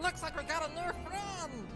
Looks like we got a new friend!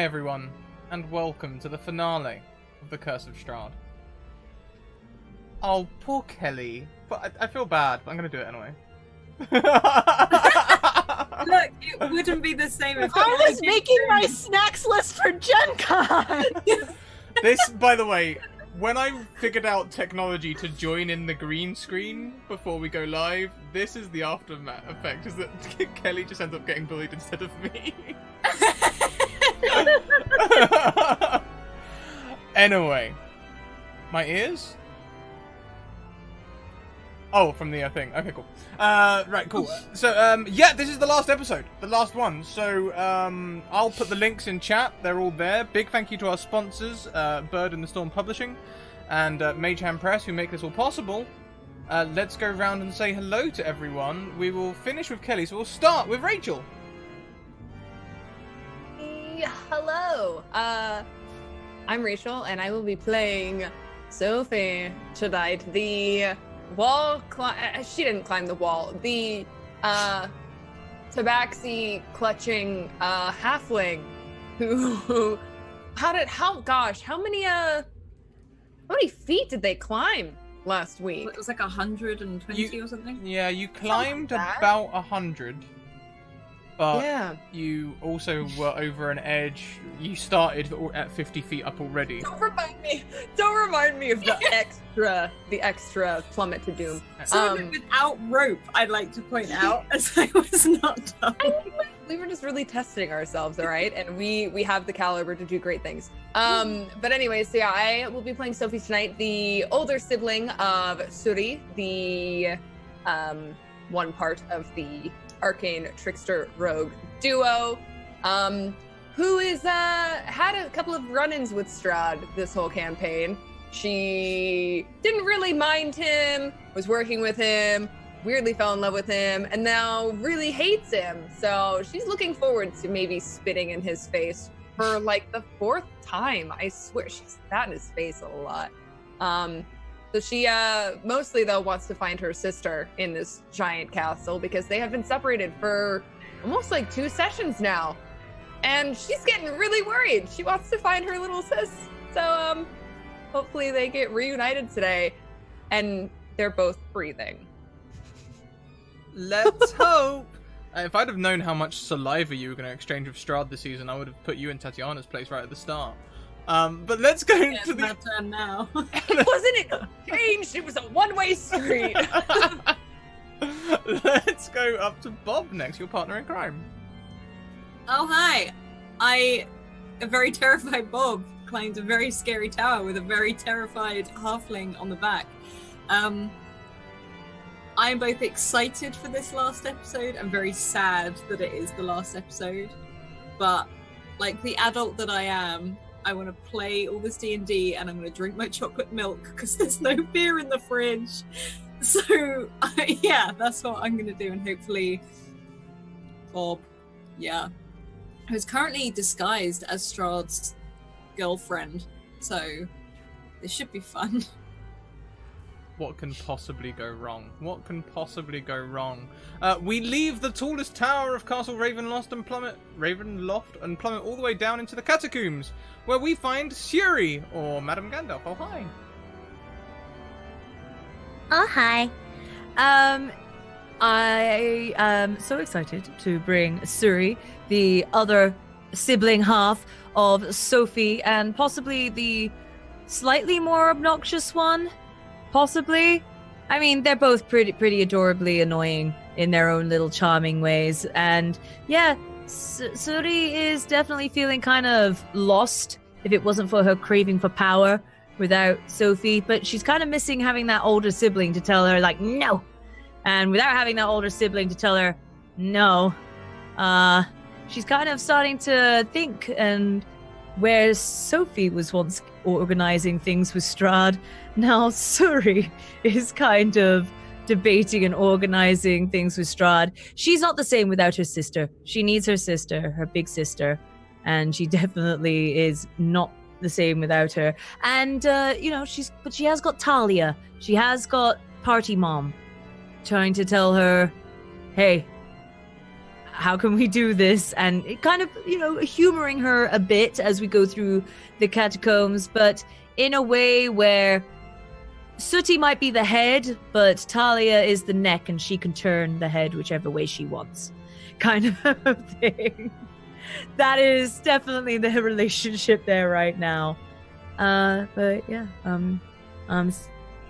Hi everyone, and welcome to the finale of The Curse of Strahd. Oh, poor Kelly. But I feel bad, but I'm going to do it anyway. Look, it wouldn't be the same if I was making my snacks list for Gen Con! This, by the way, when I figured out technology to join in the green screen before we go live, this is the aftermath effect, is that Kelly just ends up getting bullied instead of me. Anyway, my ears? Oh, from the thing. Okay, cool. Right, cool. So, yeah, this is the last episode. The last one. So, I'll put the links in chat. They're all there. Big thank you to our sponsors, Bird and the Storm Publishing, and Mage Hand Press, who make this all possible. Let's go around and say hello to everyone. We will finish with Kelly, so we'll start with Rachel. Hello. I'm Rachel, and I will be playing Sophie tonight. The wall she didn't climb the wall. The tabaxi clutching halfling who how many feet did they climb last week? It was like 120 or something. Yeah, you climbed about 100. But yeah. You also were over an edge. You started at 50 feet up already. Don't remind me of the extra plummet to doom. Without rope, I'd like to point out, as I was not done. We were just really testing ourselves, all right? And we have the caliber to do great things. But anyways, so yeah, I will be playing Sophie tonight, the older sibling of Suri, the one part of the arcane trickster rogue duo, who is had a couple of run-ins with Strahd this whole campaign. She didn't really mind him, was working with him, weirdly fell in love with him, and now really hates him. So she's looking forward to maybe spitting in his face for like the 4th time. I swear, she's spat in his face a lot. So she mostly though wants to find her sister in this giant castle because they have been separated for almost like 2 sessions now. And she's getting really worried. She wants to find her little sis. So hopefully they get reunited today and they're both breathing. Let's hope. If I'd have known how much saliva you were going to exchange with Strahd this season, I would have put you in Tatiana's place right at the start. But let's go into my turn now. It wasn't changed. It was a one-way street. Let's go up to Bob next, your partner in crime. Oh, hi. A very terrified Bob, climbed a very scary tower with a very terrified halfling on the back. I'm both excited for this last episode and very sad that it is the last episode. But, like the adult that I am, I want to play all this D&D and I'm going to drink my chocolate milk because there's no beer in the fridge. So, yeah, that's what I'm going to do. And hopefully, Bob, yeah, who's currently disguised as Strahd's girlfriend. So, this should be fun. What can possibly go wrong? What can possibly go wrong? We leave the tallest tower of Castle Ravenloft and plummet all the way down into the catacombs, where we find Suri, or Madame Gandalf. Oh, hi. Oh, hi. I am so excited to bring Suri, the other sibling half of Sophie, and possibly the slightly more obnoxious one. Possibly. I mean, they're both pretty adorably annoying in their own little charming ways. And yeah, Suri is definitely feeling kind of lost if it wasn't for her craving for power without Sophie. But she's kind of missing having that older sibling to tell her, like, no. And without having that older sibling to tell her, no, she's kind of starting to think. And where Sophie was once organizing things with Strahd, now Suri is kind of debating and organizing things with Strahd. She's not the same without her sister. She needs her sister, her big sister, and she definitely is not the same without her. And but she has got Talia. She has got Party Mom trying to tell her, hey, how can we do this? And it kind of, humoring her a bit as we go through the catacombs, but in a way where Sooty might be the head, but Talia is the neck, and she can turn the head whichever way she wants. Kind of thing. That is definitely the relationship there right now. But yeah, I'm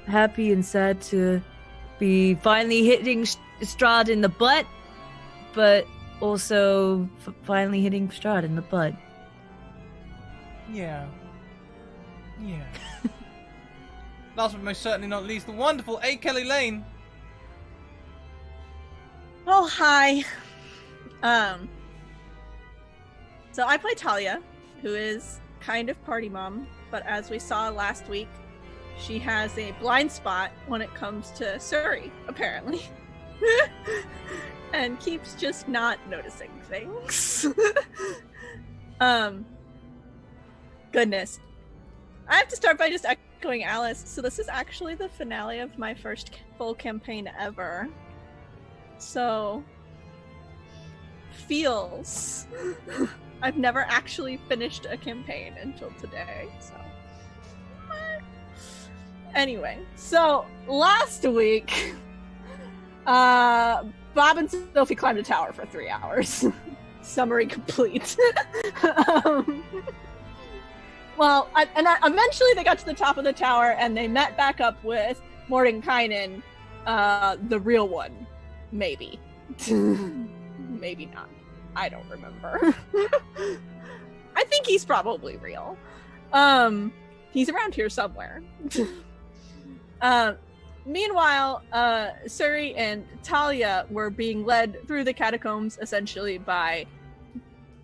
happy and sad to be finally hitting Strahd in the butt, but also finally hitting Strahd in the butt. Yeah. Last but most certainly not least, the wonderful A. Kelly Lane. Oh, hi. So I play Talia, who is kind of party mom, but as we saw last week, she has a blind spot when it comes to Suri, apparently. And keeps just not noticing things. Goodness. I have to start by just echoing Alice. So this is actually the finale of my first full campaign ever. So feels I've never actually finished a campaign until today, so anyway, so last week Bob and Sophie climbed a tower for 3 hours. Summary complete. Eventually they got to the top of the tower and they met back up with Mordenkainen, the real one. Maybe. Maybe not. I don't remember. I think he's probably real. He's around here somewhere. Meanwhile, Suri and Talia were being led through the catacombs essentially by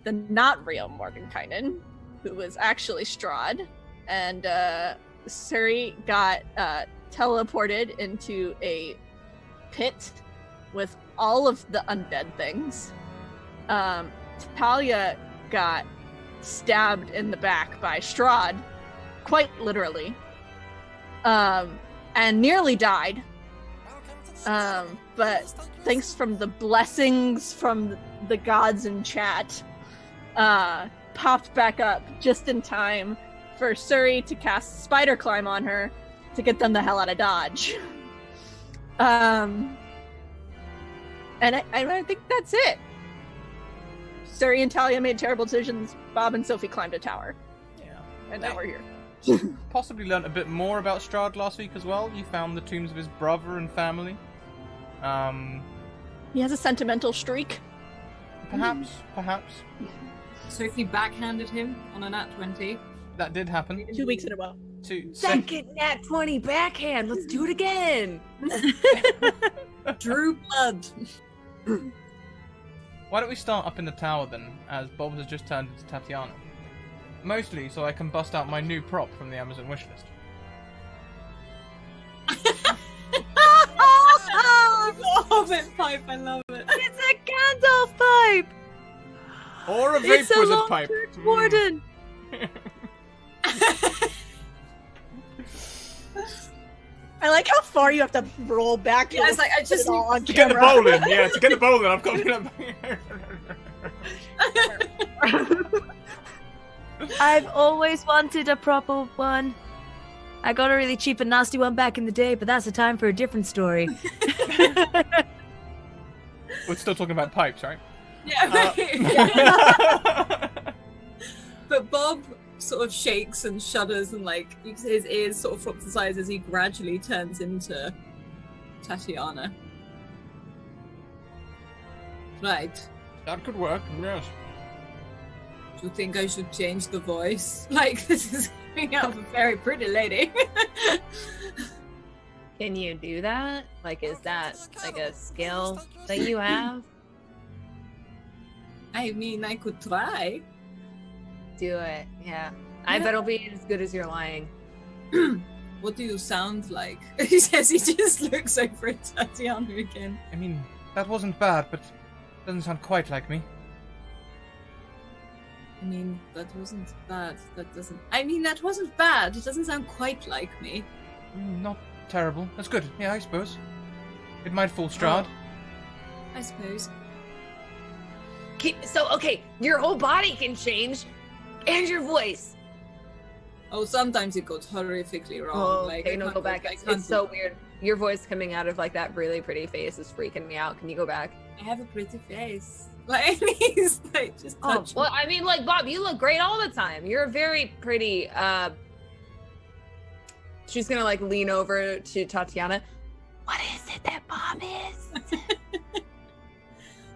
the not real Mordenkainen, who was actually Strahd, and Suri got teleported into a pit with all of the undead things. Talia got stabbed in the back by Strahd, quite literally, and nearly died. But thanks from the blessings from the gods in chat, popped back up just in time for Suri to cast Spider Climb on her to get them the hell out of Dodge. And I think that's it. Suri and Talia made terrible decisions. Bob and Sophie climbed a tower. Yeah. And now we're here. Possibly learnt a bit more about Strahd last week as well. You found the tombs of his brother and family. He has a sentimental streak. Perhaps. Sophie backhanded him on a nat 20. That did happen. 2 weeks in a row. Second nat 20 backhand. Let's do it again. Drew blood. Why don't we start up in the tower then, as Bob has just turned into Tatiana? Mostly so I can bust out my new prop from the Amazon wishlist. Hobbit pipe, I love it. It's a Gandalf pipe! Or a It's vape a wizard long pipe. church warden! I like how far you have to roll back to, Yeah, it's like, I just put it all on To get the camera. bowl in, yeah, to get the bowl in, I've got to... I've always wanted a proper one. I got a really cheap and nasty one back in the day, but that's a time for a different story. We're still talking about pipes, right? Yeah. But Bob sort of shakes and shudders and like his ears sort of flop to the sides as he gradually turns into Tatiana. Right. That could work, yes. Do you think I should change the voice? Like, this is coming out of a very pretty lady. Can you do that? Like, is that like a skill that you have? I mean, I could try. Do it, yeah. I bet it'll be as good as you're lying. What do you sound like? He says he just looks over at Tatiana again. I mean, that wasn't bad, but doesn't sound quite like me. I mean, that wasn't bad. That wasn't bad. It doesn't sound quite like me. Not terrible. That's good. Yeah, I suppose. It might fool Strahd. I suppose. Okay, your whole body can change, and your voice. Oh, sometimes it goes horrifically wrong. Oh, like, okay, I no, can't go back. I can't It's do so that. weird. Your voice coming out of like that really pretty face is freaking me out. Can you go back? I have a pretty face. Like, please, like, just Oh, touch well, me. I mean, like, Bob, you look great all the time. You're very pretty. She's gonna like lean over to Tatiana. What is it that Bob is?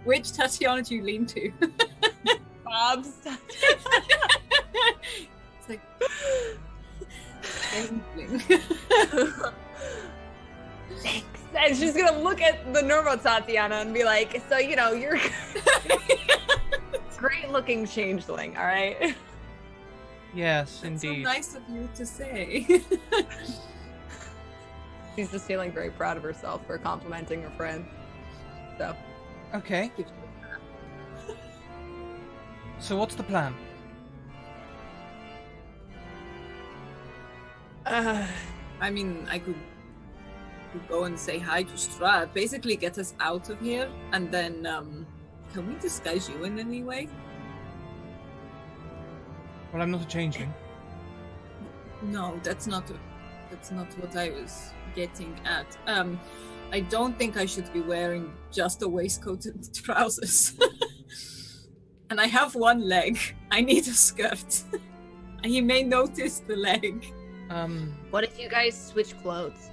Which Tatiana do you lean to? Bob's. It's like... Anything. Thanks. And she's gonna look at the normal Tatiana and be like, so, you know, you're great looking changeling, all right? Yes, That's so indeed. nice of you to say. She's just feeling very proud of herself for complimenting her friend. So, Okay. So what's the plan? I mean, I could go and say hi to Strahd, basically get us out of here, and then, can we disguise you in any way? Well, I'm not a changeling. No, that's not what I was getting at. I don't think I should be wearing just a waistcoat and trousers. And I have one leg. I need a skirt. And he may notice the leg. what if you guys switch clothes?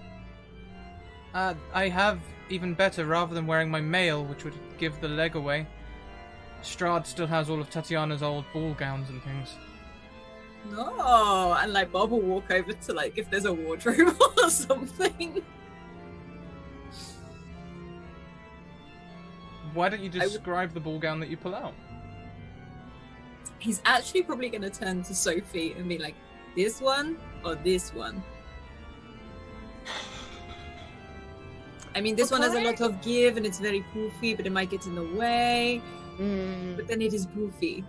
I have even better. Rather than wearing my mail, which would give the leg away, Strahd still has all of Tatiana's old ball gowns and things. No, and like Bob will walk over to like if there's a wardrobe or something. Why don't you describe the ball gown that you pull out? He's actually probably going to turn to Sophie and be like, this one or this one? I mean, this one has a lot of give and it's very poofy, but it might get in the way. But then it is poofy.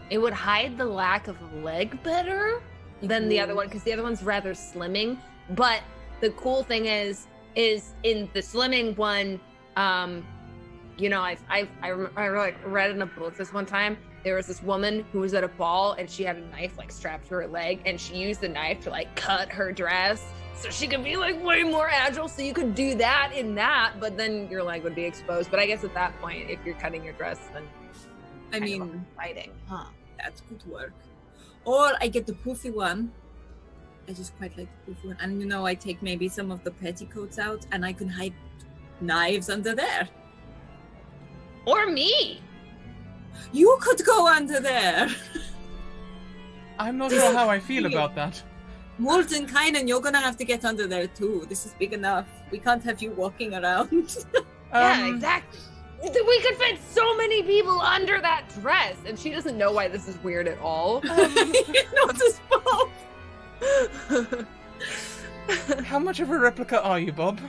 It would hide the lack of leg better than the other one, because the other one's rather slimming. But the cool thing is in the slimming one, you know, I like read in a book this one time. There was this woman who was at a ball and she had a knife like strapped to her leg, and she used the knife to like cut her dress so she could be like way more agile. So you could do that in that, but then your leg would be exposed. But I guess at that point, if you're cutting your dress, then I mean, fighting, huh? that could work. Or I get the poofy one. I just quite like the poofy one. And you know, I take maybe some of the petticoats out and I can hide knives under there. Or me. You could go under there. I'm not sure how I feel about that. Molten Kynan, you're gonna have to get under there too. This is big enough. We can't have you walking around. Yeah, exactly. We could fit so many people under that dress, and she doesn't know why this is weird at all. Not as Bob. How much of a replica are you, Bob?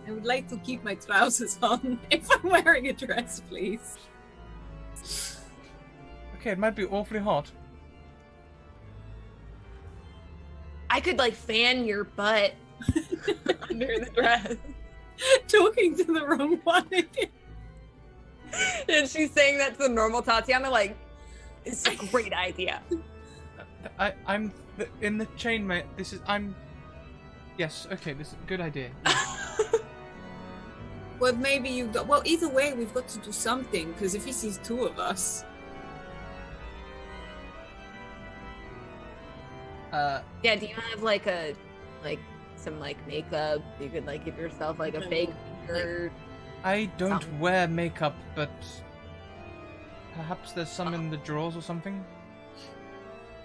I would like to keep my trousers on if I'm wearing a dress, please. Okay, it might be awfully hot. I could like fan your butt under the dress. Talking to the wrong one again. And she's saying that to the normal Tatiana, like, it's a great idea. I'm in the chainmate. Yes, okay, this is a good idea. Well, maybe you got. Well, either way, we've got to do something because if he sees two of us, Yeah, do you have like some like makeup? You could like give yourself like a fake finger. I don't Something. wear makeup, but perhaps there's some in the drawers or something.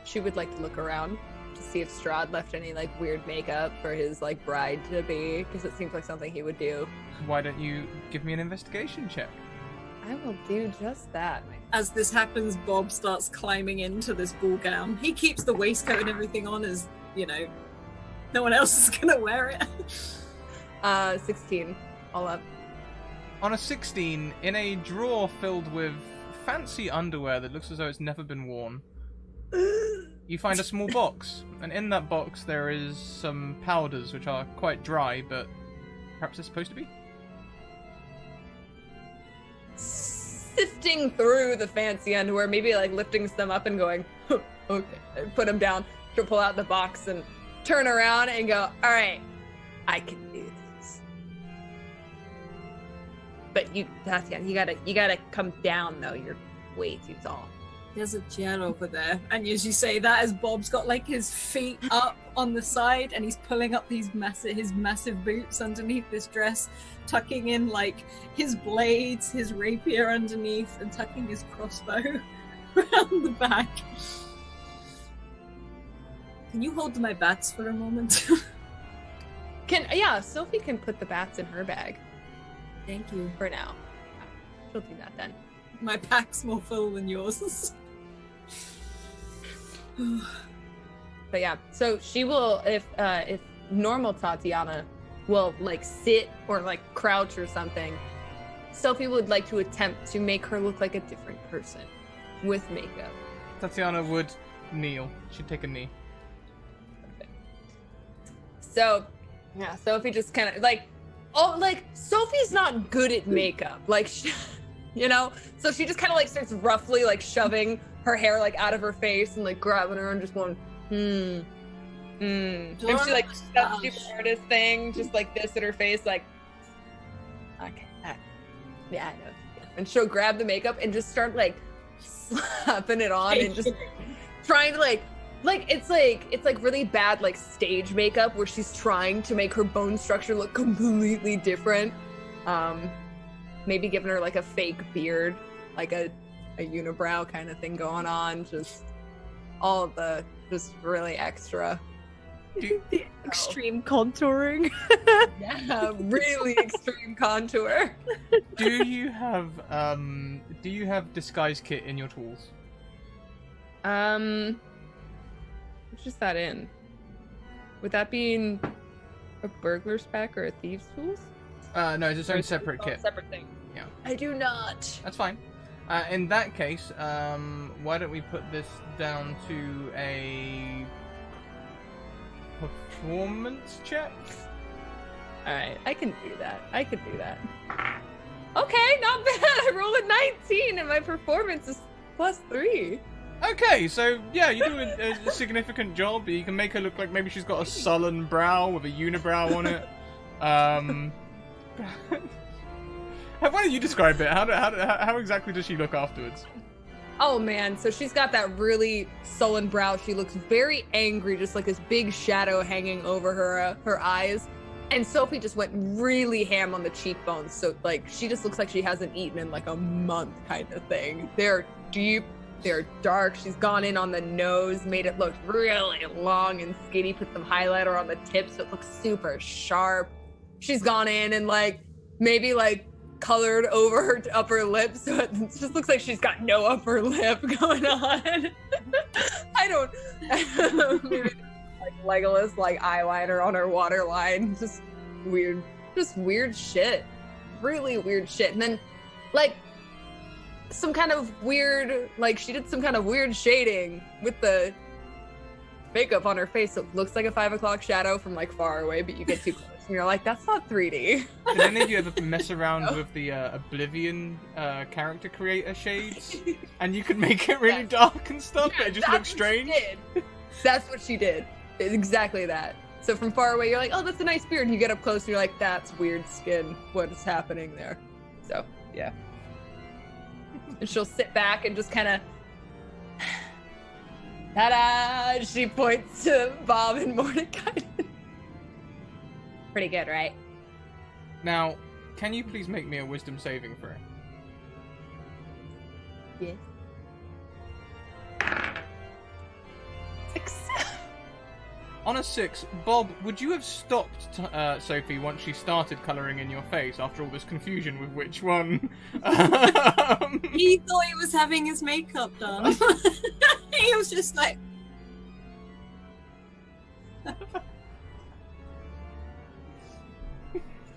She would like to look around to see if Strahd left any like weird makeup for his like bride to be, because it seems like something he would do. Why don't you give me an investigation check? I will do just that. as this happens, Bob starts climbing into this ball gown. He keeps the waistcoat and everything on, as you know, no one else is gonna wear it. 16, all up. On a 16, in a drawer filled with fancy underwear that looks as though it's never been worn, you find a small box, and in that box there is some powders which are quite dry, but perhaps they're supposed to be? sifting through the fancy underwear, maybe like lifting some up and going, okay, and put them down. She'll pull out the box and turn around and go, all right, I can do this. But you, Tatiana, you gotta come down though. You're way too tall. There's a chair over there, and as you say that, as Bob's got like his feet up on the side, and he's pulling up his massive boots underneath this dress, tucking in like his blades, his rapier underneath, and tucking his crossbow around the back. Can you hold my bats for a moment? Sophie can put the bats in her bag. Thank you. For now. She'll do that then. My pack's more full than yours. But yeah, so she will, if normal Tatiana will like sit or like crouch or something, Sophie would like to attempt to make her look like a different person with makeup. Tatiana would kneel. She'd take a knee. So, yeah, Sophie just kind of Sophie's not good at makeup. Like, you know? So she just kind of like starts roughly like shoving her hair like out of her face and like grabbing her and just going, And she like does that stupid artist thing, just like this in her face, like, okay, yeah, I know. And she'll grab the makeup and just start like slapping it on and just trying to like it's like really bad like stage makeup where she's trying to make her bone structure look completely different. Maybe giving her like a fake beard, like a unibrow kind of thing going on, just all of the just really extra. The extreme contouring. Yeah, really extreme contour. Do you have disguise kit in your tools? Which is that in? Would that be in a burglar's pack or a thieves' tools? No, it's its own separate kit. Separate thing. Yeah. I do not. That's fine. In that case, why don't we put this down to a performance check? Alright, I can do that. Okay, not bad. I rolled a 19 and my performance is +3. Okay, so yeah, you do a significant job. You can make her look like maybe she's got a sullen brow with a unibrow on it. Why don't you describe it? How exactly does she look afterwards? Oh man, so she's got that really sullen brow. She looks very angry, just like this big shadow hanging over her eyes. And Sophie just went really ham on the cheekbones. So like she just looks like she hasn't eaten in like a month kind of thing. They're deep, they're dark. She's gone in on the nose, made it look really long and skinny, put some highlighter on the tip so it looks super sharp. She's gone in and like maybe like colored over her upper lip, so it just looks like she's got no upper lip going on. I don't maybe like Legolas like eyeliner on her waterline. Just weird shit. Really weird shit. And then like some kind of weird, like she did some kind of weird shading with the makeup on her face. So it looks like a 5 o'clock shadow from like far away, but you get too close and you're like, that's not 3D. Did any of you ever mess around with the Oblivion character creator shades? And you could make it really dark and stuff, but it just looks strange? That's what she did. Exactly that. So from far away, you're like, oh, that's a nice beard. And you get up close and you're like, that's weird skin. What is happening there? So, yeah. And she'll sit back and just kind of, ta-da! She points to Bob and Mordecai. Pretty good, right? Now, can you please make me a wisdom saving throw? Yes. 6. On a 6, Bob, would you have stopped Sophie once she started colouring in your face after all this confusion with which one? He thought he was having his makeup done. He was just like...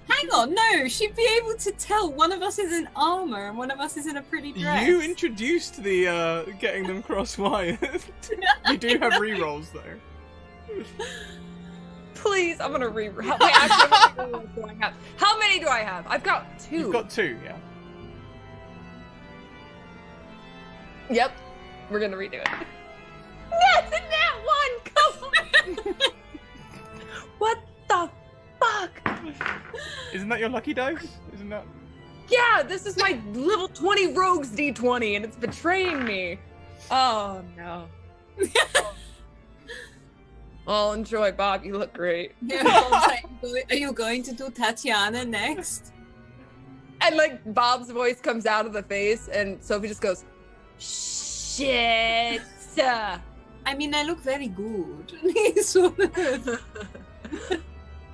Hang on, no, she'd be able to tell one of us is in armor and one of us is in a pretty dress. You introduced the getting them cross-wired. You do have rerolls though. Please, I'm gonna reroll. Wait, actually, how many do I have? I've got 2. You've got 2, yeah. Yep. We're gonna redo it. Yes, in that one! Come on! What the fuck? Isn't that your lucky dice? Isn't that? Yeah, this is my level 20 rogues D20 and it's betraying me. Oh no. Oh, enjoy, Bob. You look great. Are you going to do Tatiana next? And like Bob's voice comes out of the face and Sophie just goes, shit. I mean, I look very good. Sort of.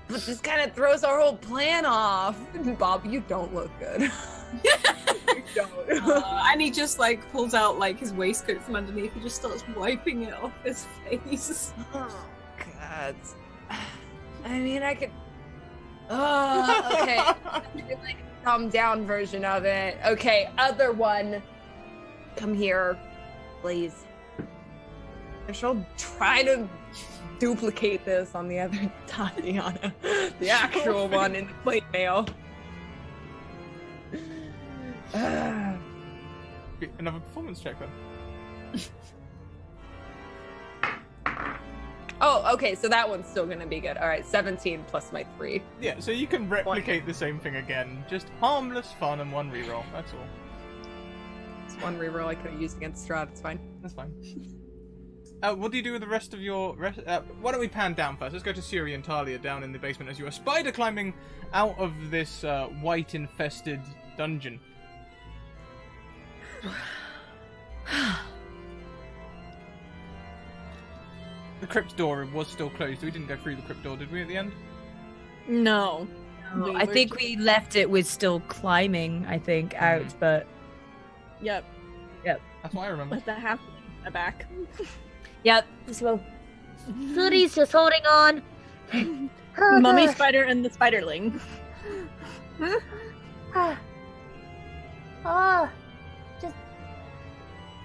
But this kind of throws our whole plan off. Bob, you don't look good. You don't. And he just like pulls out like his waistcoat from underneath and just starts wiping it off his face. Oh, God. I mean, I could. Oh, okay. Like a calm down version of it. Okay, other one. Come here, please. I shall try to duplicate this on the other Tatiana, the actual one in the plate mail. Another performance check then. Oh, okay, so that one's still gonna be good. All right, 17 plus my 3. Yeah, so you can replicate the same thing again. Just harmless fun and one reroll. That's all. It's one reroll I could have used against Strahd. It's fine. That's fine. What do you do with the rest of your... why don't we pan down first? Let's go to Suri and Talia down in the basement as you are spider climbing out of this white-infested dungeon. The crypt door was still closed. We didn't go through the crypt door, did we, at the end? No. Oh, I think we left it with still climbing, I think, out, but... Yep. That's what I remember. Let that happen. I'm back. Yep. So, Suri's just holding on. Mummy spider and the spiderling. Oh, just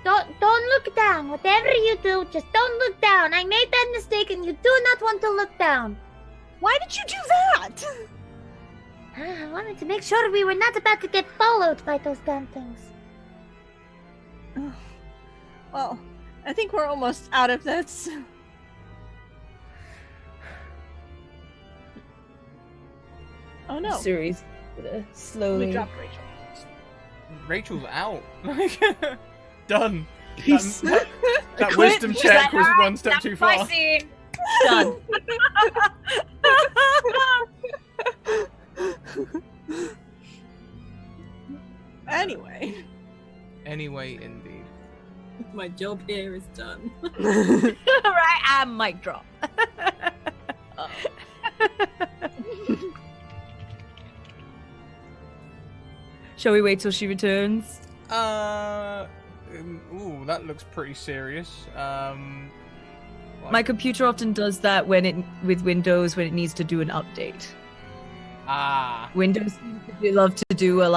don't look down. Whatever you do, just don't look down. I made that mistake, and you do not want to look down. Why did you do that? I wanted to make sure we were not about to get followed by those damn things. Well, I think we're almost out of this. Oh no. Suri's slowly... We dropped Rachel. Rachel's out. Done. Peace. That Quit. wisdom check was one step too far. My scene. Done. Anyway, indeed. My job here is done. Right, and mic drop. Shall we wait till she returns? Ooh, that looks pretty serious. My computer often does that with Windows when it needs to do an update. Windows seems to love to do a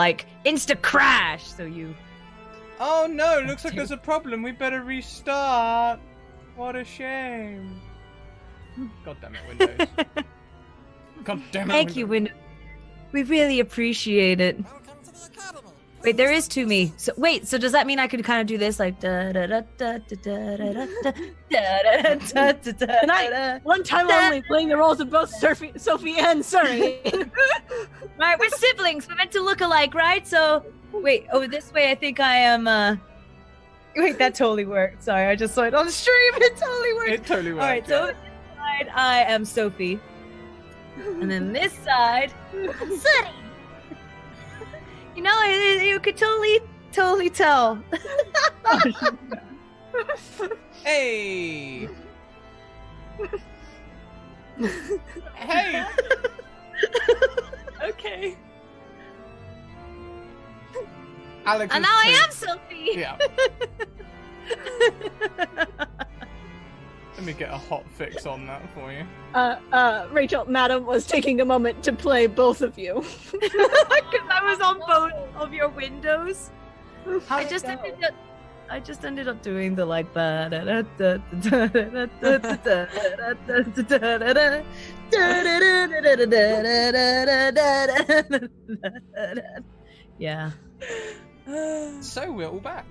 insta crash, so you. Oh no! Looks like there's a problem. We better restart. What a shame. God damn it, Windows. God damn it. Thank you, Windows. We really appreciate it. Welcome to the academy. Wait, there is to me. So wait, so does that mean I could kind of do this like da da da da da da da da da da da da da? tonight, one time only, playing the roles of both Sophie and Suri. Right, we're siblings. We're meant to look alike, right? So wait, over this way, I think I am. Wait, that totally worked. Sorry, I just saw it on stream. It totally worked. It totally worked. All right, so this side I am Sophie, and then this side, Suri! you know, you could totally tell. Hey. Hey. Okay. Alex. And now I am Sophie. Yeah. Let me get a hot fix on that for you. Rachel, Madam was taking a moment to play both of you. Because I was on both of your windows. I just ended up doing the yeah. So we're all back.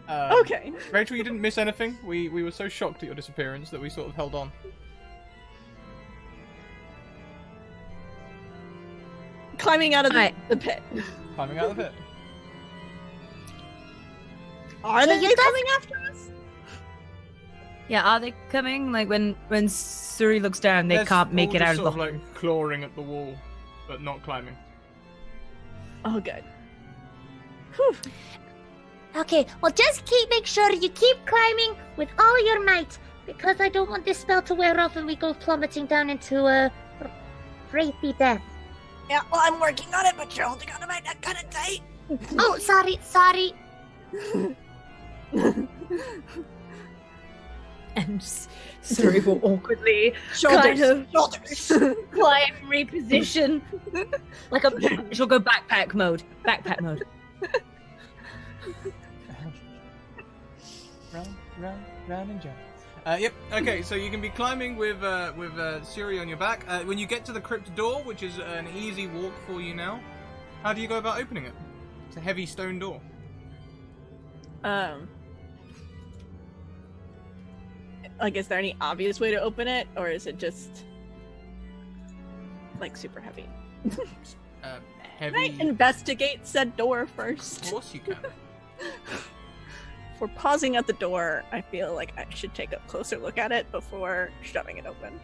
Okay. Rachel, you didn't miss anything. We were so shocked at your disappearance that we sort of held on. Climbing out of the pit. Climbing out of the pit. Are they coming after us? Yeah, are they coming? Like when Suri looks down, they can't make it out of the. Sort of like clawing at the wall, but not climbing. Oh, good. Whew. Okay, well, just make sure you keep climbing with all your might, because I don't want this spell to wear off and we go plummeting down into a wraithy death. Yeah, well, I'm working on it, but you're holding on to my neck kind of tight. Oh, sorry. And Suri will awkwardly Shoulders. climb, reposition, like she'll go backpack mode. Round and jump. Yep. Okay, so you can be climbing with Suri on your back. When you get to the crypt door, which is an easy walk for you now, how do you go about opening it? It's a heavy stone door. Like, is there any obvious way to open it, or is it just like super heavy? Heavy. Can I investigate said door first? Of course you can. If we're pausing at the door, I feel like I should take a closer look at it before shoving it open.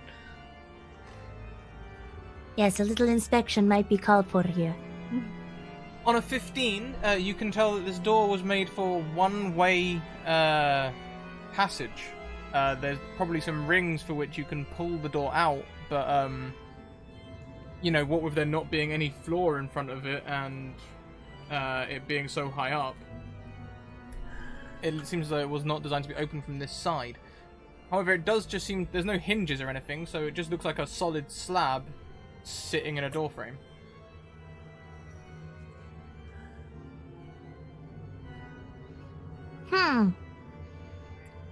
Yes, a little inspection might be called for here. On a 15, you can tell that this door was made for one-way passage. There's probably some rings for which you can pull the door out, but you know, what with there not being any floor in front of it and it being so high up, it seems as though it was not designed to be opened from this side. However, it does just seem there's no hinges or anything, so it just looks like a solid slab sitting in a door frame.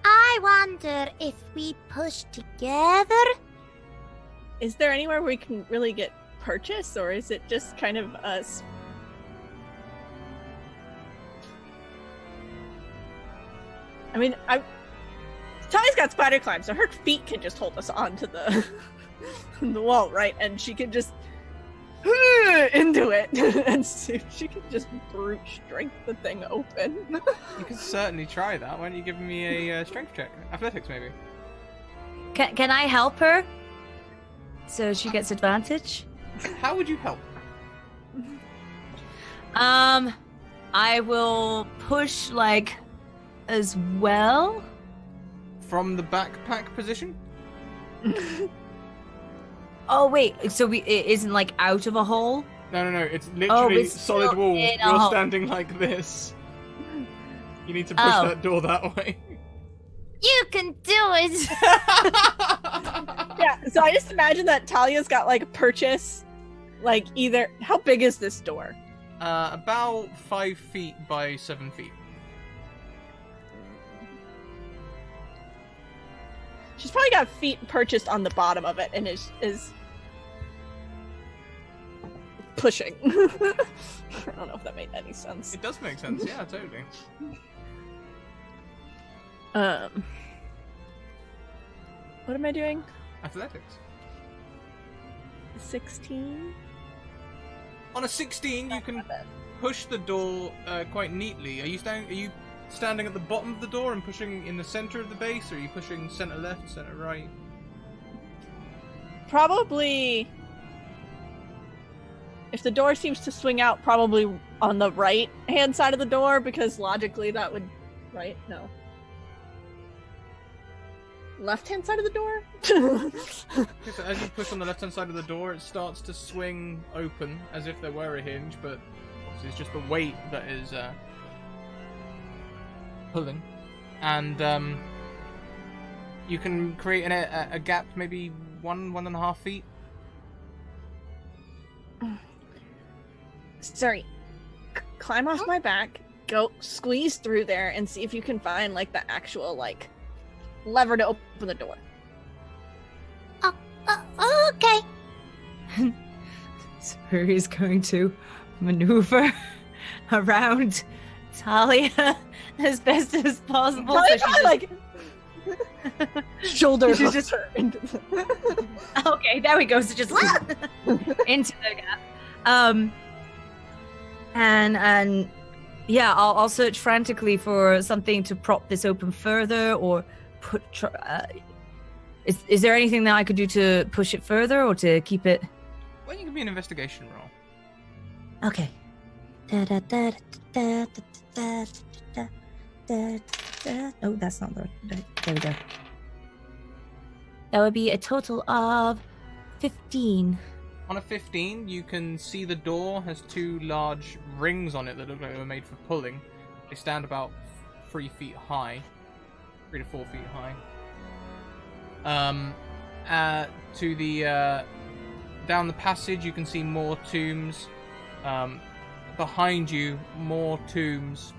I wonder if we push together? Is there anywhere we can really get purchase, or is it just kind of us? I mean, Tally's got spider climb, so her feet can just hold us onto the the wall, right? And she can just into it and see if she can just brute strength the thing open. You can certainly try that. Why don't you give me a strength check? Athletics, maybe. Can I help her? So she gets advantage? How would you help? I will push, like, as well. From the backpack position? Oh, wait, so it isn't, like, out of a hole? No, it's literally it's solid still wall. in a You're hole. standing like this. You need to push that door that way. You can do it! Yeah, so I just imagine that Talia's got, like, purchase, like, either... How big is this door? About 5 feet by 7 feet. She's probably got feet purchased on the bottom of it and is pushing. I don't know if that made any sense. It does make sense, yeah, totally. What am I doing? Athletics. 16? On a 16, you can push the door quite neatly. Are you standing at the bottom of the door and pushing in the center of the base, or are you pushing center left, center right? Probably... If the door seems to swing out, probably on the right-hand side of the door, because logically that would... Right? No. Left-hand side of the door? Okay, so as you push on the left-hand side of the door, it starts to swing open, as if there were a hinge, but obviously it's just the weight that is pulling. And you can create a gap, maybe 1.5 feet. Sorry. Climb off my back, go squeeze through there, and see if you can find, like, the actual, like, lever to open the door. Okay. Suri is going to maneuver around Talia as best as possible. Talia so she kinda, just- like shoulder She's just- turned. Okay, there we go. So just into the gap. And yeah, I'll search frantically for something to prop this open further, or is there anything that I could do to push it further or to keep it? Well, you can give me an investigation roll. Okay. Oh, that's not the right. There we go. That would be a total of 15. On a 15, you can see the door has 2 large rings on it that look like they were made for pulling. They stand about 3 feet high. 3 to 4 feet high. To the down the passage, you can see more tombs. Behind you, more tombs.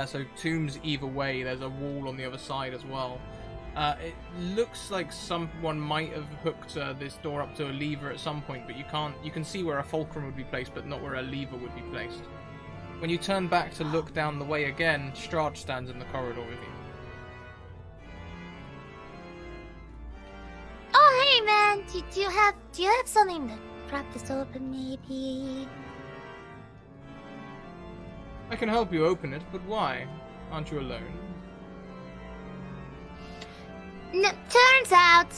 So tombs either way. There's a wall on the other side as well. It looks like someone might have hooked this door up to a lever at some point, but you can't. You can see where a fulcrum would be placed, but not where a lever would be placed. When you turn back to look down the way again, Strahd stands in the corridor with you. Oh, hey, man. Do you have something to prop this open, maybe? I can help you open it, but why? Aren't you alone? Turns out,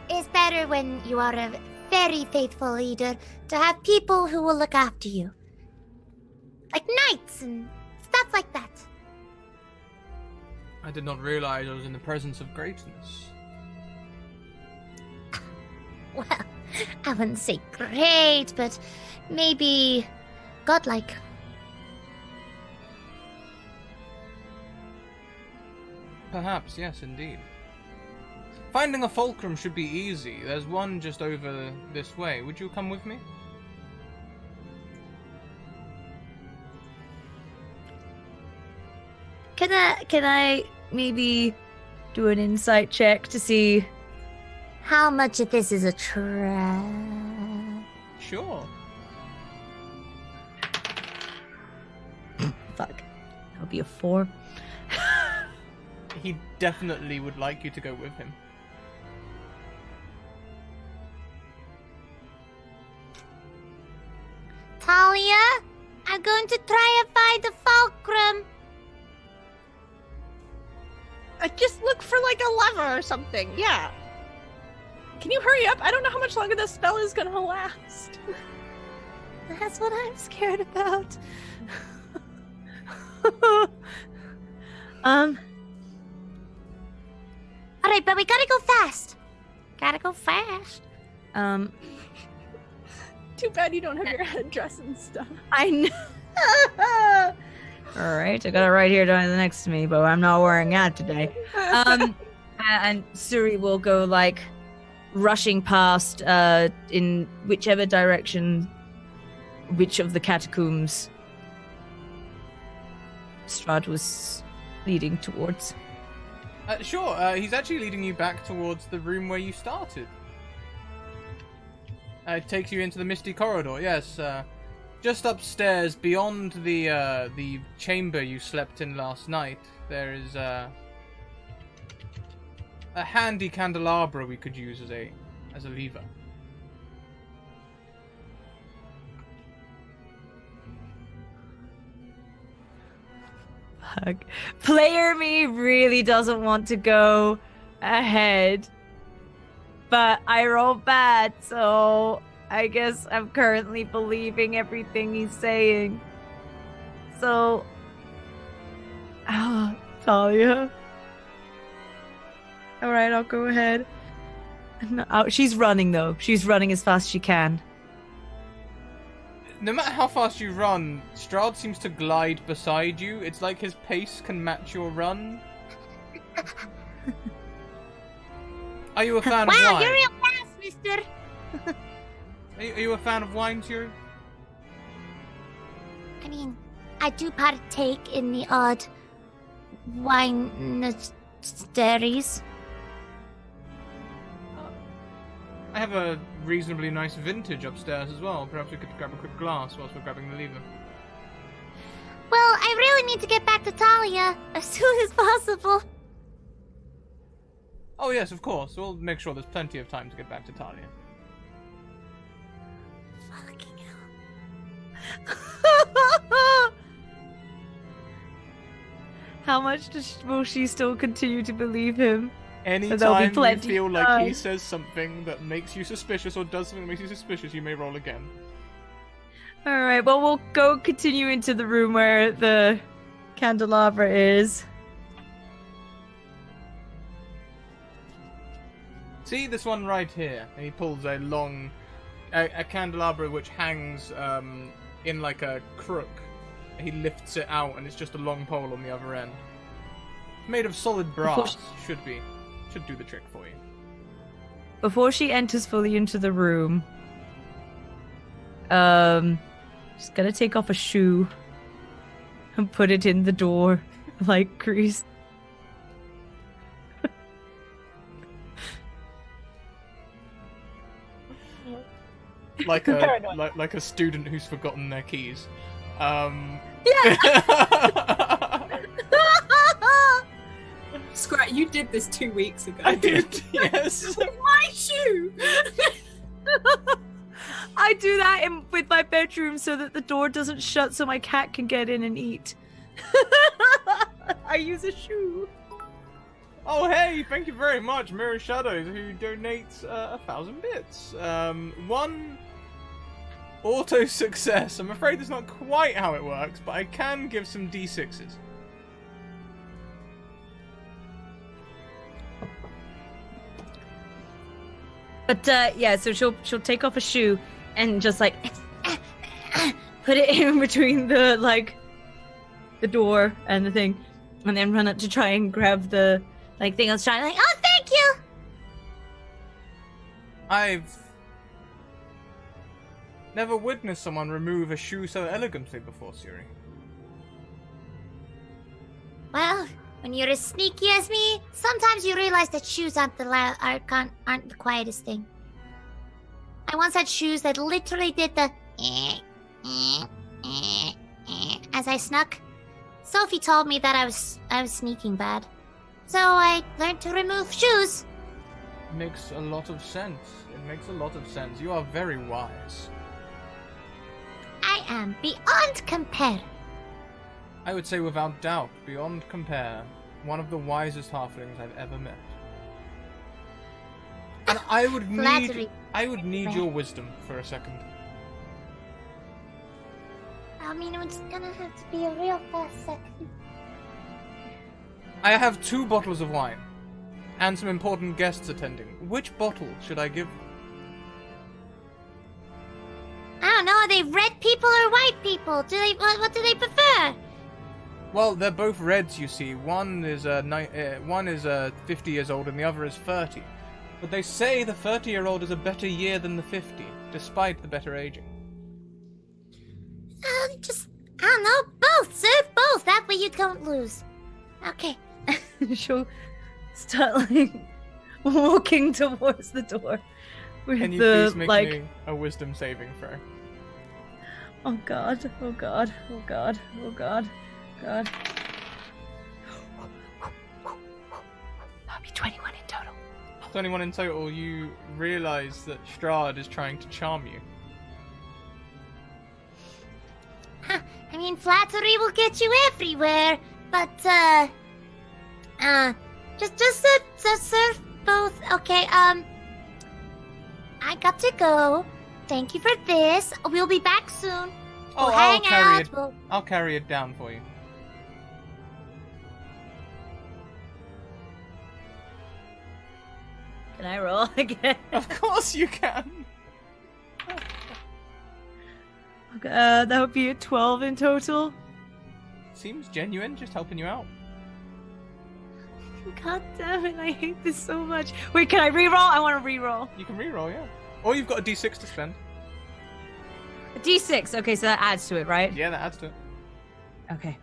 it's better when you are a very faithful leader to have people who will look after you. Like knights and stuff like that. I did not realize I was in the presence of greatness. Well, I wouldn't say great, but maybe godlike. Perhaps, yes, indeed. Finding a fulcrum should be easy. There's one just over this way. Would you come with me? Can I maybe do an insight check to see? How much of this is a trap? Sure. Fuck. That would be a 4. He definitely would like you to go with him. Talia, I'm going to try and find the fulcrum. Just look for like a lever or something. Yeah. Can you hurry up? I don't know how much longer this spell is gonna last. That's what I'm scared about. Alright, but we gotta go fast. Gotta go fast. Too bad you don't have your headdress and stuff. I know. All right, I got it right here next to me, but I'm not wearing that today. And Suri will go like rushing past in whichever direction, which of the catacombs Strahd was leading towards. Sure, he's actually leading you back towards the room where you started. It takes you into the misty corridor, yes. Just upstairs, beyond the chamber you slept in last night, there is a handy candelabra we could use as a lever. Fuck. Player me really doesn't want to go ahead, but I rolled bad, so I guess I'm currently believing everything he's saying. So, Talia. All right, I'll go ahead. No, she's running though. She's running as fast as she can. No matter how fast you run, Strahd seems to glide beside you. It's like his pace can match your run. Are you a fan of wine? Wow, you're real fast, mister. Are you a fan of wine, Suri? I mean, I do partake in the odd wine stories. I have a reasonably nice vintage upstairs as well. Perhaps we could grab a quick glass whilst we're grabbing the lever. Well, I really need to get back to Talia as soon as possible. Oh yes, of course. We'll make sure there's plenty of time to get back to Talia. Fucking hell. How much will she still continue to believe him? There'll be Anytime you plenty feel of like he time. says something that makes you suspicious or does something that makes you suspicious, you may roll again. Alright, well, we'll go continue into the room where the candelabra is. See this one right here? And he pulls a long... a candelabra which hangs in like a crook. He lifts it out and it's just a long pole on the other end. Made of solid brass. Should do the trick for you. Before she enters fully into the room, she's gonna take off a shoe and put it in the door, like grease. Like a student who's forgotten their keys. Yeah. Scrat, you did this 2 weeks ago. I did, yes. My shoe! I do that with my bedroom so that the door doesn't shut so my cat can get in and eat. I use a shoe. Oh hey, thank you very much, Mirror Shadows, who donates 1,000 bits. One auto success. I'm afraid that's not quite how it works, but I can give some D6s. But yeah, so she'll take off a shoe and just like put it in between the door and the thing, and then run up to try and grab the thing I was trying Oh, thank you! I've never witnessed someone remove a shoe so elegantly before, Siri. Well, when you're as sneaky as me, sometimes you realize that shoes aren't the quietest thing. I once had shoes that literally did the as I snuck. Sophie told me that I was sneaking bad, so I learned to remove shoes. Makes a lot of sense. It makes a lot of sense. You are very wise. I am beyond compare. I would say without doubt, beyond compare, one of the wisest halflings I've ever met. And I would need your wisdom for a second. I mean, it's gonna have to be a real fast second. I have 2 bottles of wine, and some important guests attending. Which bottle should I give them? I don't know. Are they red people or white people? What do they prefer? Well, they're both reds, you see. One is 50 years old, and the other is 30. But they say the 30-year-old is a better year than the 50, despite the better aging. I don't know. Both. Serve both. That way you don't lose. Okay. She'll start walking towards the door with Can you the please make me a wisdom saving throw? Oh god, oh god, oh god, oh god, god. That'll be 21 in total. 21 in total. You realise that Strahd is trying to charm you. Huh. I mean, flattery will get you everywhere, but just serve both. Okay. I got to go. Thank you for this. We'll be back soon. Oh, We'll hang out. I'll carry it down for you. Can I roll again? Of course you can. That would be a 12 in total. Seems genuine, just helping you out. God damn it, I hate this so much. Wait, can I reroll? I want to reroll. You can reroll, yeah. Or you've got a D6 to spend. A D6. Okay, so that adds to it, right? Yeah, that adds to it. Okay.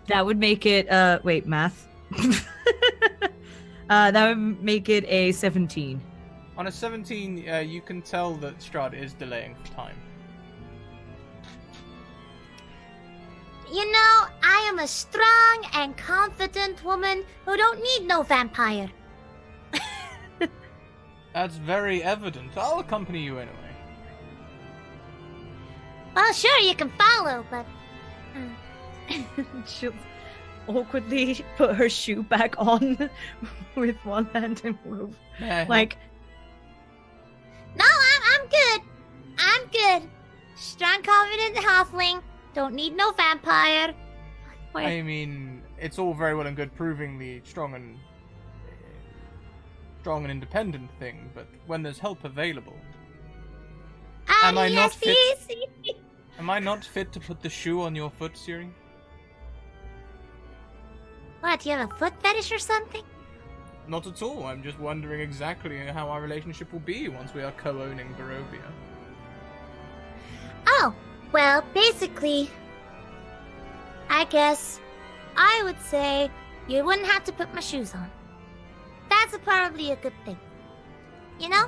That would make it, wait, math. That would make it a 17. On a 17, you can tell that Strahd is delaying for time. you know, I am a strong and confident woman who don't need no vampire. That's very evident. I'll accompany you anyway. Well, sure, you can follow, but... She'll awkwardly put her shoe back on with one hand and move. Like, No, I'm good. I'm good. Strong, confident halfling. Don't need no vampire. I mean, it's all very well and good proving the strong and independent thing, but when there's help available, am I not fit? Am I not fit to put the shoe on your foot, Siri? What, do you have a foot fetish or something? Not at all. I'm just wondering exactly how our relationship will be once we are co-owning Barovia. Oh, well, basically, I guess I would say you wouldn't have to put my shoes on. That's probably a good thing. You know?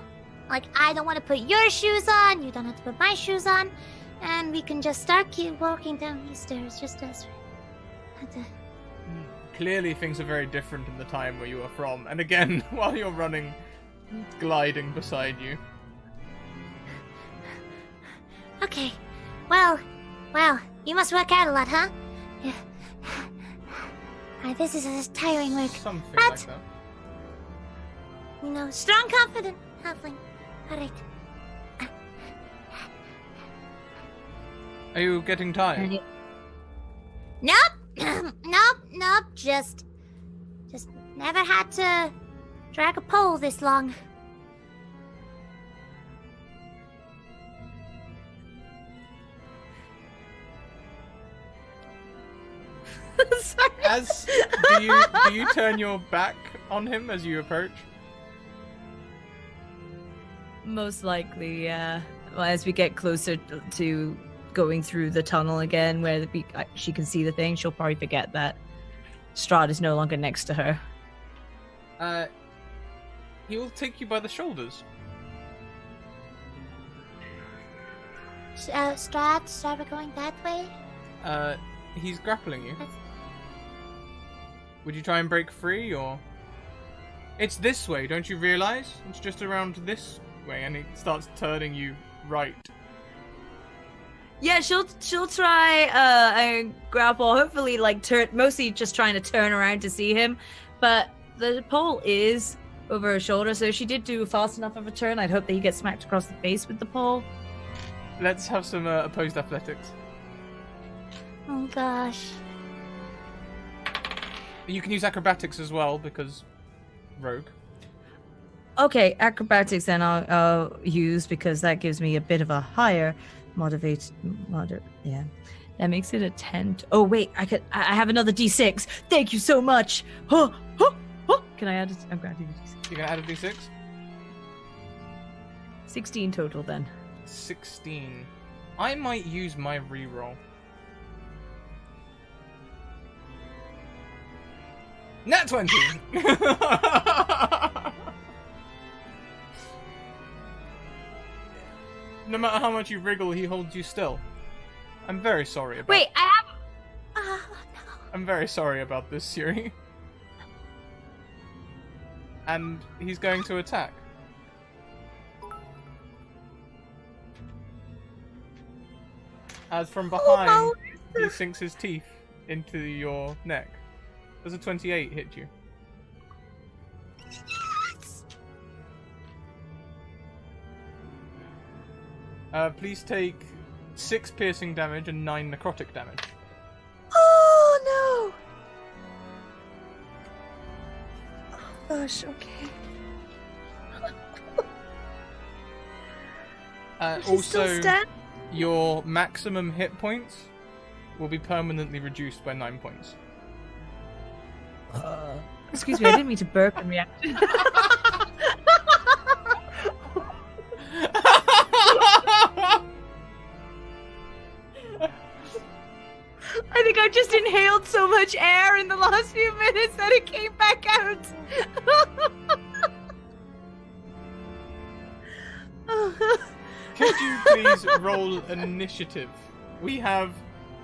Like, I don't want to put your shoes on, you don't have to put my shoes on, and we can just keep walking down these stairs, just us. Clearly things are very different in the time where you are from, and again, while you're running, gliding beside you. Okay, well, you must work out a lot, huh? Yeah. This is a tiring work. Something But- like that. You know, strong, confident halfling. Alright. Are you getting tired? Nope! nope. Just never had to drag a pole this long. sorry. Do you turn your back on him as you approach? Most likely, yeah. Well, as we get closer to going through the tunnel again, where she can see the thing, she'll probably forget that Strahd is no longer next to her. He will take you by the shoulders. Strahd, we're going that way? He's grappling you. Would you try and break free, or... It's this way, don't you realise? It's just around this way, and he starts turning you right. Yeah, she'll try and grapple. Hopefully, like mostly just trying to turn around to see him. But the pole is over her shoulder, so if she did do fast enough of a turn, I'd hope that he gets smacked across the face with the pole. Let's have some opposed athletics. Oh gosh. You can use acrobatics as well, because rogue. Okay, acrobatics then I'll use, because that gives me a bit of a higher yeah. That makes it a 10. Oh wait, I have another d6. Thank you so much. Can I add it? I'm grabbing a d6. You gonna add a d6? 16 total then. 16. I might use my reroll. Nat 20! No matter how much you wriggle, he holds you still. I'm very sorry about... Wait, I have... Oh, no. I'm very sorry about this, Siri. And he's going to attack. As from behind, he sinks his teeth into your neck. Does a 28 hit you? Please take 6 piercing damage and 9 necrotic damage. Oh no! Oh gosh, okay. Also, your maximum hit points will be permanently reduced by 9 points. Excuse me, I didn't mean to burp and react. I think I just inhaled so much air in the last few minutes that it came back out. Could you please roll an initiative? We have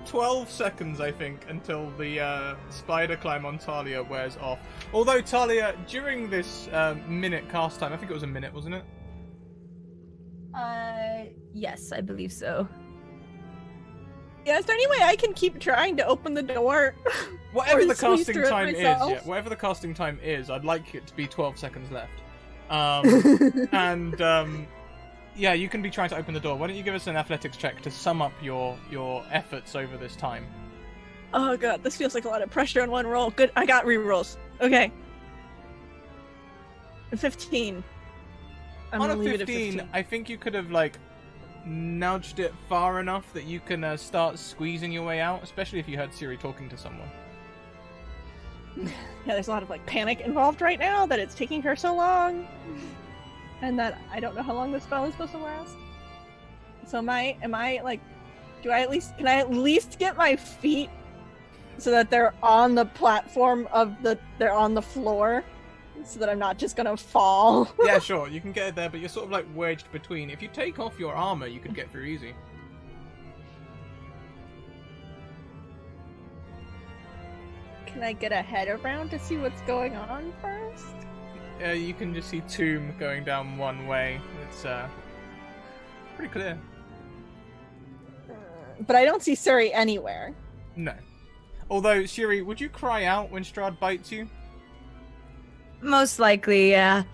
12 seconds, I think, until the spider climb on Talia wears off. Although, Talia, during this minute cast time, I think it was a minute, wasn't it? Yes, I believe so. Yeah, is there any way I can keep trying to open the door? Whatever Or the squeeze casting through it time is, myself? yeah. Whatever the casting time is, I'd like it to be 12 seconds left. Yeah, you can be trying to open the door. Why don't you give us an athletics check to sum up your efforts over this time? Oh god, this feels like a lot of pressure in one roll. Good, I got rerolls. Okay. 15. I'm On gonna a leave it 15, at I think you could have, like, nudged it far enough that you can start squeezing your way out, especially if you heard Siri talking to someone. Yeah, there's a lot of, like, panic involved right now that it's taking her so long. And that I don't know how long the spell is supposed to last. So am I, like, can I at least get my feet so that they're on the platform they're on the floor? So that I'm not just gonna fall. Yeah, sure, you can get it there, but you're sort of like wedged between. If you take off your armor, you could get through easy. Can I get a head around to see what's going on first? You can just see Tomb going down one way. It's pretty clear. But I don't see Suri anywhere. No. Although, Shiri, would you cry out when Strahd bites you? Most likely, yeah.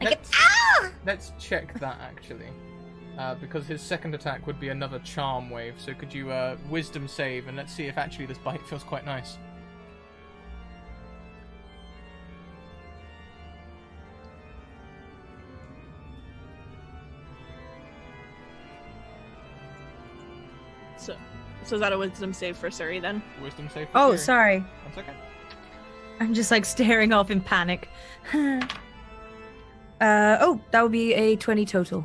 Let's check that, actually. Because his second attack would be another charm wave, so could you wisdom save, and let's see if actually this bite feels quite nice. So is that a wisdom save for Suri then? Wisdom save for Oh, Shiri. sorry. That's okay. I'm just like staring off in panic. Oh, that would be a 20 total.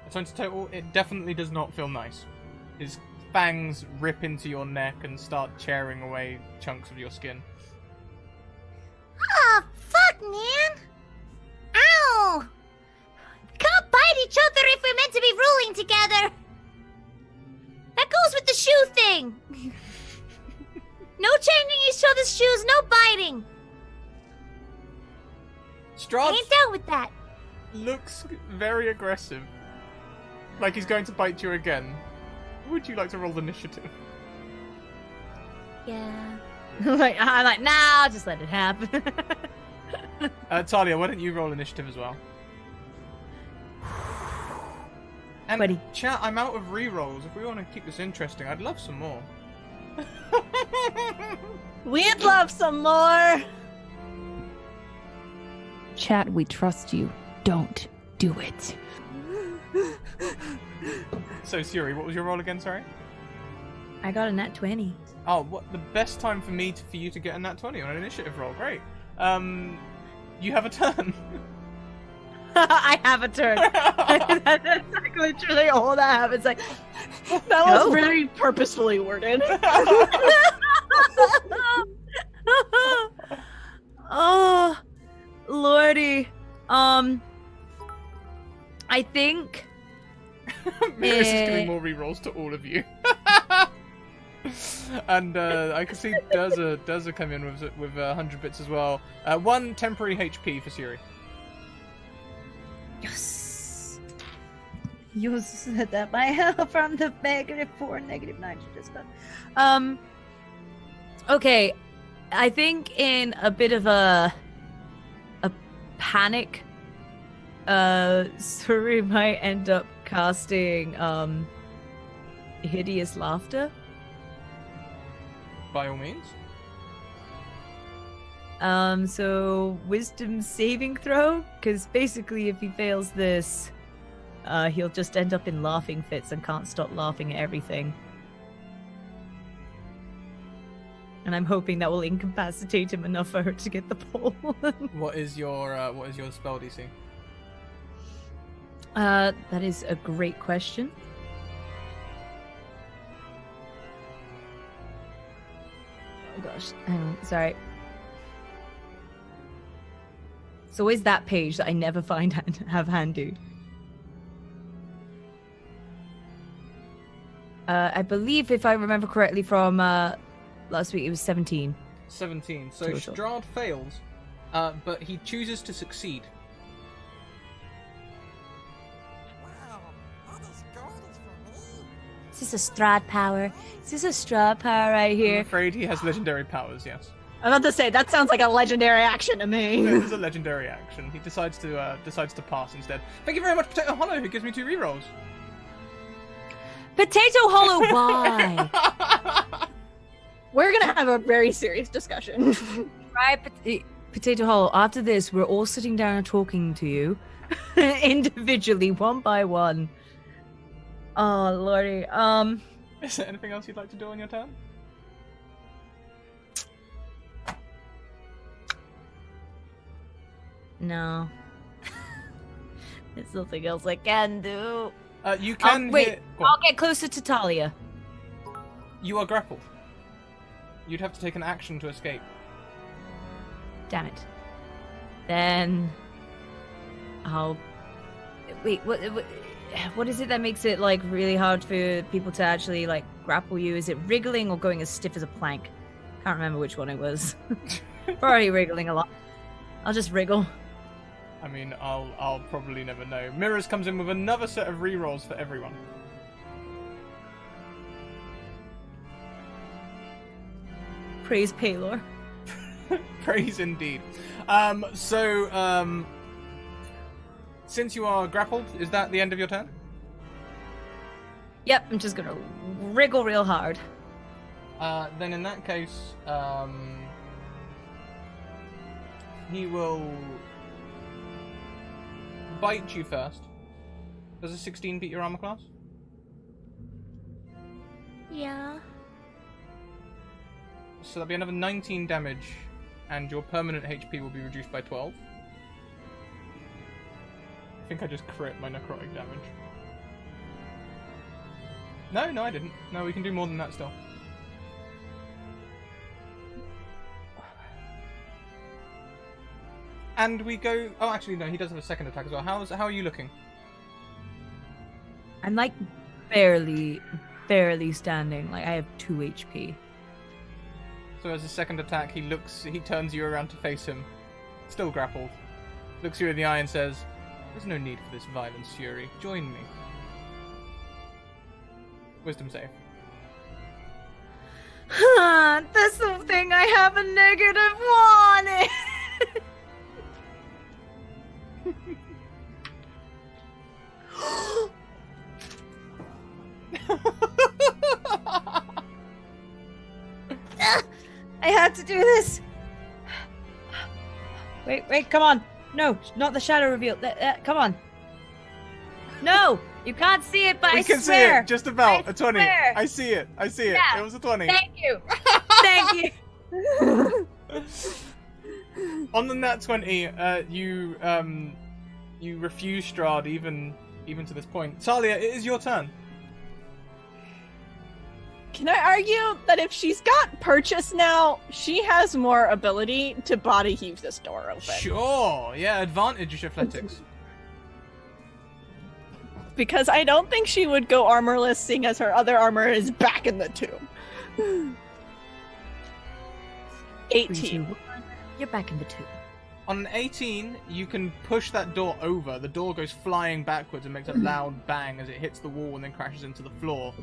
A 20 total, it definitely does not feel nice. His fangs rip into your neck and start tearing away chunks of your skin. Oh, fuck, man! Ow! We can't bite each other if we're meant to be ruling together! That goes with the shoe thing! No changing each other's shoes, no biting! I Strahd ain't down with that. looks very aggressive. Like he's going to bite you again. Would you like to roll initiative? Yeah. I'm like, nah, I'll just let it happen. Talia, why don't you roll initiative as well? And 20. chat, I'm out of rerolls. If we want to keep this interesting, I'd love some more. We'd love some more! Chat, we trust you. Don't do it. So, Siri, what was your roll again, sorry? I got a nat 20. Oh, what the best time for you to get a nat 20 on an initiative roll. Great. You have a turn. I have a turn. That's like literally all that happens. Like, That No. was very purposefully worded. oh, lordy. I think. Mirror's is giving more rerolls to all of you. And I can see Deza come in with 100 bits as well. 1 temporary HP for Siri. Yes. You said that my help from the -4, -9 you just got. Okay, I think in a bit of a panic, Suri might end up casting hideous laughter. By all means. So wisdom saving throw, because basically if he fails this, he'll just end up in laughing fits and can't stop laughing at everything. And I'm hoping that will incapacitate him enough for her to get the pole. What is your spell DC? That is a great question. Oh gosh, hang on, sorry. It's always that page that I never have handy. I believe, if I remember correctly from last week, it was 17. 17. So Total. Strahd fails, but he chooses to succeed. Wow, all this gold is for me. Is this a Strahd power? Is this a Strahd power right I'm here? afraid he has legendary powers, yes. I'm about to say that sounds like a legendary action to me. It is a legendary action. He decides to pass instead. Thank you very much, Potato Hollow, who gives me 2 rerolls. Potato Hollow, why? We're gonna have a very serious discussion. Right, Potato Hollow, after this, we're all sitting down and talking to you individually, one by one. Oh, lordy. Is there anything else you'd like to do on your turn? No. There's nothing else I can do. You can wait, hit... Go on. I'll get closer to Talia. You are grappled. You'd have to take an action to escape. Damn it. Then I'll wait. What is it that makes it like really hard for people to actually like grapple you? Is it wriggling or going as stiff as a plank? Can't remember which one it was. We're already wriggling a lot. I'll just wriggle. I mean, I'll probably never know. Mirrors comes in with another set of rerolls for everyone. Praise Paylor. Praise indeed. Since you are grappled, is that the end of your turn? Yep, I'm just gonna wriggle real hard. Then in that case, he will bite you first. Does a 16 beat your armor class? Yeah. So that'll be another 19 damage, and your permanent HP will be reduced by 12. I think I just crit my necrotic damage. No, I didn't. No, we can do more than that still. And we go... Oh, actually, no, he does have a second attack as well. How are you looking? I'm like barely standing. Like I have 2 HP. So as a second attack, he turns you around to face him, still grappled, looks you in the eye and says, "There's no need for this violence, Fury. Join me." Wisdom save. That's the thing I have a -1 in. I had to do this. Wait, come on. No, not the shadow reveal. Come on. No, you can't see it, but We I can swear. see it, just about. I A 20. swear. I see it. Yeah. It was a 20. Thank you. Thank you. On the nat 20, you refuse Strahd even to this point. Talia, it is your turn. Can I argue that if she's got purchase now, she has more ability to body heave this door open? Sure. Yeah, advantage athletics. Because I don't think she would go armorless, seeing as her other armor is back in the tomb. 18. You're back in the tomb. On an 18, you can push that door over. The door goes flying backwards and makes a loud bang as it hits the wall and then crashes into the floor.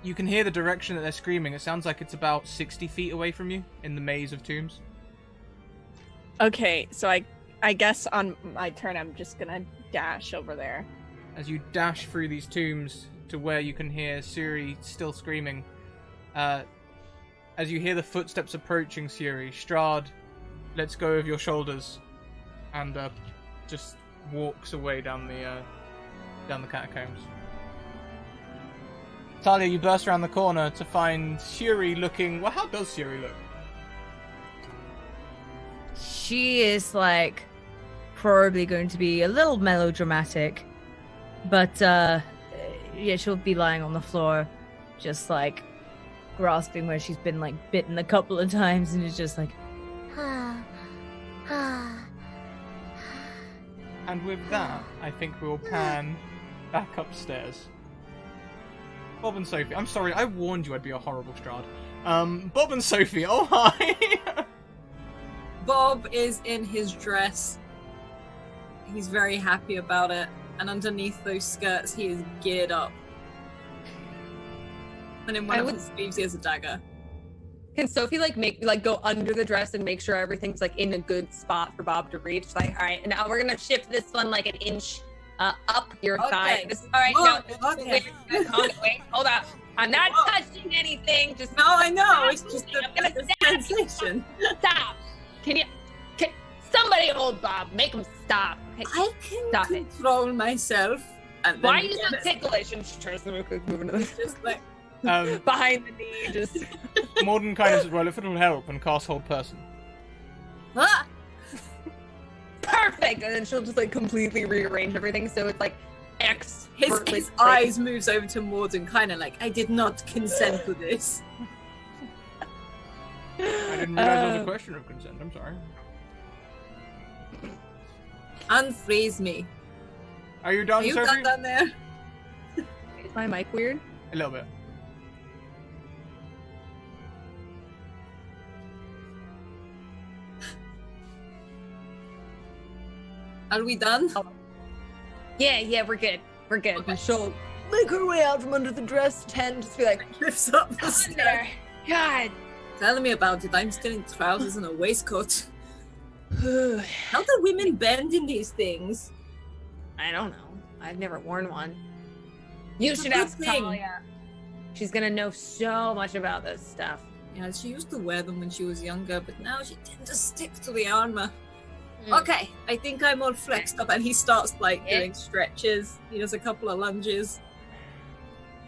You can hear the direction that they're screaming. It sounds like it's about 60 feet away from you in the maze of tombs. Okay, so I guess on my turn I'm just gonna dash over there. As you dash through these tombs to where you can hear Suri still screaming. As you hear the footsteps approaching Suri, Strahd lets go of your shoulders and just walks away down the catacombs. Talia, you burst around the corner to find Suri looking... Well, how does Suri look? She is like probably going to be a little melodramatic, but yeah, she'll be lying on the floor, just like grasping where she's been like bitten a couple of times, and it's just like. And with that, I think we'll pan back upstairs. Bob and Sophie. I'm sorry, I warned you I'd be a horrible Strahd. Bob and Sophie, oh hi! Bob is in his dress. He's very happy about it. And underneath those skirts, he is geared up. And in one of his sleeves, he has a dagger. Can Sophie go under the dress and make sure everything's like in a good spot for Bob to reach? Like, all right, and now we're gonna shift this one like an inch up your thigh. All right, okay. Wait, hold up. I'm not touching anything. Just no, I know. It's just the translation. Stop. Can somebody hold Bob? Make him stop. Hey, I can control myself. And why are you so ticklish? And she tries to move into this. Just like behind the knee, just. Mordenkainen says, well, if it'll help, and cast Hold Person. Ah! Perfect! And then she'll just like completely rearrange everything so it's like X. His eyes moves over to Mordenkainen like, I did not consent to this. I didn't realize it was a question of consent, I'm sorry. Unfreeze me. Are you done, Sophie? Are you done there? Is my mic weird? A little bit. Are we done? Oh. Yeah, we're good. We're good. Okay. And she'll make her way out from under the dress tent, just be like, lifts up the stair. God. Telling me about it. I'm still in trousers and a waistcoat. How do women bend in these things? I don't know. I've never worn one. You should ask Talia. She's gonna know so much about this stuff. Yeah, she used to wear them when she was younger, but now she tends to stick to the armor. Okay, I think I'm all flexed up, and he starts doing stretches. He does a couple of lunges.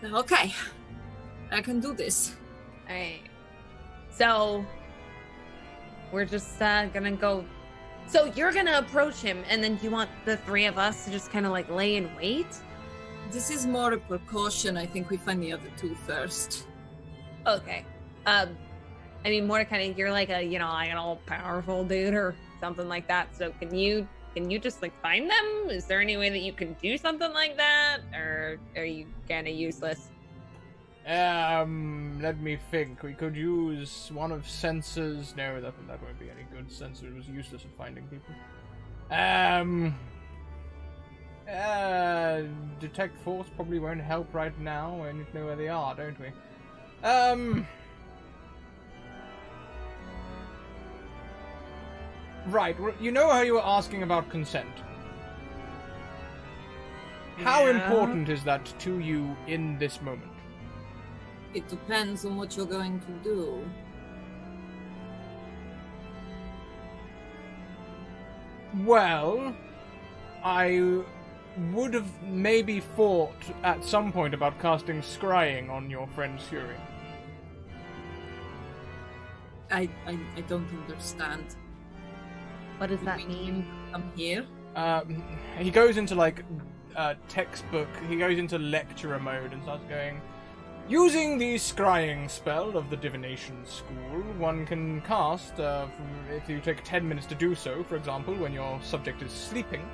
Okay, I can do this. Alright. So we're just gonna go. So you're gonna approach him, and then you want the three of us to just kind of like lay in wait? This is more a precaution. I think we find the other two first. Okay. I mean, Mordecai, you're like an all-powerful dude or something like that. So can you just like find them? Is there any way that you can do something like that, or are you kind of useless? Let me think. We could use one of Sensor's. No, that won't be any good. Sensor was useless at finding people. Detect Force probably won't help right now. We need to know where they are, don't we? Right. You know how you were asking about consent? How important is that to you in this moment? It depends on what you're going to do. Well, I would have maybe thought at some point about casting Scrying on your friend Fury. I don't understand. What does that mean? I'm here. He goes into textbook. He goes into lecturer mode and starts going. Using the Scrying spell of the Divination School, one can cast, if you take 10 minutes to do so, for example, when your subject is sleeping,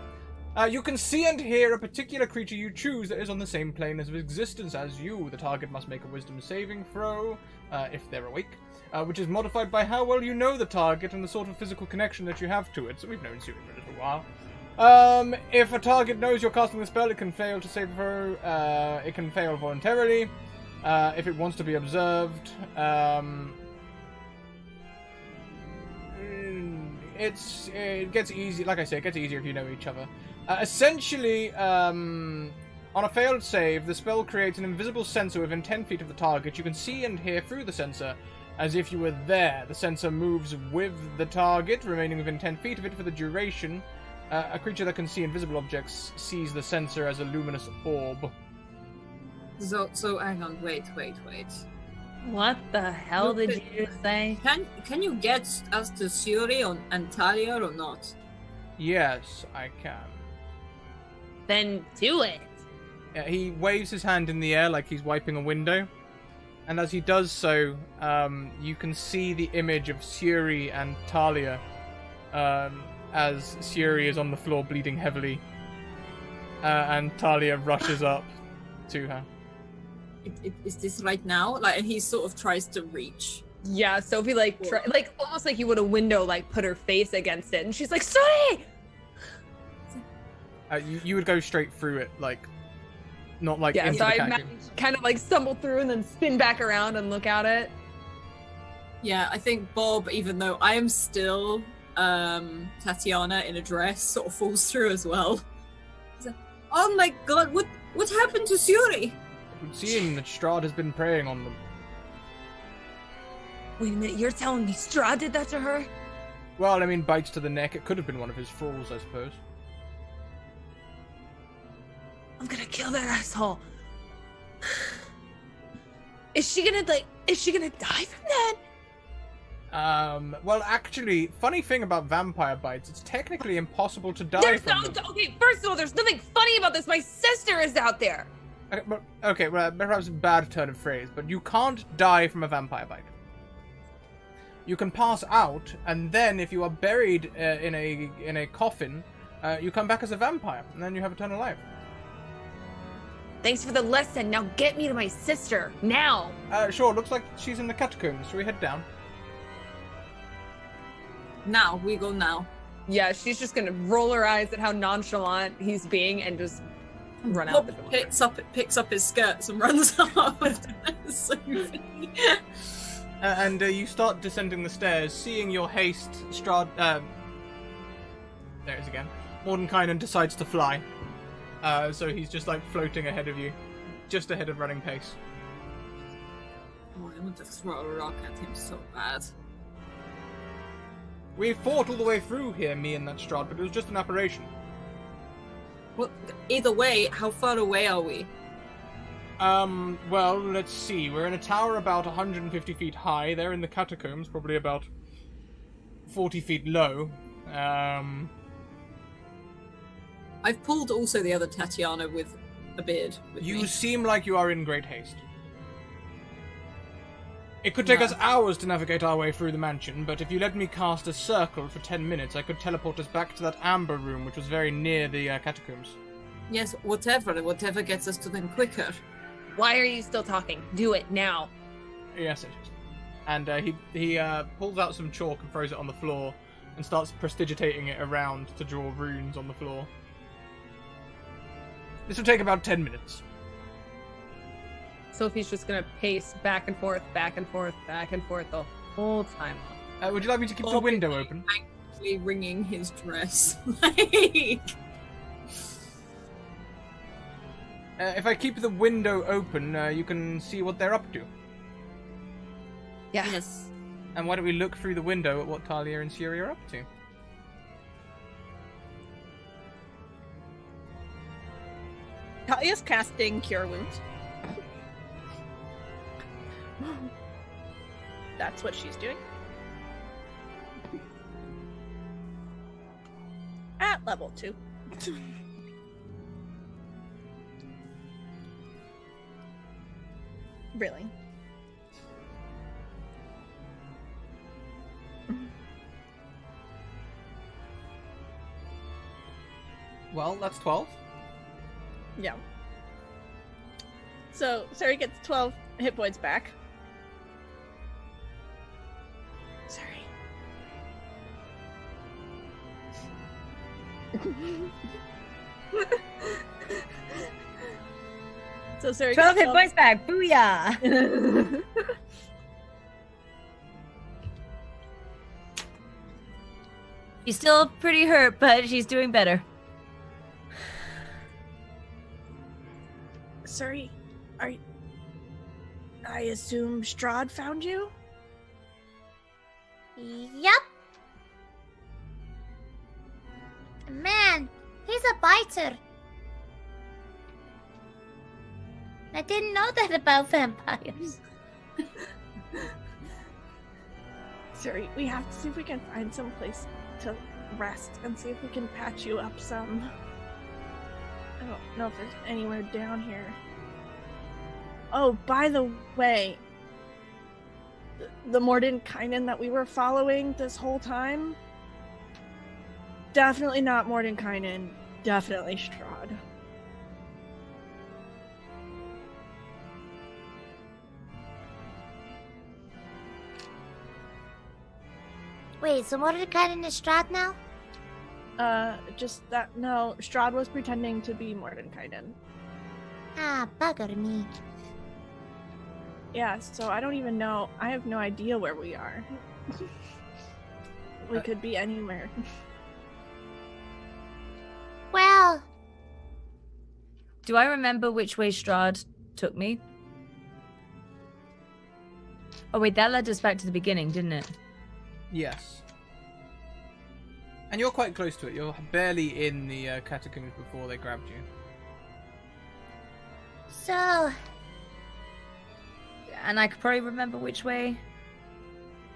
you can see and hear a particular creature you choose that is on the same plane of existence as you. The target must make a wisdom saving throw, if they're awake, which is modified by how well you know the target and the sort of physical connection that you have to it. So we've known Siri for a little while. If a target knows you're casting the spell, it can fail to save a throw. It can fail voluntarily. If it wants to be observed, it gets easy. Like I say, it gets easier if you know each other. Essentially, on a failed save, the spell creates an invisible sensor within 10 feet of the target. You can see and hear through the sensor as if you were there. The sensor moves with the target, remaining within 10 feet of it for the duration. A creature that can see invisible objects sees the sensor as a luminous orb. So hang on, wait. What the hell did you say? Can you get us to Suri and Talia or not? Yes, I can. Then do it. Yeah, he waves his hand in the air like he's wiping a window. And as he does so, you can see the image of Suri and Talia as Suri is on the floor bleeding heavily. And Talia rushes up to her. Is this right now? Like, and he sort of tries to reach. Yeah, Sophie almost like you would a window like put her face against it, and she's like, "Sorry." You would go straight through it, like, not like Yeah, into so the I catacomb. kind of like stumble through and then spin back around and look at it. Yeah, I think Bob, even though I am still Tatiana in a dress, sort of falls through as well. He's like, oh my god, what happened to Suri? It would seem that Strahd has been preying on them. Wait a minute, you're telling me Strahd did that to her? Well, I mean, bites to the neck. It could have been one of his thralls, I suppose. I'm gonna kill that asshole. Is she gonna die from that? Well, actually, funny thing about vampire bites, it's technically impossible to die from them. Okay, first of all, there's nothing funny about this. My sister is out there. Okay, well, perhaps a bad turn of phrase, but you can't die from a vampire bite. You can pass out, and then if you are buried in a coffin, you come back as a vampire, and then you have eternal life. Thanks for the lesson. Now get me to my sister now. Sure. Looks like she's in the catacombs. Shall we head down? Now, we go now. Yeah, she's just gonna roll her eyes at how nonchalant he's being and just run out the door. Picks up his skirts and runs off. And you start descending the stairs, seeing your haste. Strahd. There it is again. Mordenkainen decides to fly. So he's just like floating ahead of you, just ahead of running pace. Oh, I want to throw a rock at him so bad. We fought all the way through here, me and that Strahd, but it was just an apparition. Well, either way, how far away are we? Well, let's see. We're in a tower about 150 feet high. They're in the catacombs, probably about 40 feet low. I've pulled also the other Tatiana with a beard. With You me. seem like you are in great haste. It could take us hours to navigate our way through the mansion, but if you let me cast a circle for 10 minutes, I could teleport us back to that amber room, which was very near the catacombs. Yes, whatever gets us to them quicker. Why are you still talking? Do it now. Yes, it is. And he pulls out some chalk and throws it on the floor, and starts prestidigitating it around to draw runes on the floor. This will take about 10 minutes. Sophie's just gonna pace back and forth, back and forth, back and forth the whole time. Would you like me to keep the window open? Actually wringing his dress. Like... If I keep the window open, you can see what they're up to. Yeah. Yes. And why don't we look through the window at what Talia and Siri are up to? Talia's casting Cure Wounds. That's what she's doing. At level 2. Really? Well, that's 12. Yeah. So, Sari gets 12 hit points back. Sorry. So, Sari 12 gets hit points back. Booyah! She's still pretty hurt, but she's doing better. Sari, I assume Strahd found you? Yep. Man, he's a biter. I didn't know that about vampires. Sari, we have to see if we can find some place to rest and see if we can patch you up some. I don't know if there's anywhere down here. Oh, by the way, the Mordenkainen that we were following this whole time, definitely not Mordenkainen, definitely Strahd. Wait, so Mordekainen is Strahd now? Just that. No, Strahd was pretending to be Mordenkainen. Ah, bugger me. Yeah, so I don't even know. I have no idea where we are. We could be anywhere. Well, Do I remember which way Strahd took me? Oh wait, that led us back to the beginning, didn't it? Yes. And you're quite close to it. You're barely in the catacombs before they grabbed you. so And I could probably remember which way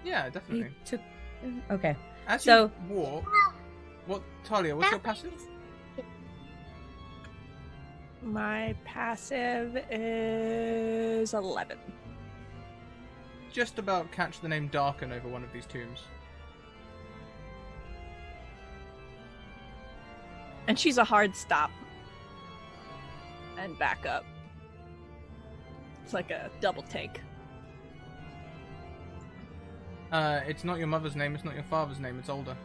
Yeah, he definitely. took. Okay. As So- you walk, Talia, what's your passive? My passive is 11. Just about catch the name Darken over one of these tombs. And she's a hard stop. And back up. It's like a double take. It's not your mother's name, it's not your father's name, it's older.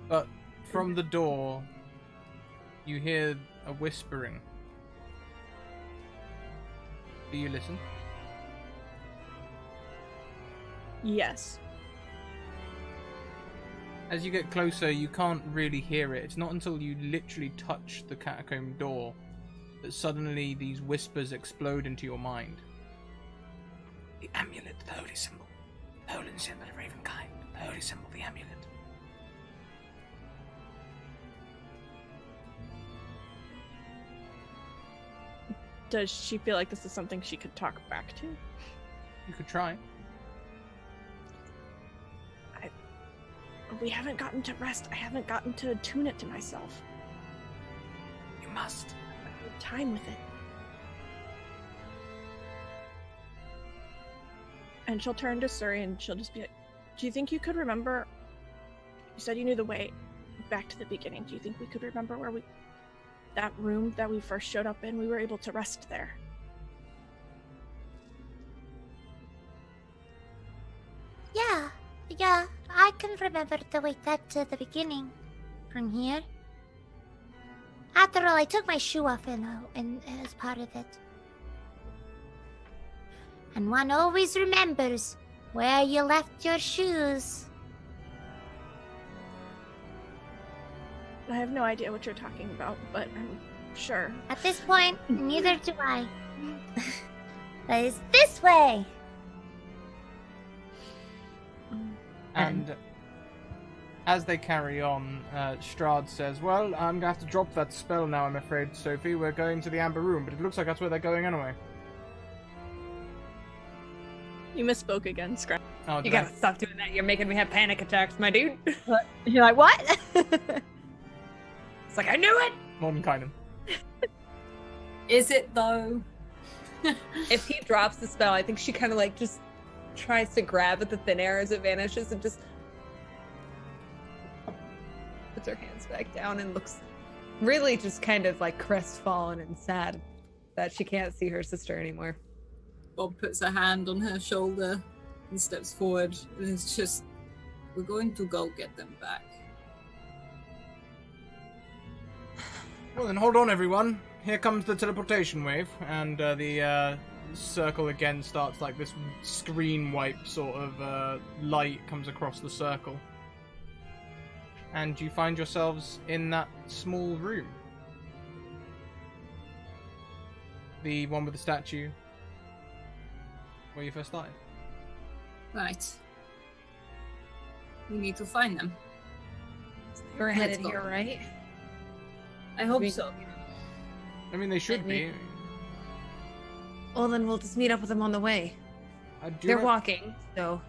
But from the door, you hear a whispering. Do you listen? Yes. As you get closer, you can't really hear it. It's not until you literally touch the catacomb door that suddenly these whispers explode into your mind. The amulet, the holy symbol. The holy symbol of Ravenkind. The holy symbol, the amulet. Does she feel like this is something she could talk back to? You could try. We haven't gotten to rest. I haven't gotten to attune it to myself. You must. I need time with it. And she'll turn to Suri and she'll just be like, do you think you could remember? You said you knew the way back to the beginning. Do you think we could remember where that room that we first showed up in? We were able to rest there. Yeah, I can remember the way back to the beginning from here. After all, I took my shoe off in as part of it. And one always remembers where you left your shoes. I have no idea what you're talking about, but I'm sure. At this point, neither do I. That is this way! And as they carry on, Strahd says, well, I'm going to have to drop that spell now, I'm afraid, Sophie. We're going to the Amber Room, but it looks like that's where they're going anyway. You misspoke again, Scratch. Oh, You did I? gotta stop doing that. You're making me have panic attacks, my dude. You're like, what? It's like, I knew it! Mordenkainen. Is it though? If he drops the spell, I think she kind of like just tries to grab at the thin air as it vanishes and just puts her hands back down and looks really just kind of like crestfallen and sad that she can't see her sister anymore. Bob puts a hand on her shoulder and steps forward. And it's just, we're going to go get them back. Well then, hold on everyone. Here comes the teleportation wave, and the circle again starts like this screen wipe sort of light comes across the circle. And you find yourselves in that small room. The one with the statue where you first started. Right. We need to find them. You're Let's headed go. here, right? I hope We- so. I mean, they should And be. Well, then we'll just meet up with them on the way. Do They're you walking, so.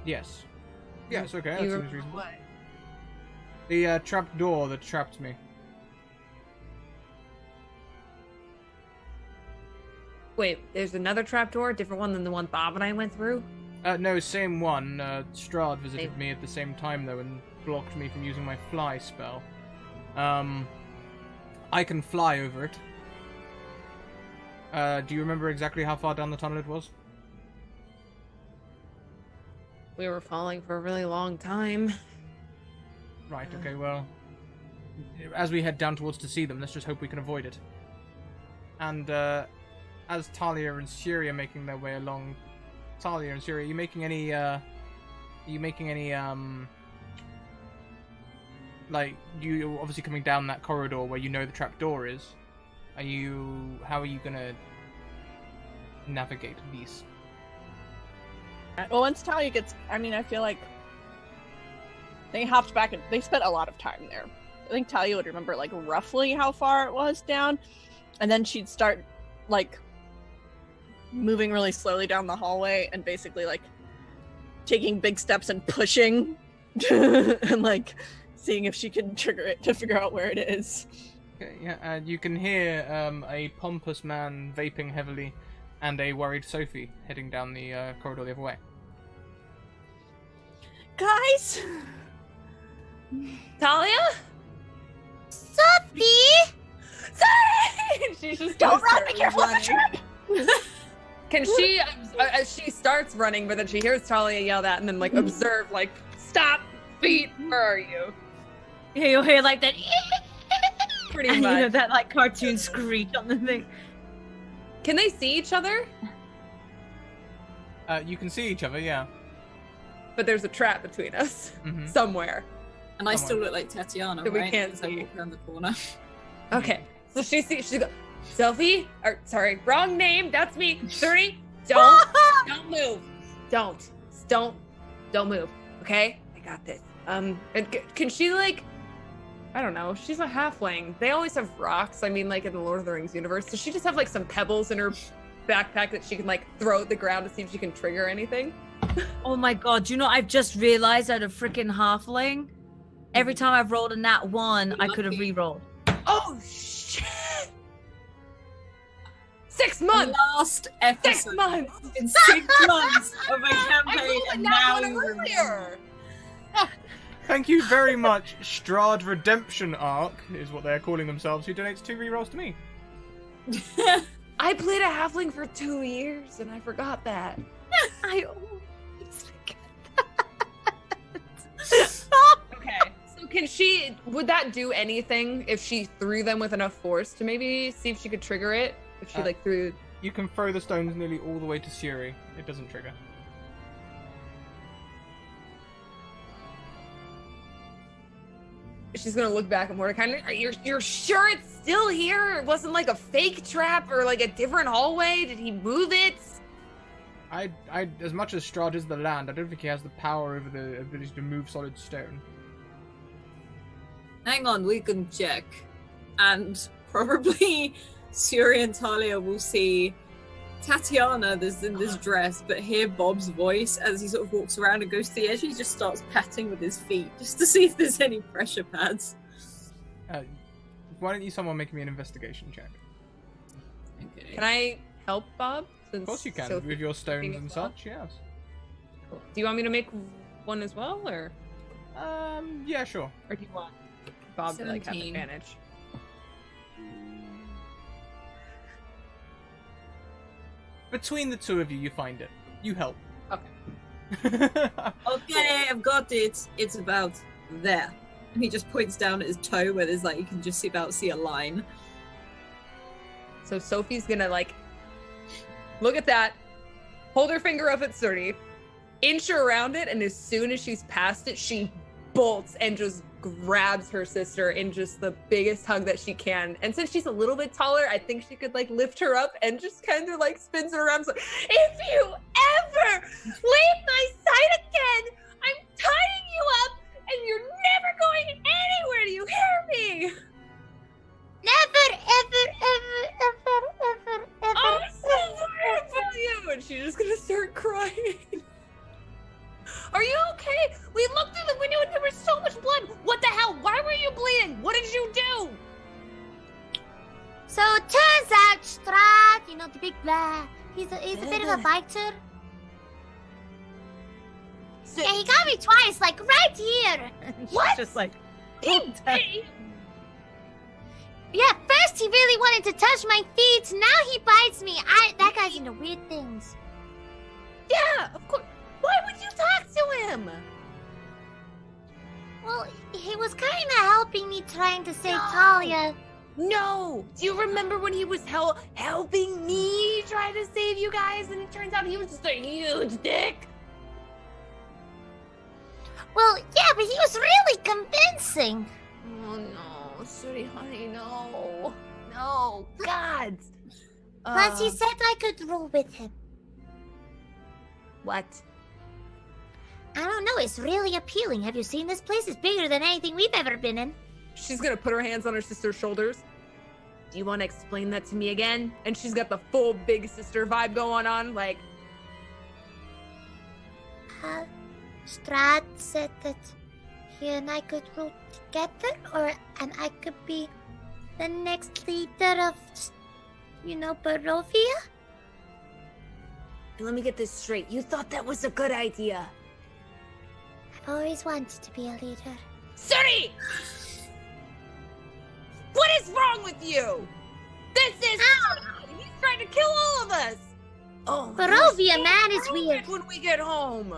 Yes. Yes, okay, that You seems remember reasonable. what? The trap door that trapped me. Wait, there's another trapdoor, a different one than the one Bob and I went through? No, same one. Strahd visited Same. me at the same time, though, and blocked me from using my fly spell. I can fly over it. Do you remember exactly how far down the tunnel it was? We were falling for a really long time. Right, okay, well... As we head down towards to see them, let's just hope we can avoid it. And, as Talia and Suri are making their way along... Talia and Suri, are you making any, like, you're obviously coming down that corridor where you know the trapdoor is. How are you gonna navigate these? Well, once Talia gets, I feel like they hopped back and they spent a lot of time there. I think Talia would remember, like, roughly how far it was down, and then she'd start, like, moving really slowly down the hallway and basically, like, taking big steps and pushing and, like, seeing if she can trigger it to figure out where it is. Okay, yeah, and you can hear a pompous man vaping heavily and a worried Sophie heading down the corridor the other way. Guys! Talia? Sophie! Sorry! She's just Don't run! Be careful of the trap! Can she, as she starts running, but then she hears Talia yell that and then, like, observe, like, stop, feet, where are you? Yeah, you'll hear like that. Pretty And you know much. that like cartoon screech on the thing. Can they see each other? You can see each other, yeah. But there's a trap between us. Mhm. Somewhere. And I still look like Tatiana, That we right? can't As I see. walk around the corner. Okay. So she goes, Sophie? Or, sorry, wrong name, that's me. 30, don't move. Don't move, okay? I got this. And can she, like, I don't know, she's a halfling. They always have rocks, I mean, like, in the Lord of the Rings universe. Does she just have, like, some pebbles in her backpack that she can, like, throw at the ground to see if she can trigger anything? Oh my god, you know, I've just realized that a freaking halfling, every time I've rolled a nat 1, I could have re-rolled. Oh, shit! 6 months! Last episode. 6 months! In 6 months of a I campaign, rolled and that now one you're earlier! Thank you very much, Strahd Redemption Arc, is what they're calling themselves, who donates 2 rerolls to me. I played a halfling for 2 years, and I forgot that. I always Okay, so can she, would that do anything if she threw them with enough force to maybe see if she could trigger it? If she, like, threw... You can throw the stones nearly all the way to Suri. It doesn't trigger. She's gonna look back at Mordecai. You're sure it's still here? It wasn't like a fake trap or like a different hallway? Did he move it? I, as much as Strahd is the land, I don't think he has the power over the ability to move solid stone. Hang on, we can check. And probably Suri and Talia will see Tatiana that's in this dress, but hear Bob's voice as he sort of walks around and goes to the edge. He just starts patting with his feet just to see if there's any pressure pads. Why don't you someone make me an investigation check? Okay. Can I help Bob? Of course you can, Sophie- with your stones Sophie and as well? such, yes. Cool. Do you want me to make one as well, or Yeah, sure. do you want Bob to like have 17. advantage? Between the two of you, you find it. You help. Okay. Okay, I've got it. It's about there. And he just points down at his toe where there's like, you can just see a line. So Sophie's gonna like look at that, hold her finger up at Suri, inch her around it, and as soon as she's past it, she bolts and just grabs her sister in just the biggest hug that she can. And since she's a little bit taller, I think she could like lift her up and just kind of like spins her around. So, if you ever leave my sight again, I'm tying you up and you're never going anywhere. Do you hear me? Never, ever, ever, ever, ever, ever. I'm so worried about you. And she's just gonna start crying. Are you okay? We looked through the window and there was so much blood. What the hell? Why were you bleeding? What did you do? So it turns out Strahd, you know, the big blah, he's a bit of a biter. Yeah, he got me twice, like right here. What? Just like, Yeah, first first he really wanted to touch my feet, now he bites me. That guy's into weird things. Yeah, of course. Why would you talk to him? Well, he was kind of helping me trying to save Talia. No! Do you remember when he was helping me try to save you guys, and it turns out he was just a huge dick? Well, yeah, but he was really convincing. Oh no, Suri, honey, no. No, God. Plus, he said I could roll with him. What? I don't know, it's really appealing. Have you seen this place? It's bigger than anything we've ever been in. She's gonna put her hands on her sister's shoulders. Do you want to explain that to me again? And she's got the full big sister vibe going on, like... Strahd said that he and I could rule together, and I could be the next leader of, Barovia? Let me get this straight. You thought that was a good idea. I've always wanted to be a leader. Suri! What is wrong with you? This is... He's trying to kill all of us! Oh, Barovia, man, is weird. When we get home.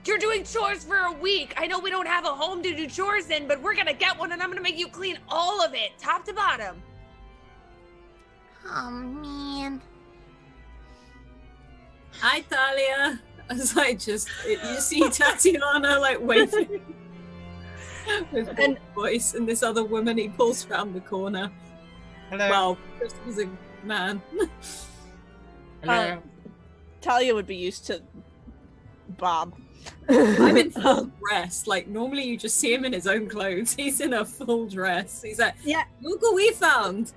You're doing chores for a week. I know we don't have a home to do chores in, but we're gonna get one and I'm gonna make you clean all of it, top to bottom. Oh, man. Hi, Talia. As I just, you see Tatiana like waving with one voice, and this other woman he pulls around the corner. Hello. Well, just as a man. Hello. Talia would be used to Bob. I'm in full dress. Like, normally you just see him in his own clothes. He's in a full dress. He's like, Yeah. Look what we found.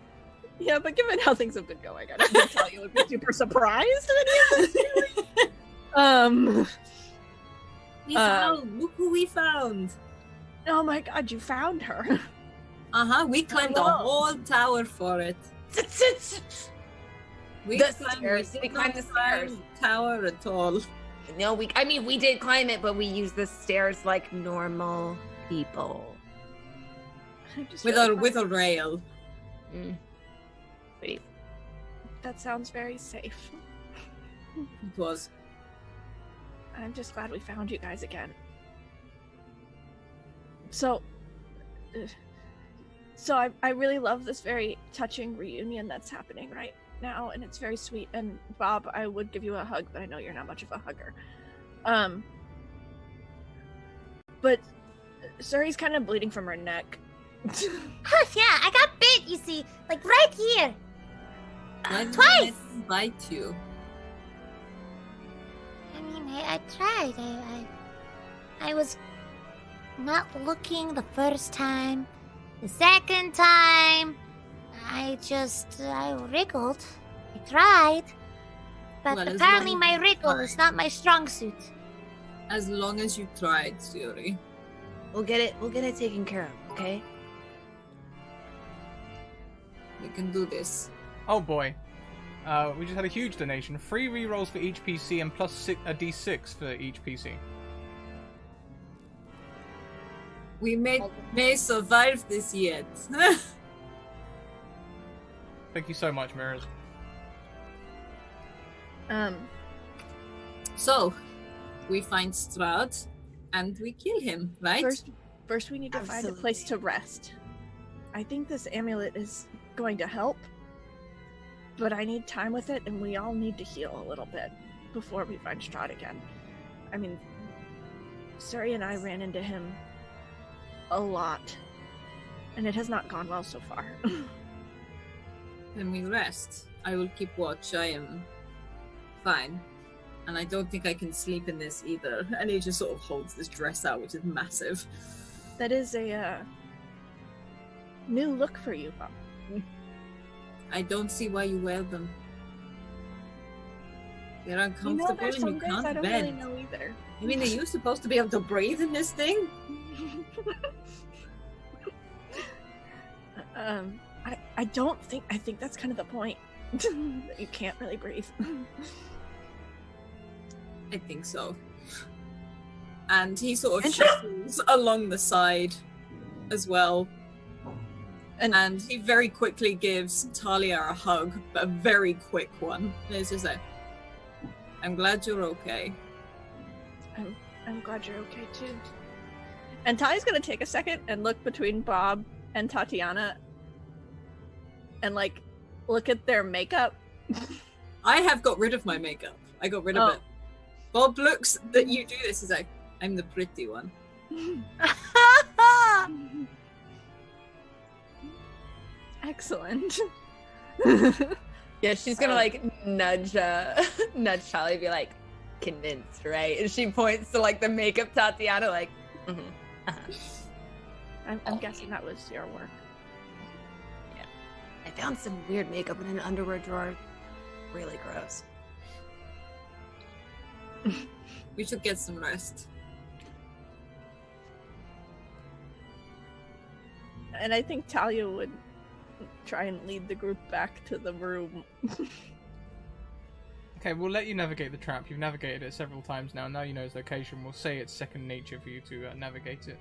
Yeah, but given how things have been going, I don't think Talia would be super surprised at any of this. We found. Look who we found. Oh my God, you found her. We climbed the whole tower for it. We The climbed stairs. We climbed the stairs. Tower at all. No, we did climb it, but we used the stairs like normal people. With a rail. Sweet. That sounds very safe. It was. I'm just glad we found you guys again. So I really love this very touching reunion that's happening right now, and it's very sweet. And Bob, I would give you a hug, but I know you're not much of a hugger. But Suri's kind of bleeding from her neck. Oh, yeah, I got bit, you see, like right here. Twice! Bite you. I mean, I tried. I was not looking the first time. The second time, I wriggled. I tried. But Well, as apparently long my as you wriggle tried. is not my strong suit. As long as you tried, Suri. We'll get it taken care of, okay? We can do this. Oh boy. We just had a huge donation. 3 rerolls for each PC and plus a D6 for each PC. We may survive this yet. Thank you so much, Mirrors. So, we find Strahd and we kill him, right? First we need to find a place to rest. I think this amulet is going to help, but I need time with it, and we all need to heal a little bit before we find Strahd again. I mean, Suri and I ran into him a lot, and it has not gone well so far. Then we rest. I will keep watch. I am fine. And I don't think I can sleep in this either. And he just sort of holds this dress out, which is massive. That is a new look for you, Bob. I don't see why you wear them. They're uncomfortable there's and some you days can't I don't bend. really know either. I mean, are you supposed to be able to breathe in this thing? I don't think. I think that's kind of the point. That you can't really breathe. I think so. And he sort of shuffles along the side as well. And he very quickly gives Talia a hug, but a very quick one. And it's just like, I'm glad you're okay. I'm glad you're okay too. And Talia's gonna take a second and look between Bob and Tatiana and like look at their makeup. I have got rid of my makeup. I got rid of it. Bob looks that you do this. He's like, I'm the pretty one. Excellent. Yeah, she's gonna like nudge Charlie, be like, convinced, right? And she points to like the makeup Tatiana, like, I'm guessing that was your work. Yeah. I found some weird makeup in an underwear drawer. Really gross. We should get some rest. And I think Talia would try and lead the group back to the room. Okay, we'll let you navigate the trap. You've navigated it several times now. Now you know its location. We'll say it's second nature for you to navigate it.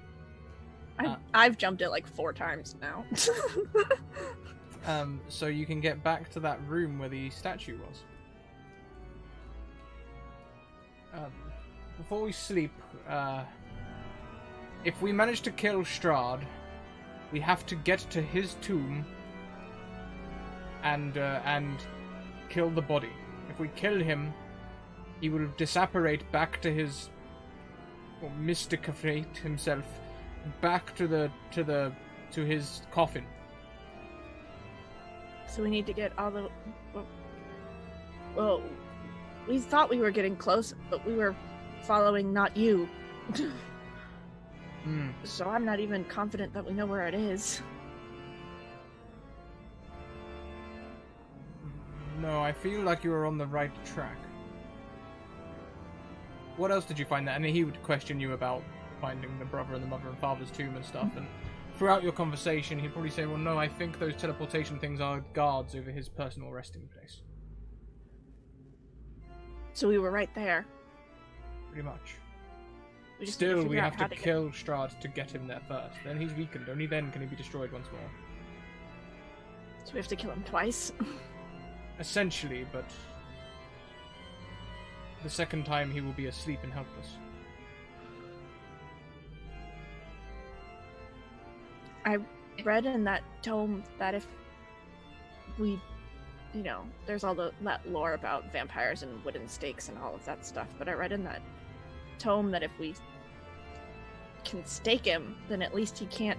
I've jumped it like 4 times now. So you can get back to that room where the statue was. Before we sleep, if we manage to kill Strahd, we have to get to his tomb and kill the body. If we kill him, he will disapparate back to his, or mysticate himself back to his coffin. So we need to get all the. Well, we thought we were getting close, but we were following not you. So I'm not even confident that we know where it is. No, I feel like you were on the right track. What else did you find there? And he would question you about finding the brother and the mother and father's tomb and stuff. And throughout your conversation, he'd probably say, well, no, I think those teleportation things are guards over his personal resting place. So we were right there. Pretty much. We just need to Still, we figure out have how to get- kill Strahd to get him there first. Then he's weakened. Only then can he be destroyed once more. So we have to kill him twice. Essentially, but the second time he will be asleep and helpless. I read in that tome that if we, there's all that lore about vampires and wooden stakes and all of that stuff, but I read in that tome that if we can stake him, then at least he can't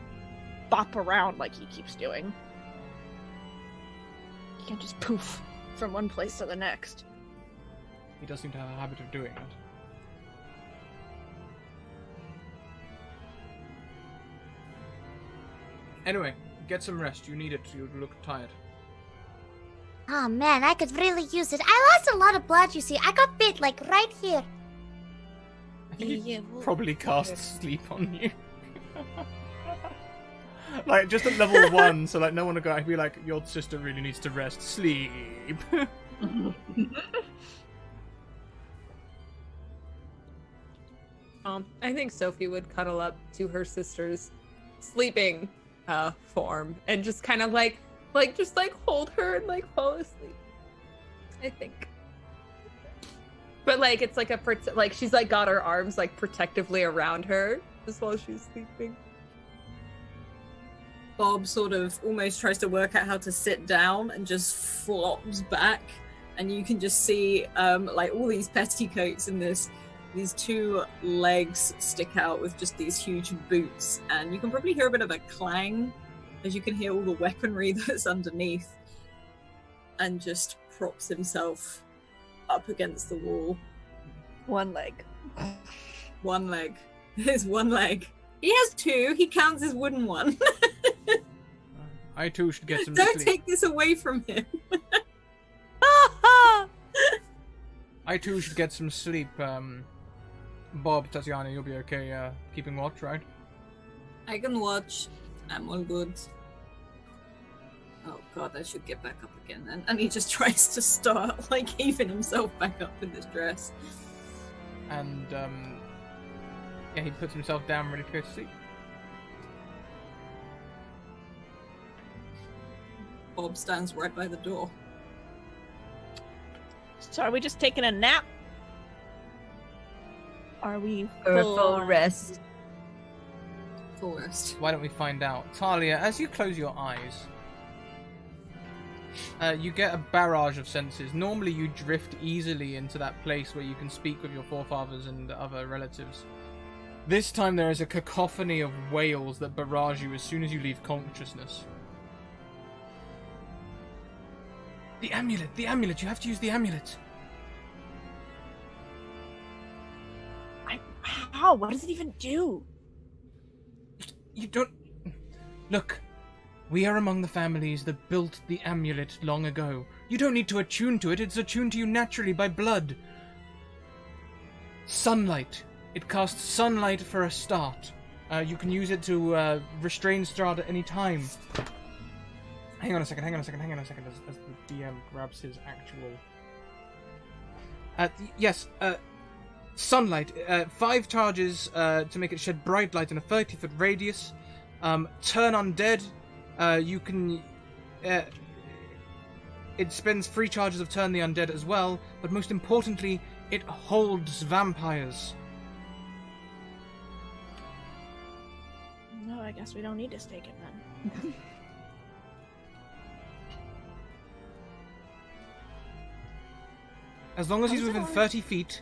bop around like he keeps doing. He can't just poof from one place to the next. He does seem to have a habit of doing it. Anyway, get some rest. You need it. You look tired. Oh man, I could really use it. I lost a lot of blood, you see. I got bit, like, right here. I think he probably cast sleep on you. Like, just at level 1, so like no one will go, I'd be like, your sister really needs to rest. Sleep. I think Sophie would cuddle up to her sister's sleeping form and just kind of like hold her and like fall asleep. I think. But like it's like like she's like got her arms like protectively around her just while she's sleeping. Bob sort of almost tries to work out how to sit down and just flops back, and you can just see like all these petticoats and these 2 legs stick out with just these huge boots, and you can probably hear a bit of a clang as you can hear all the weaponry that's underneath, and just props himself up against the wall. One leg. One leg. His one leg. He has 2. He counts his wooden one. I too should get some Don't sleep. take this away from him. I too should get some sleep. Bob, Tatiana, you'll be okay keeping watch, right? I can watch. I'm all good. Oh god, I should get back up again then. And he just tries to start, like, heaving himself back up in this dress. And, yeah, he puts himself down ready to go to sleep. Bob stands right by the door. So are we just taking a nap? Are we Or a full rest. Full rest. Why don't we find out? Talia, as you close your eyes, you get a barrage of senses. Normally you drift easily into that place where you can speak with your forefathers and other relatives. This time there is a cacophony of wails that barrage you as soon as you leave consciousness. The amulet, you have to use the amulet. How? What does it even do? You don't... Look, we are among the families that built the amulet long ago. You don't need to attune to it, it's attuned to you naturally by blood. Sunlight. It casts sunlight for a start. You can use it to restrain Strahd at any time. Hang on a second, as the DM grabs his actual... yes, sunlight. 5 charges to make it shed bright light in a 30-foot radius. Turn undead. You can... it spends 3 charges of turn the undead as well, but most importantly, it holds vampires. No, I guess we don't need to stake it then. As long as he's within 30 feet,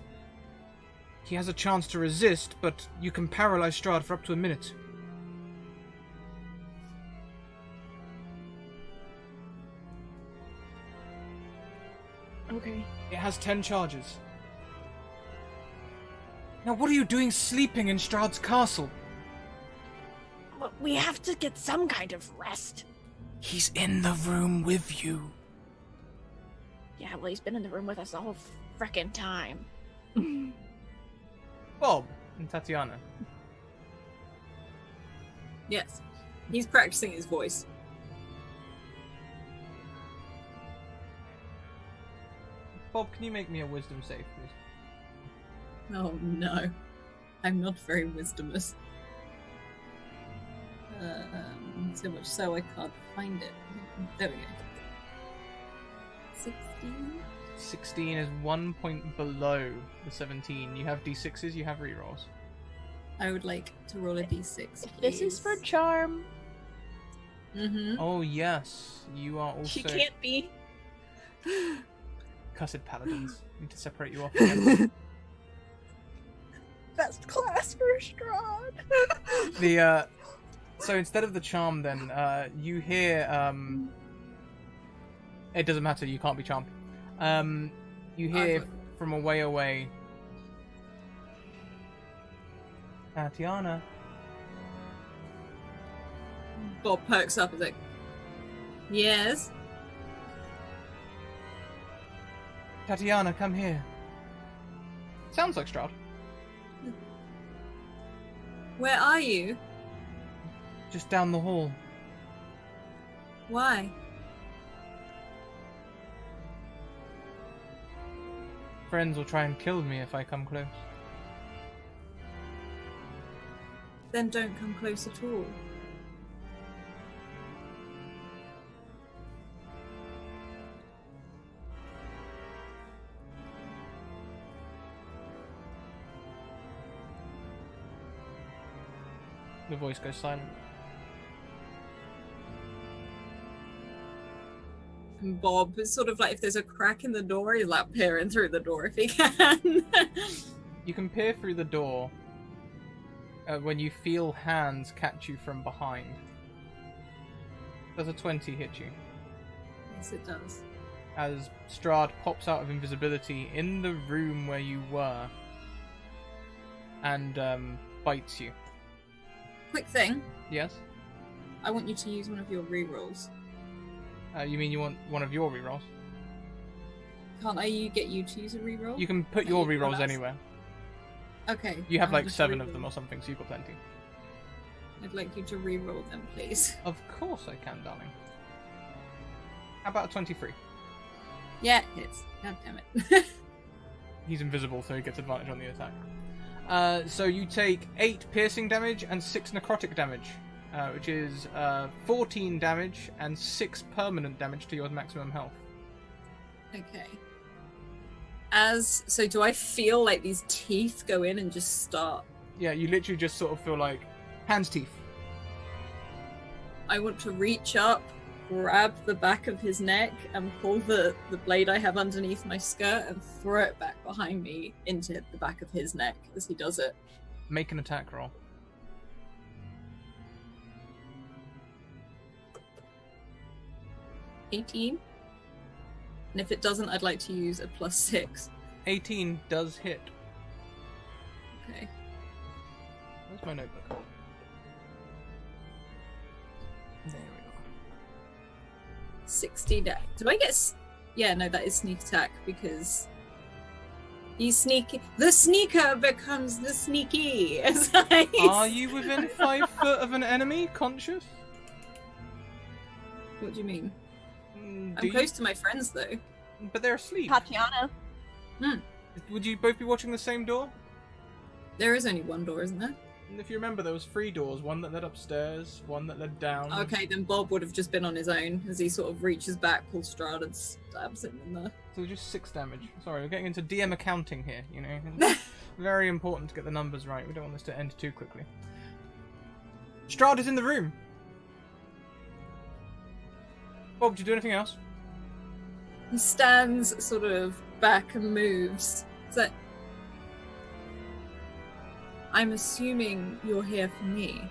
he has a chance to resist, but you can paralyze Strahd for up to a minute. Okay. It has 10 charges. Now what are you doing sleeping in Strahd's castle? Well, we have to get some kind of rest. He's in the room with you. Yeah, well, he's been in the room with us the whole frickin' time. Bob and Tatiana. Yes. He's practicing his voice. Bob, can you make me a wisdom save, please? Oh no. I'm not very wisdomous. So much so I can't find it. There we go. 16? 16 is 1 point below the 17. You have d6s, you have rerolls. I would like to roll a d6. If this is for charm. Mm-hmm. Oh yes, you are also... She can't be. Cursed paladins. Need to separate you off again. Best class for Strahd. The, so instead of the charm then, you hear, it doesn't matter, you can't be charmed. You hear from a way away, Tatiana. Bob perks up and is like, yes? Tatiana, come here. Sounds like Strahd. Where are you? Just down the hall. Why? Friends will try and kill me if I come close. Then don't come close at all. The voice goes silent. And Bob is sort of like, if there's a crack in the door, he's like peering through the door if he can. You can peer through the door when you feel hands catch you from behind. Does a 20 hit you? Yes, it does. As Strahd pops out of invisibility in the room where you were and bites you. Quick thing. Yes? I want you to use one of your rerolls. You mean you want one of your rerolls? Can't I get you to use a reroll? You can put your rerolls anywhere. Okay. You have I'll like just 7 reroll of them or something, so you've got plenty. I'd like you to reroll them, please. Of course I can, darling. How about a 23? Yeah, it hits. God damn it. He's invisible, so he gets advantage on the attack. So you take 8 piercing damage and 6 necrotic damage. which is 14 damage and 6 permanent damage to your maximum health. Okay. So do I feel like these teeth go in and just start? Yeah, you literally just sort of feel like hands teeth. I want to reach up, grab the back of his neck, and pull the blade I have underneath my skirt and throw it back behind me into the back of his neck as he does it. Make an attack roll. 18. And if it doesn't, I'd like to use a +6. 18 does hit. Okay. Where's my notebook? There we go. 60 deck. Do I get... Yeah, no, that is sneak attack because... He's sneaky. The sneaker becomes the sneaky. As Are you within 5 foot of an enemy, conscious? What do you mean? Do I'm close to my friends, though. But they're asleep. Tatiana. Would you both be watching the same door? There is only one door, isn't there? And if you remember, there was 3 doors. One that led upstairs, one that led down. Okay, then Bob would have just been on his own as he sort of reaches back, pulls Strahd, and stabs him in the... So just 6 damage. Sorry, we're getting into DM accounting here, you know. It's very important to get the numbers right. We don't want this to end too quickly. Strahd is in the room. Bob, did you do anything else? He stands sort of back and moves. So... I'm assuming you're here for me.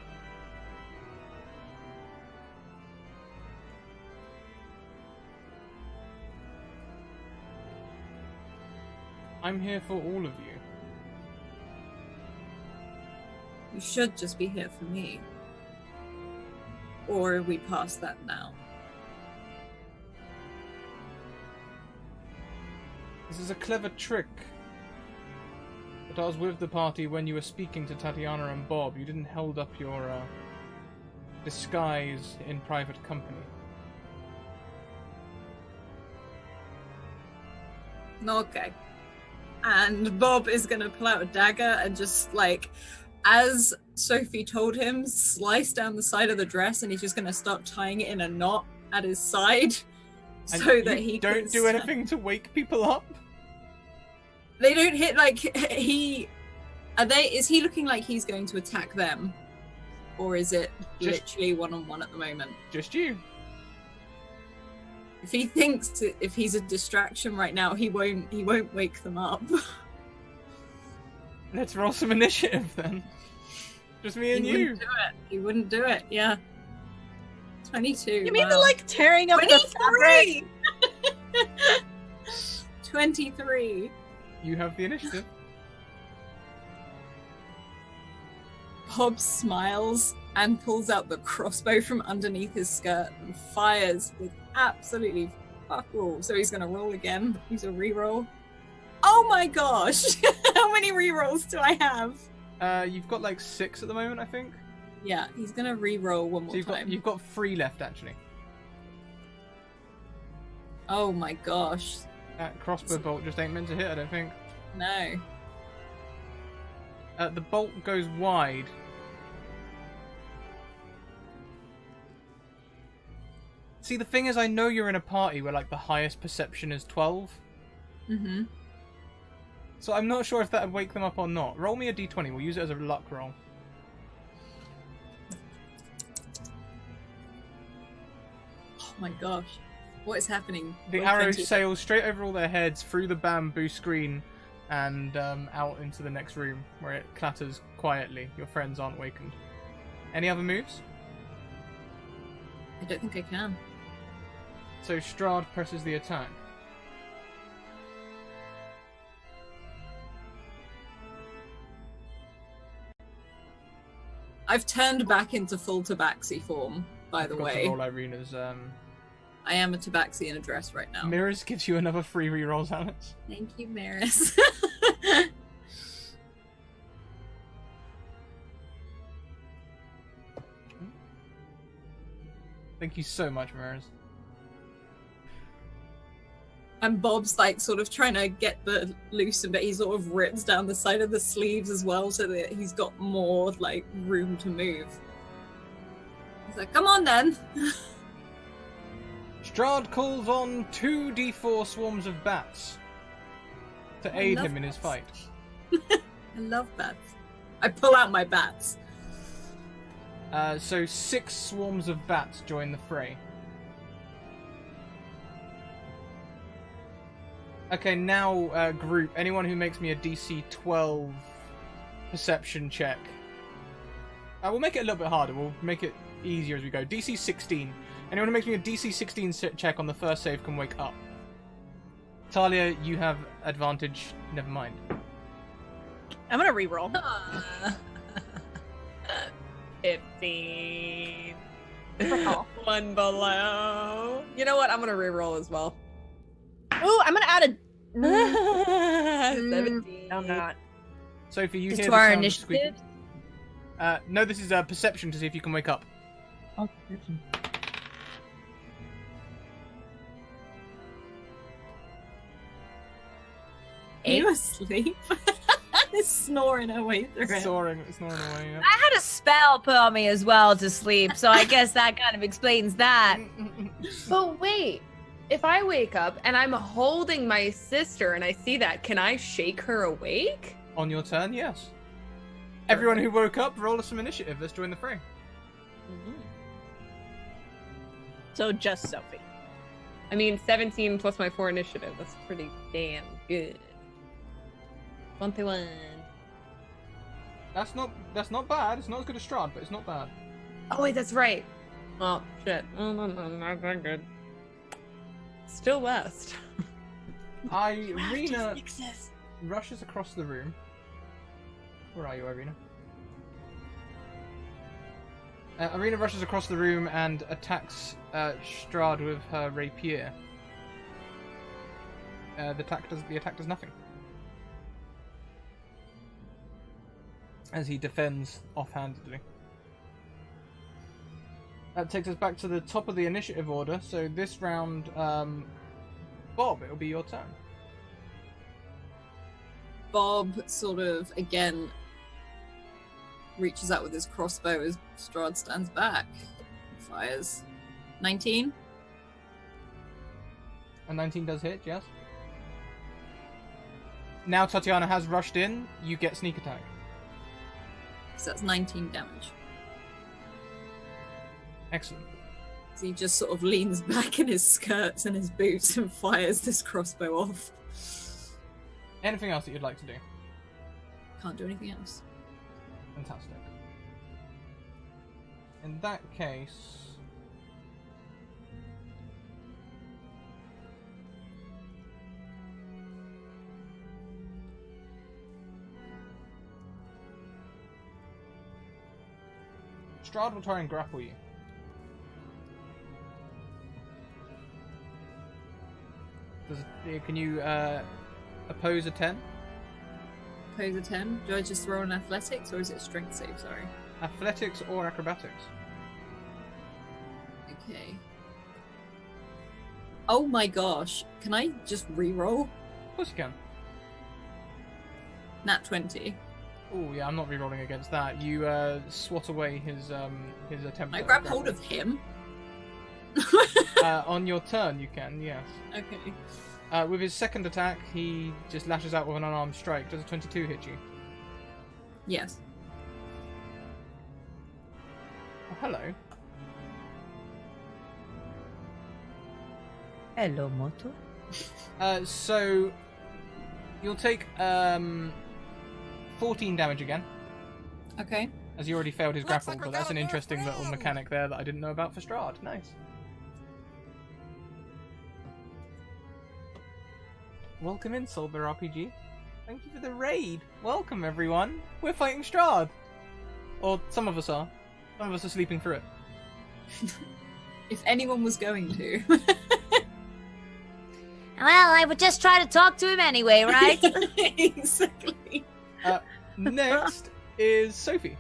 I'm here for all of you. You should just be here for me. Or are we past that now? This is a clever trick. But I was with the party when you were speaking to Tatiana and Bob. You didn't hold up your disguise in private company. Okay. And Bob is going to pull out a dagger and just, like, as Sophie told him, slice down the side of the dress, and he's just going to start tying it in a knot at his side so that he don't do anything to wake people up. They don't hit, like, is he looking like he's going to attack them? Or is it literally one-on-one at the moment? Just you. If he thinks if he's a distraction right now, he won't wake them up. Let's roll some initiative then. Just me and you. He wouldn't do it, yeah. 22. You mean the, like, tearing up the fabric? 23. You have the initiative. Bob smiles and pulls out the crossbow from underneath his skirt and fires with absolutely fuck all. So he's gonna roll again. He's a reroll. Oh my gosh! How many rerolls do I have? You've got like 6 at the moment, I think. Yeah, he's gonna reroll one more time. You've got 3 left actually. Oh my gosh. That crossbow bolt just ain't meant to hit, I don't think. No. The bolt goes wide. See, the thing is, I know you're in a party where, like, the highest perception is 12. Mm-hmm. So I'm not sure if that would wake them up or not. Roll me a d20. We'll use it as a luck roll. Oh my gosh. What is happening? The arrow sails straight over all their heads, through the bamboo screen, and out into the next room, where it clatters quietly. Your friends aren't wakened. Any other moves? I don't think I can. So Strahd presses the attack. I've turned back into full tabaxi form, by the way. Roll Irina's, I am a tabaxi in a dress right now. Mirrors gives you another 3 rerolls, Alex. Thank you, Maris. Thank you so much, Mirrors. And Bob's like sort of trying to get the loosen, but he sort of rips down the side of the sleeves as well, so that he's got more like room to move. He's like, come on then. Strahd calls on 2d4 swarms of bats to aid love him in his fight. I love bats. I pull out my bats. So 6 swarms of bats join the fray. Okay, now group. Anyone who makes me a DC 12 perception check. We'll make it a little bit harder. We'll make it easier as we go. DC 16. Anyone who makes me a DC 16 check on the first save can wake up. Talia, you have advantage. Never mind. I'm gonna reroll. 15. Oh. One below. You know what? I'm gonna reroll as well. Ooh, I'm gonna add a 17. No, I'm not. Sophie, you Just hear to our the sound initiative. squeaking. No, this is perception to see if you can wake up. Oh, Are you asleep? Is snoring her way through it. Snoring away. Yeah. I had a spell put on me as well to sleep, so I guess that kind of explains that. But wait, if I wake up and I'm holding my sister and I see that, can I shake her awake? On your turn, yes. Everyone who woke up, roll us some initiative. Let's join the fray. So just Sophie. I mean, 17 plus my 4 initiative. That's pretty damn good. 21. That's not bad. It's not as good as Strahd, but it's not bad. Oh wait, that's right. Oh shit. No, not that good. Still west. Irina rushes across the room. Where are you, Irina? Irina rushes across the room and attacks Strahd with her rapier. The attack does nothing. As he defends offhandedly. That takes us back to the top of the initiative order. So this round, Bob, it'll be your turn. Bob sort of, again, reaches out with his crossbow as Strahd stands back. Fires. 19? A 19 does hit, yes. Now Tatiana has rushed in, you get sneak attack. So that's 19 damage. Excellent. So he just sort of leans back in his skirts and his boots and fires this crossbow off. Anything else that you'd like to do? Can't do anything else. Fantastic. In that case... Strahd will try and grapple you. Can you oppose a 10? Oppose a 10? Do I just throw an athletics or is it a strength save? Sorry. Athletics or acrobatics? Okay. Oh my gosh. Can I just re-roll? Of course you can. Nat 20. Oh yeah, I'm not re-rolling against that. You swat away his attempt. I at grab grappling. hold of him. On your turn, you can, yes. Okay. With his second attack, he just lashes out with an unarmed strike. Does a 22 hit you? Yes. Oh, hello. Hello, Moto. So you'll take 14 damage again, Okay. as he already failed his Looks grapple. like But we that's got an a new interesting little friend. mechanic there that I didn't know about for Strahd. Nice. Welcome in, Soulbear RPG. Thank you for the raid. Welcome, everyone. We're fighting Strahd. Or some of us are. Some of us are sleeping through it. If anyone was going to. Well, I would just try to talk to him anyway, right? Exactly. Next is Sophie.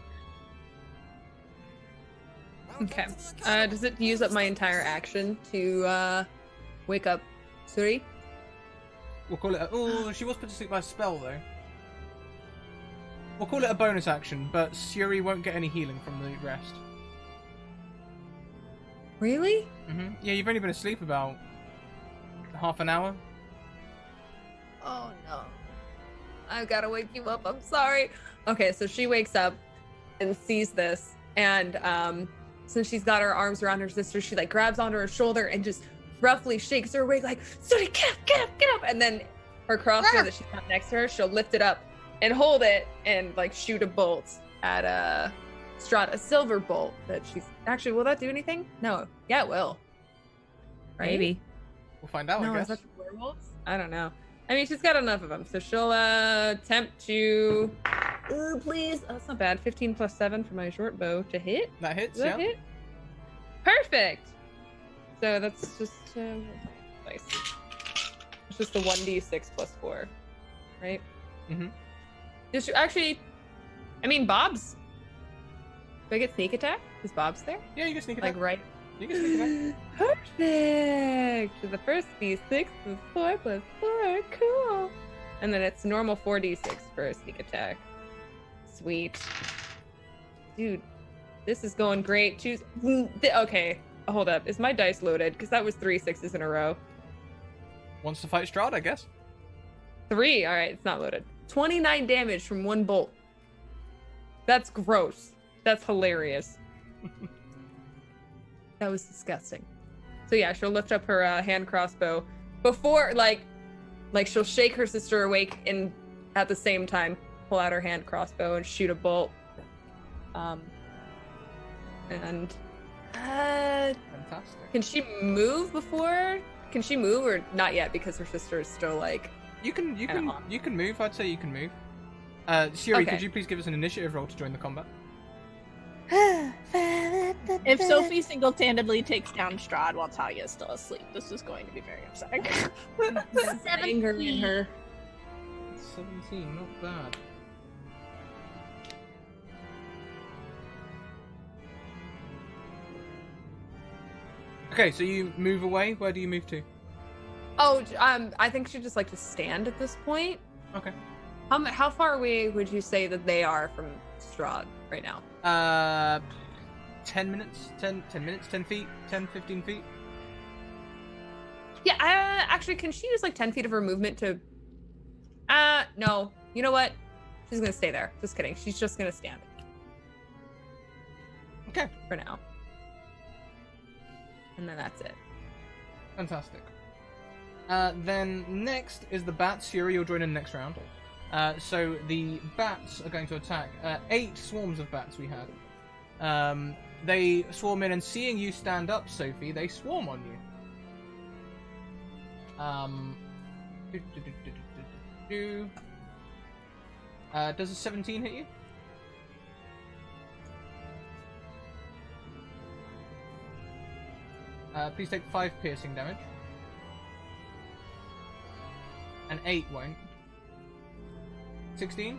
Okay. Does it use up my entire action to wake up Suri? We'll call it oh, she was put to sleep by a spell, though. We'll call it a bonus action, but Suri won't get any healing from the rest. Really? Yeah, you've only been asleep about half an hour. Oh no. I've got to wake you up. I'm sorry. Okay, so she wakes up and sees this, and since she's got her arms around her sister, she like grabs onto her shoulder and just roughly shakes her awake, like, Suri, get up. And then her crossbow that she's got next to her, she'll lift it up and hold it and like shoot a bolt at Strahd, a silver bolt that she's actually. Will that do anything? No. Yeah, it will. Right? Maybe. We'll find out, No, I is guess. that the werewolves? I don't know. I mean, she's got enough of them, so she'll attempt to. Ooh, please. Oh, that's not bad. 15 plus 7 for my short bow to hit. That hits, Does that yeah. hit? Perfect. So that's just nice. It's just a 1d6 plus 4, right? Just actually, I mean, Bob's. Do I get sneak attack? Is Bob's there? Yeah, you can sneak attack. Like right. You can sneak attack. Perfect. So the first d6 is 4 plus 4. Cool. And then it's normal 4d6 for a sneak attack. Sweet. Dude, this is going great. Choose. Okay, hold up. Is my dice loaded? Because that was 3 6s in a row. Wants to fight Strahd, I guess. 3. All right, it's not loaded. 29 damage from one bolt. That's gross. That's hilarious. That was disgusting. So yeah, she'll lift up her hand crossbow before, like she'll shake her sister awake and at the same time pull out her hand crossbow and shoot a bolt. Fantastic. Can she move before? Can she move or not yet because her sister is still like? You can move. I'd say you can move. Shiri, could you please give us an initiative roll to join the combat? If Sophie single-handedly takes down Strahd while Talia is still asleep, this is going to be very upsetting. Anger in her. 17, not bad. Okay, so you move away. Where do you move to? Oh, I think she'd just like to stand at this point. Okay. How far away would you say that they are from Strahd right now? 10 minutes? 10 minutes? 10 feet? 10, 15 feet? Yeah, actually, can she use like 10 feet of her movement to... no. You know what? She's gonna stay there. Just kidding. She's just gonna stand. Okay. For now. And then that's it. Fantastic. Then next is the bats. Shuri, you'll join in next round. So the bats are going to attack. 8 swarms of bats we had. They swarm in, and seeing you stand up, Sophie, they swarm on you. Does a 17 hit you? Please take 5 piercing damage. And 8 won't. 16?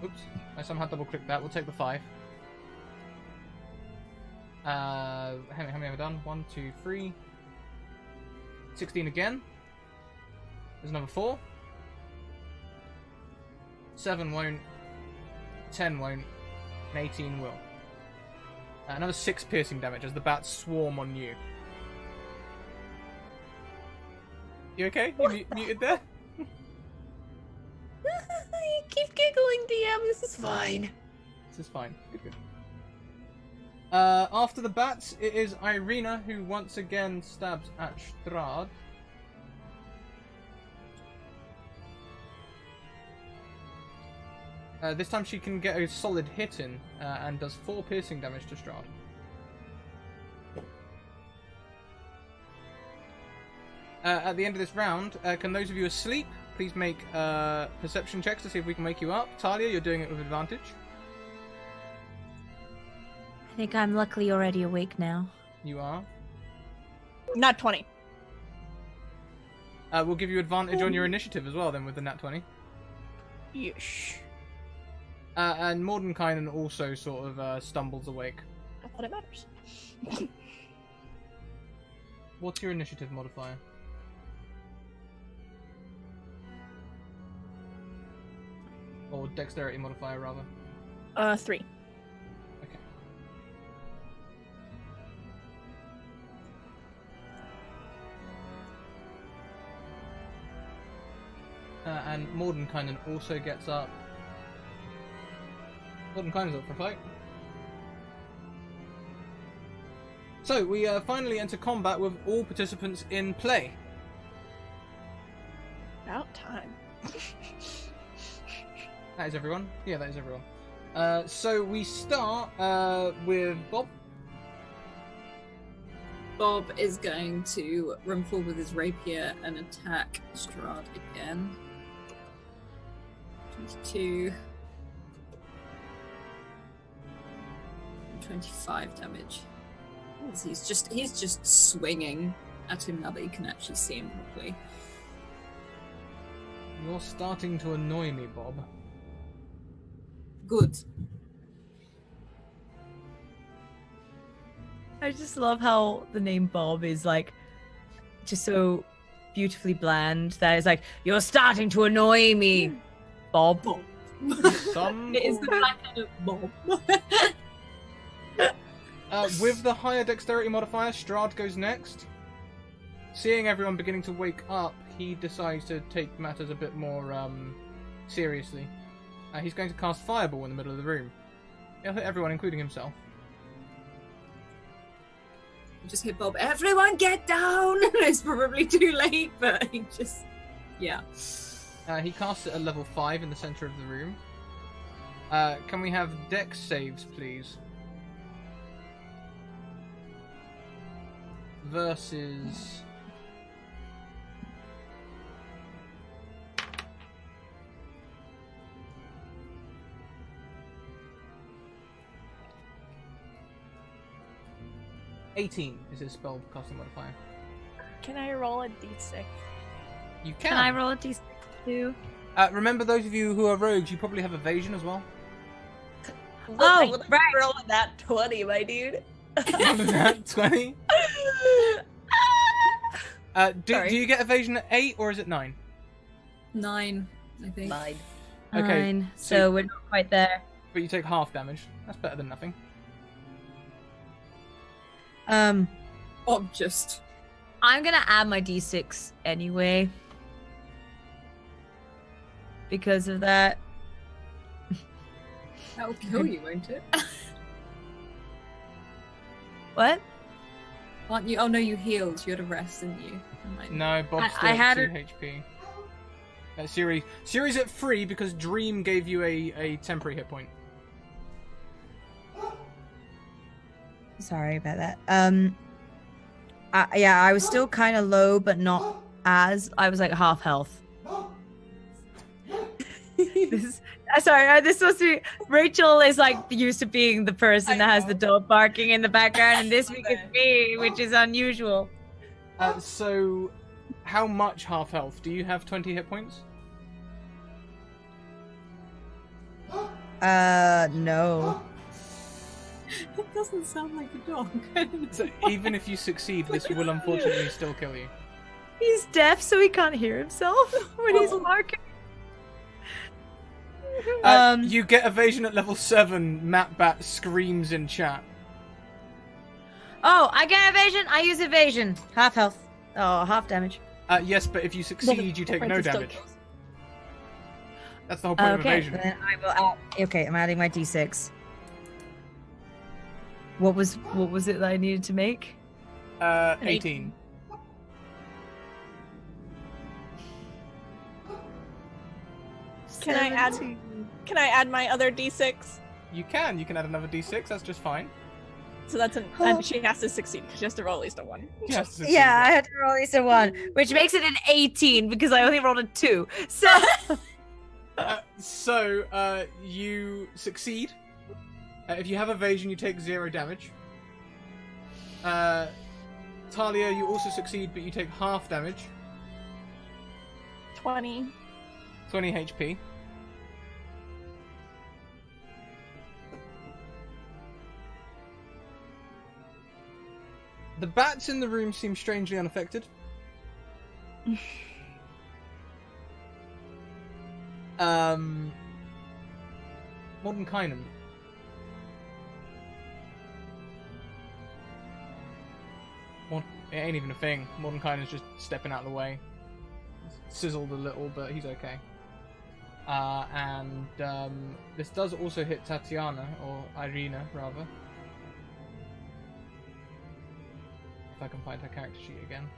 Oops, I somehow double clicked that. We'll take the 5. How many have I done? 1, 2, 3. 16 again. There's another 4. 7 won't. 10 won't. And 18 will. Another 6 piercing damage as the bats swarm on you. You okay? You muted there? You keep giggling, DM. This is fine. This is fine. Good. After the bats, it is Irina who once again stabs at Strahd. This time she can get a solid hit in and does 4 piercing damage to Strahd. At the end of this round, can those of you asleep please make perception checks to see if we can wake you up? Talia, you're doing it with advantage. I think I'm luckily already awake now. You are. Not 20. We'll give you advantage on your initiative as well then with the nat 20. Yeesh. And Mordenkainen also sort of stumbles awake. I thought it matters. What's your initiative modifier? Or dexterity modifier, rather. 3. Okay. Mordenkainen also gets up. Mordenkainen's up for a fight. So, we finally enter combat with all participants in play. About time. That is everyone? Yeah, that is everyone. So we start with Bob. Bob is going to run forward with his rapier and attack Strahd again. 22. 25 damage. He's just swinging at him now that you can actually see him properly. You're starting to annoy me, Bob. Good. I just love how the name Bob is like just so beautifully bland that it's like, you're starting to annoy me, Bob. Some It is the black kind of Bob. with the higher dexterity modifier, Strahd goes next. Seeing everyone beginning to wake up, he decides to take matters a bit more seriously. He's going to cast Fireball in the middle of the room. It'll hit everyone, including himself. Just hit Bob. Everyone get down! It's probably too late, but he just... Yeah. He casts it at level 5 in the center of the room. Can we have dex saves, please? Versus... $18 is his spell casting modifier. Can I roll a d6? You can. Can I roll a d6 too? Remember, those of you who are rogues, you probably have evasion as well. Oh, right. Roll that 20, my dude. That 20. Do you get evasion at 8 or is it 9? 9, I think. 9. Okay, 9. so- So we're not quite there. But you take half damage. That's better than nothing. Bob just... I'm gonna add my d6 anyway. Because of that. That will kill you, won't it? What? Aren't you? Oh no, you healed. You had a rest, didn't you? Never mind. No, Bob's still I at had 2 her- HP. Siri's at 3 because Dream gave you a temporary hit point. Sorry about that. Yeah, I was still kind of low, but not as. I was like half health. This was Rachel is like used to being the person that has the dog barking in the background, and this week it's me, which is unusual. So, how much half health? Do you have 20 hit points? No. It doesn't sound like a dog. So even if you succeed, this will unfortunately still kill you. He's deaf, so he can't hear himself when he's barking. You get evasion at level 7. Matbat screams in chat. Oh, I get evasion. I use evasion. Half health. Oh, half damage. Yes, but if you succeed, you take no Princess still damage. goes. That's the whole point of Okay, evasion. then I will add. Okay, I'm adding my d6. What was it that I needed to make? 18. Can I add my other d6? You can add another d6. That's just fine. So that's and she has to succeed because she has to roll at least a 1. Yes. Yeah, I had to roll at least a 1, which makes it an 18 because I only rolled a 2. So You succeed. If you have evasion, you take 0 damage. Talia, you also succeed, but you take half damage. 20. 20 HP. The bats in the room seem strangely unaffected. Mordenkainen. It ain't even a thing. Mordenkainen's just stepping out of the way. Sizzled a little, but he's okay. And this does also hit Tatiana, or Irina, rather. If I can find her character sheet again.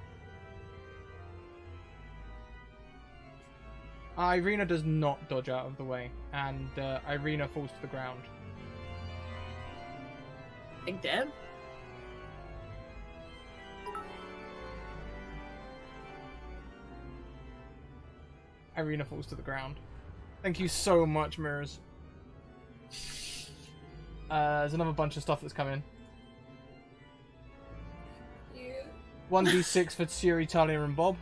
Irina does not dodge out of the way, and Irina falls to the ground. Big Deb? Irina falls to the ground. Thank you so much, Mirrors. There's another bunch of stuff that's come in. 1d6 for Tsuri, Talia, and Bob.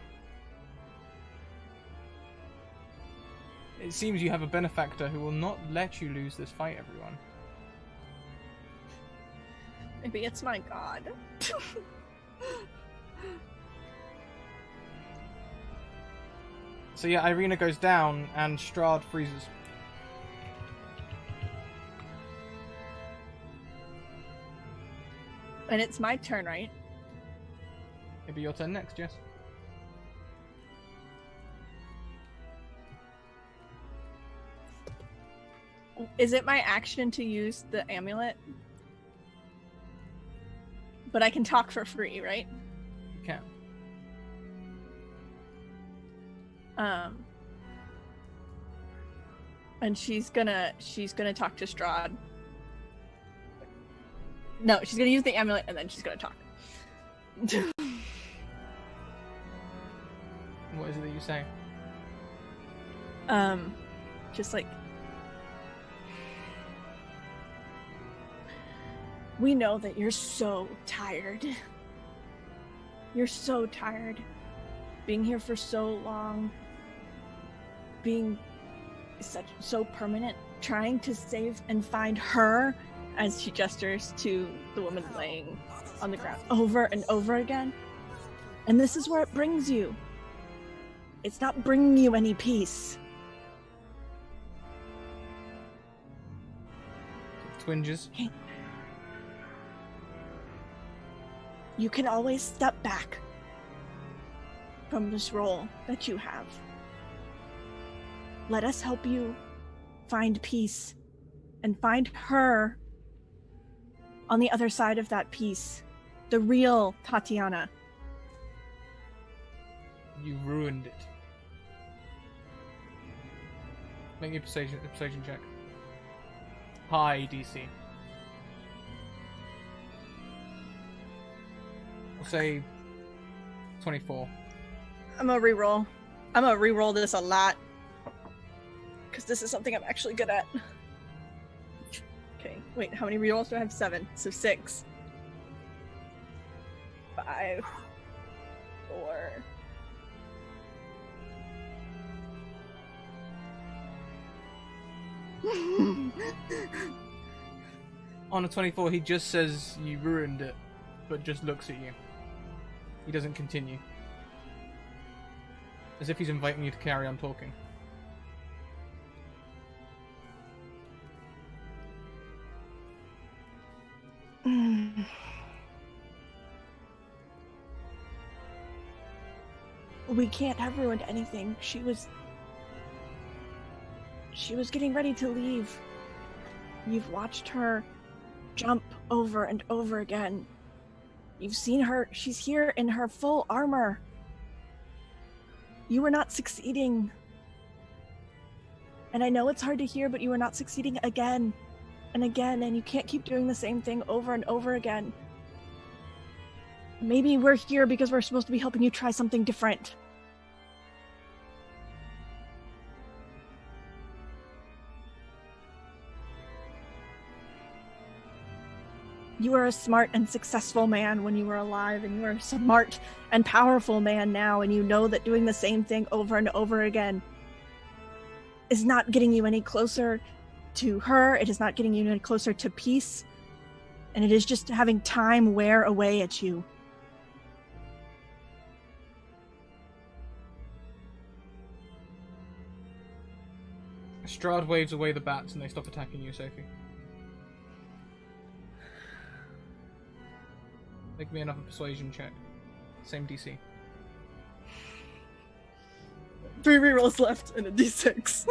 It seems you have a benefactor who will not let you lose this fight, everyone. Maybe it's my god. So yeah, Irina goes down and Strahd freezes. And it's my turn, right? It'll be your turn next, yes. Is it my action to use the amulet? But I can talk for free, right? You can. And she's gonna talk to Strahd. No, she's gonna use the amulet and then she's gonna talk. What is it that you say? Just like, we know that you're so tired. You're so tired. Being here for so long. Being so permanent. Trying to save and find her, as she gestures to the woman laying on the ground, over and over again. And this is where it brings you. It's not bringing you any peace. Twinges. You can always step back from this role that you have. Let us help you find peace and find her on the other side of that peace. The real Tatiana. You ruined it. Make me a persuasion check. High DC. We'll say 24. I'm gonna reroll. I'm gonna reroll this a lot. Because this is something I'm actually good at. Okay, wait, how many rerolls do I have? 7. So 6. 5. 4. On a 24, he just says you ruined it, but just looks at you. He doesn't continue. As if he's inviting you to carry on talking. We can't have ruined anything. She was getting ready to leave. You've watched her jump over and over again. You've seen her. She's here in her full armor. You were not succeeding. And I know it's hard to hear, but you are not succeeding again and again, and you can't keep doing the same thing over and over again. Maybe we're here because we're supposed to be helping you try something different. You were a smart and successful man when you were alive, and you are a smart and powerful man now, and you know that doing the same thing over and over again is not getting you any closer to her, it is not getting you any closer to peace, and it is just having time wear away at you. Strahd waves away the bats and they stop attacking you, Sophie. Make me another persuasion check. Same DC. 3 rerolls left and a d6.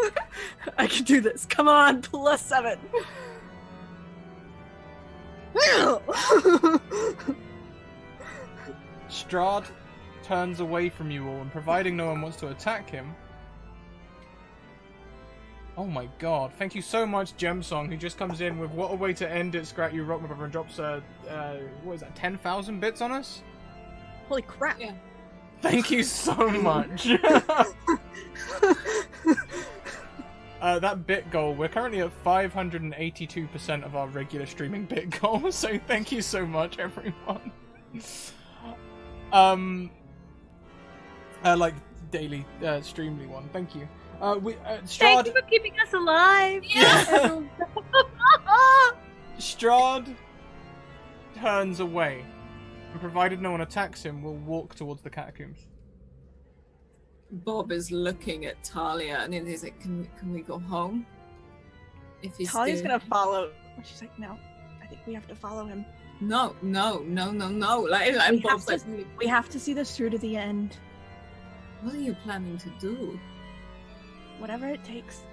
I can do this. Come on, +7. Strahd turns away from you all, and providing no one wants to attack him... Oh my god, thank you so much, Gemsong, who just comes in with what a way to end it, Scrat, you rock my brother, and drops, what is that, 10,000 bits on us? Holy crap. Yeah. Thank you so much. That bit goal, we're currently at 582% of our regular streaming bit goal, so thank you so much, everyone. Like, daily, streamly one, thank you. Thank Strahd... you for keeping us alive. Yeah. Strahd turns away, and provided no one attacks him, will walk towards the catacombs. Bob is looking at Talia, and then he's like, "Can we go home?" If he's Talia's still... gonna follow. She's like, no, I think we have to follow him. No. Like, We and have, Bob's to, like, we have to see this through to the end. "What are you planning to do?" Whatever it takes.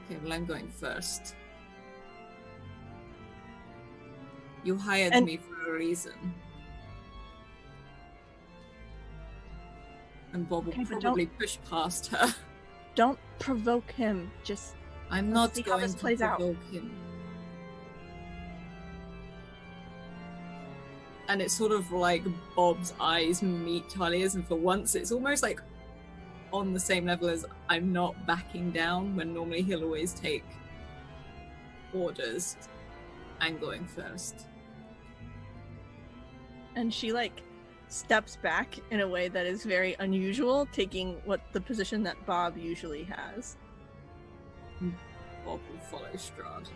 Okay, well, I'm going first. You hired And- me for a reason. And Bob will Okay, but probably push past her. Don't provoke him. Just I'm Let's not see how going this to plays out. provoke him. And it's sort of like Bob's eyes meet Talia's, and for once it's almost like on the same level as I'm not backing down, when normally he'll always take orders and going first. and she like steps back in a way that is very unusual, taking what the position that Bob usually has. Bob will follow Strahd.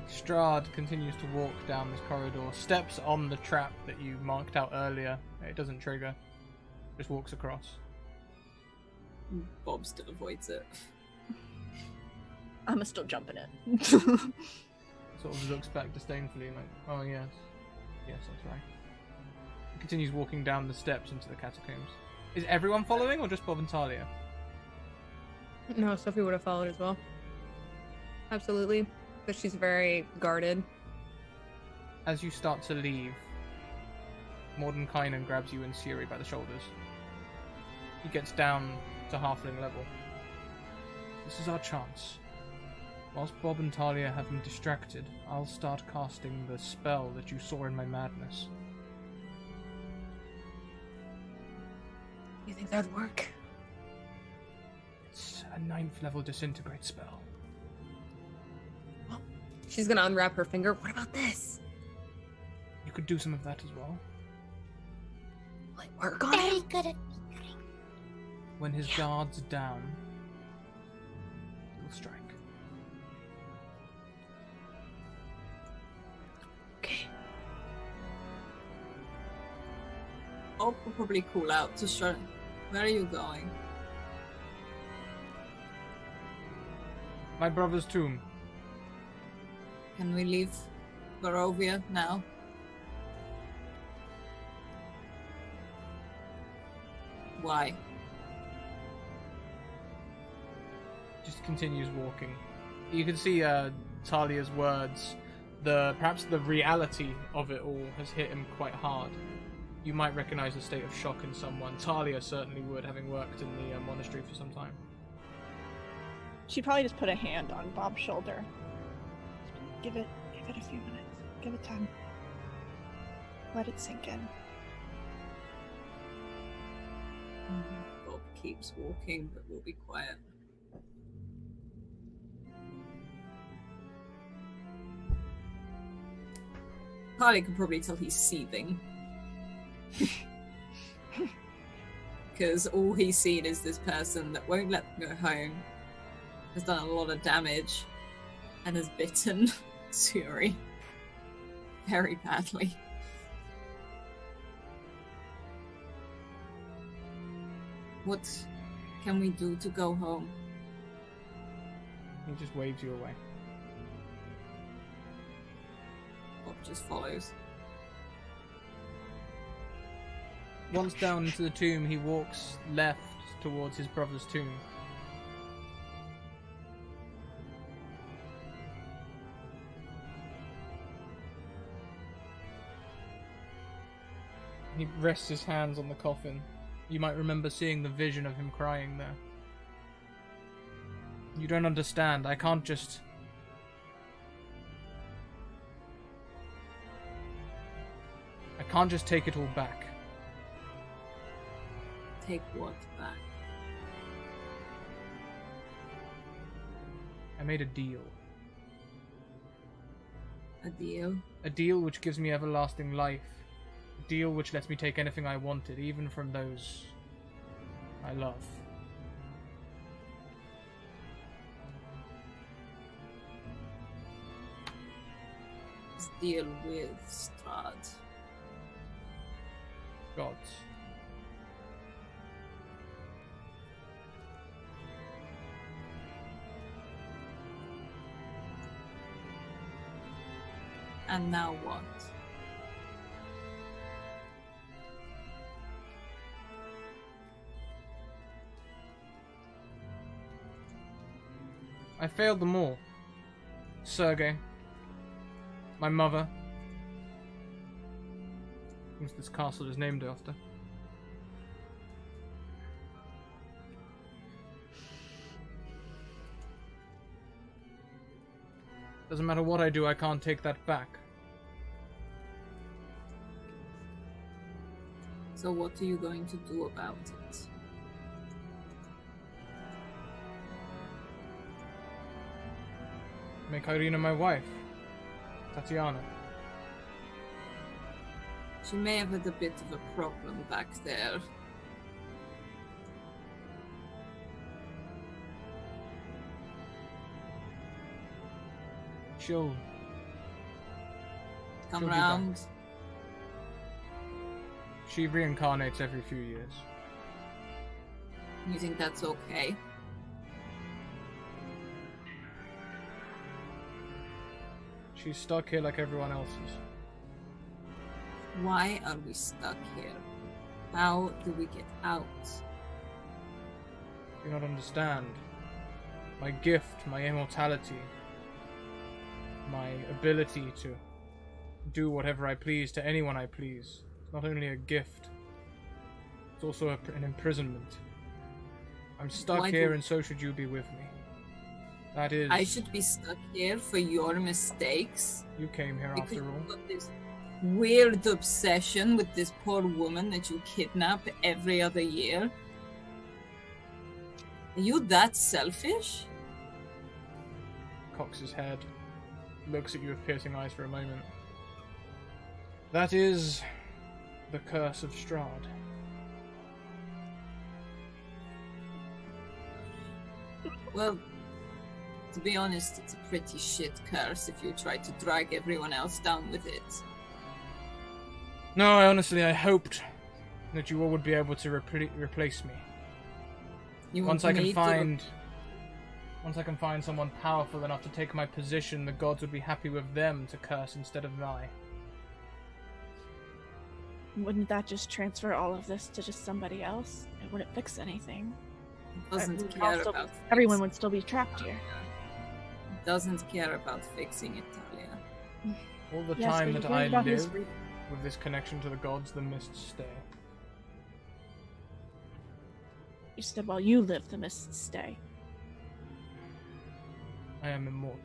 Strahd continues to walk down this corridor, steps on the trap that you marked out earlier. It doesn't trigger. Just walks across. Bob still avoids it. I'm still jumping it. Sort of looks back disdainfully like, oh yes. Yes, that's right. He continues walking down the steps into the catacombs. Is everyone following or just Bob and Talia? No, Sophie would have followed as well. Absolutely. But she's very guarded. As you start to leave, Mordenkainen grabs you and Siri by the shoulders. He gets down to halfling level. This is our chance. Whilst Bob and Talia have been distracted, I'll start casting the spell that you saw in my madness. You think that'd work? It's a 9th level disintegrate spell. She's gonna unwrap her finger. What about this? You could do some of that as well. Like, work on Very it? good at fingering. When his guard's down, he'll strike. Okay. Bob will probably call out to Strahd. Where are you going? My brother's tomb. Can we leave Barovia now? Why? Just continues walking. You can see Talia's words. Perhaps the reality of it all has hit him quite hard. You might recognize the state of shock in someone. Talia certainly would, having worked in the monastery for some time. She probably just put a hand on Bob's shoulder. Give it a few minutes. Give it time. Let it sink in. Bob keeps walking, but will be quiet. Carly can probably tell he's seething. Because all he's seen is this person that won't let them go home, has done a lot of damage, and has bitten Suri very badly. What can we do to go home? He just waves you away. Bob just follows. once down into the tomb, he walks left towards his brother's tomb. He rests his hands on the coffin. You might remember seeing the vision of him crying there. You don't understand. I can't just take it all back. Take what back? I made a deal. A deal? A deal which gives me everlasting life. A deal which lets me take anything I wanted, even from those I love. Let's deal with Strahd. Gods. And now what? I failed them all. Sergei. My mother. Who's this castle is named after. Doesn't matter what I do, I can't take that back. So what are you going to do about it? Make Irina my wife. Tatiana. She may have had a bit of a problem back there. She'll Come She'll be round. back. She reincarnates every few years. You think that's okay? She's stuck here like everyone else is. Why are we stuck here? How do we get out? You don't understand. My gift, my immortality, my ability to do whatever I please to anyone I please. It's not only a gift, it's also an imprisonment. I'm stuck Why here do- and so should you be with me. That is... I should be stuck here for your mistakes? You came here Because after all. you've got this weird obsession with this poor woman that you kidnap every other year. Are you that selfish? Cocks his head, looks at you with piercing eyes for a moment. That is the curse of Strahd. Well, to be honest, it's a pretty shit curse if you try to drag everyone else down with it. No, I hoped that you all would be able to replace me. You Once want I me can find someone powerful enough to take my position, the gods would be happy with them to curse instead of I. Wouldn't that just transfer all of this to just somebody else? It wouldn't fix anything. doesn't We'd care all still about be- everyone fixing- would still be trapped here. Doesn't care about fixing it, Talia. All the Yes, time but that you I learned about live his re- with this connection to the gods, the mists stay. You said while you live, the mists stay. I am immortal.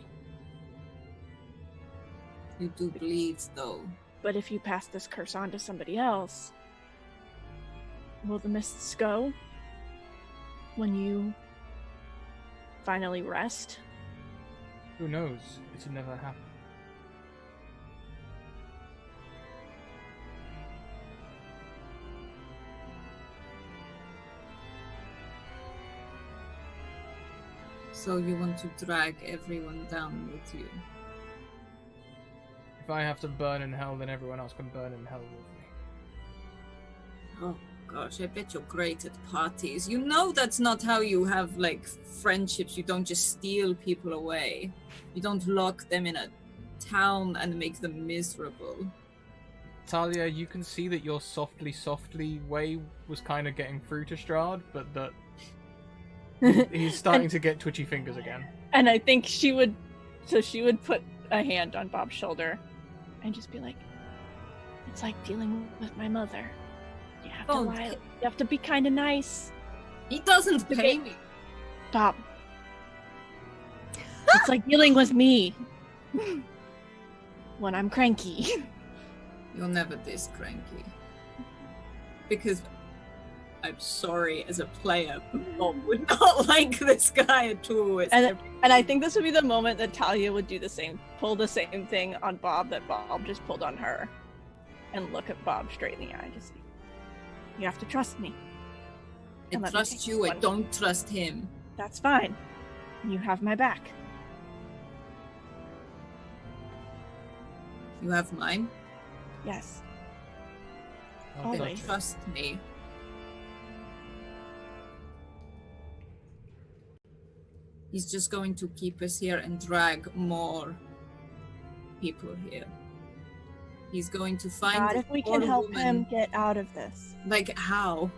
You do bleed, though. But if you pass this curse on to somebody else, will the mists go when you finally rest? Who knows? It'll never happen. So you want to drag everyone down with you. If I have to burn in hell, then everyone else can burn in hell with me. Oh gosh, I bet you're great at parties. You know that's not how you have, like, friendships. You don't just steal people away. You don't lock them in a town and make them miserable. Talia, you can see that your softly way was kind of getting through to Strahd, but that he's starting to get twitchy fingers again. And I think she would put a hand on Bob's shoulder and just be like, it's like dealing with my mother. You have to lie. You have to be kind of nice. He doesn't pay me. Bob. It's like dealing with me when I'm cranky. You're never this cranky. Because I'm sorry, as a player, Bob would not like this guy at all. And I think this would be the moment that Talia would do the same, pull the same thing on Bob that Bob just pulled on her. And look at Bob straight in the eye. Just, you have to trust me. I trust you, I don't trust him. That's fine. You have my back. You have mine? Yes. Oh, Then trust me. He's just going to keep us here and drag more people here. He's going to find God, if we can help him get out of this. Like, how?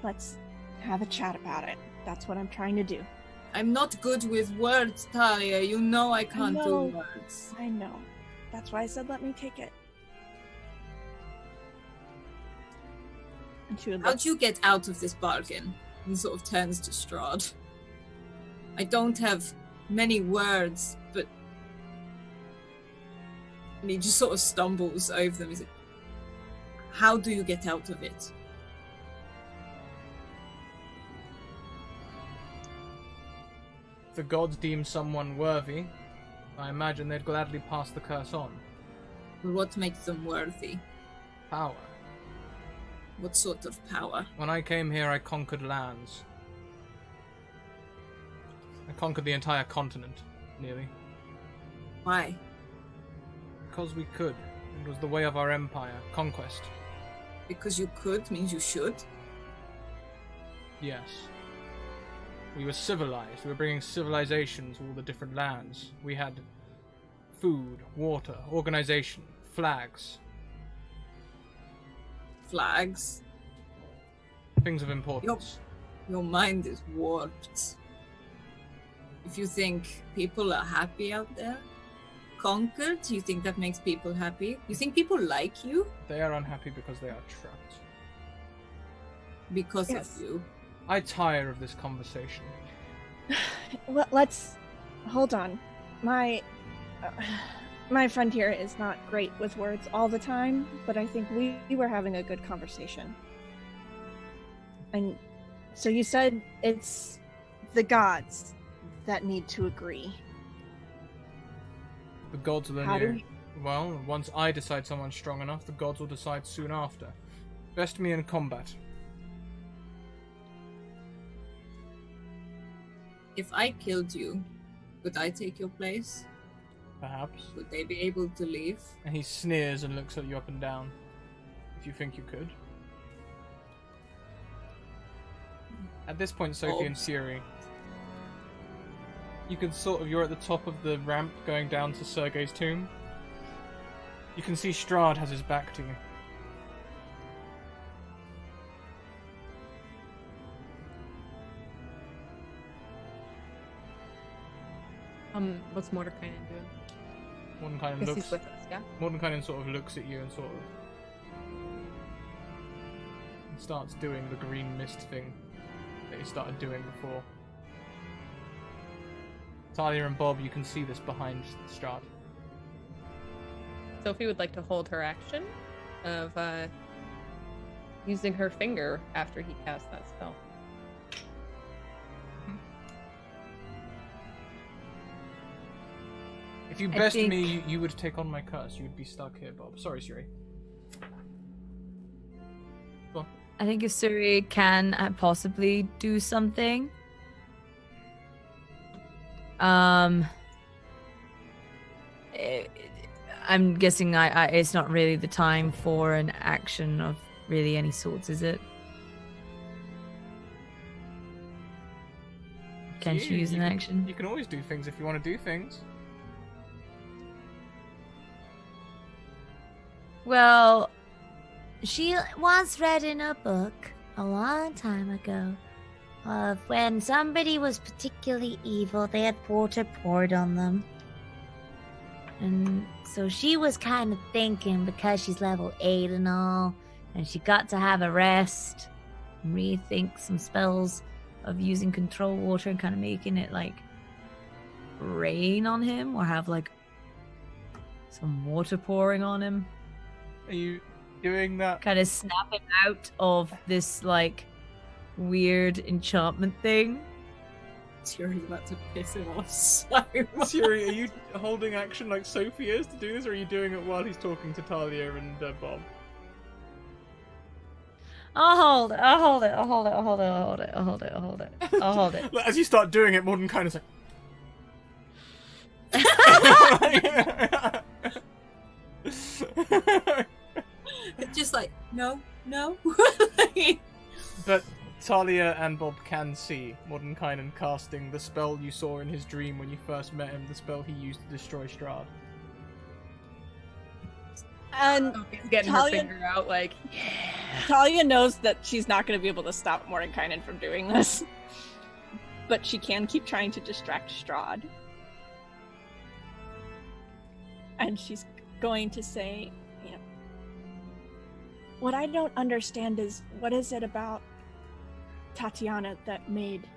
Let's have a chat about it. That's what I'm trying to do. I'm not good with words, Talia. You know I can't do words. I know. That's why I said let me take it. And she would How'd you get out of this bargain? And sort of turns to Strahd. I don't have many words, but... And he just sort of stumbles over them. He's like, how do you get out of it? If the gods deem someone worthy, I imagine they'd gladly pass the curse on. What makes them worthy? Power. What sort of power? When I came here, I conquered lands. I conquered the entire continent, nearly. Why? Because we could. It was the way of our empire. Conquest. Because you could means you should? Yes. We were civilized. We were bringing civilization to all the different lands. We had food, water, organization, flags. Flags? Things of importance. Your mind is warped. If you think people are happy out there, conquered, you think that makes people happy? You think people like you? They are unhappy because they are trapped. Because of you. I tire of this conversation. Well, let's hold on. My friend here is not great with words all the time, but I think we were having a good conversation. And so you said it's the gods that need to agree. The gods will How do only... Well, once I decide someone's strong enough, the gods will decide soon after. Best me in combat. If I killed you, would I take your place? Perhaps. Would they be able to leave? And he sneers and looks at you up and down. If you think you could. At this point, Sophie and Siri, you can you're at the top of the ramp going down to Sergei's tomb. You can see Strahd has his back to you. What's Mordekainen doing? Mordekainen He's with us, yeah? Mordekainen sort of looks at you and sort of starts doing the green mist thing that he started doing before. Talia and Bob, you can see this behind Strahd. Sophie would like to hold her action of using her finger after he casts that spell. If you best me, you would take on my curse. You would be stuck here, Bob. Sorry, Siri. Well, I think if Suri can possibly do something. I'm guessing it's not really the time for an action of really any sorts, is it? Can she use an action? You can always do things if you want to do things. Well, she once read in a book a long time ago of when somebody was particularly evil, they had water poured on them. And so she was kind of thinking, because she's level 8 and all, and she got to have a rest and rethink some spells of using control water and kind of making it like rain on him or have like some water pouring on him. Are you doing that? Kind of snapping out of this like weird enchantment thing. Turi's about to piss him off so much. Siri, are you holding action like Sophie is to do this, or are you doing it while he's talking to Talia and Bob? I'll hold it. I'll hold it. I'll hold it. I'll hold it. I'll hold it. I'll hold it. I'll hold it. I'll hold it. As you start doing it, Morden kind of like. Just like, no. But Talia and Bob can see Mordenkainen casting the spell you saw in his dream when you first met him, the spell he used to destroy Strahd. And Getting Talia- her finger out, like, Talia knows that she's not going to be able to stop Mordenkainen from doing this. But she can keep trying to distract Strahd. And she's going to say, you know, what I don't understand is, what is it about Tatiana that made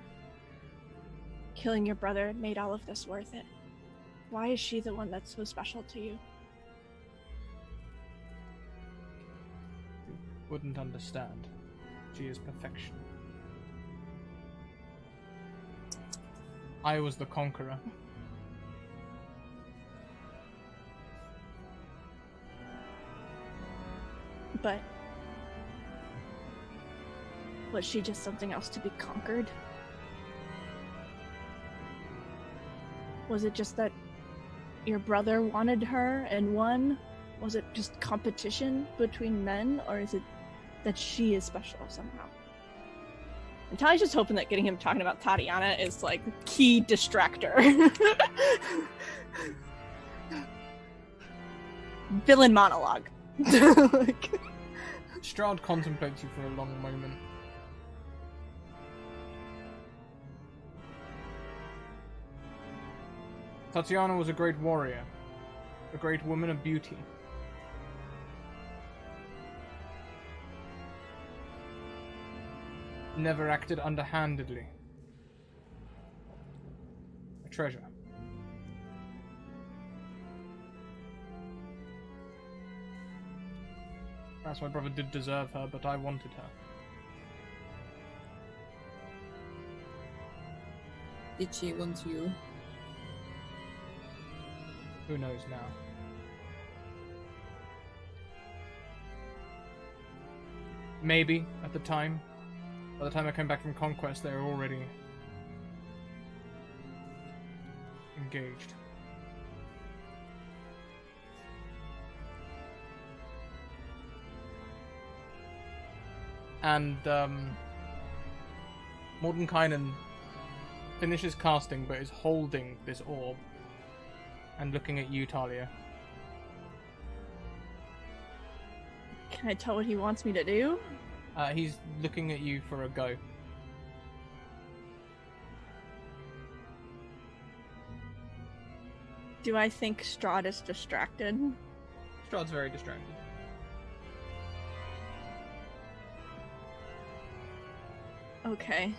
killing your brother, made all of this worth it? Why is she the one that's so special to you? Wouldn't understand. She is perfection. I was the conqueror. But was she just something else to be conquered? Was it just that your brother wanted her and won? Was it just competition between men, or is it that she is special somehow? And Talia's just hoping that getting him talking about Tatiana is like the key distractor. Villain monologue. Like... Strahd contemplates you for a long moment. Tatiana was a great warrior, a great woman of beauty. Never acted underhandedly. A treasure. Perhaps my brother did deserve her, but I wanted her. Did she want you? Who knows now? Maybe, at the time. By the time I came back from Conquest, they were already engaged. And, Mordenkainen finishes casting, but is holding this orb and looking at you, Talia. Can I tell what he wants me to do? He's looking at you for a go. Do I think Strahd is distracted? Strahd's very distracted. Okay.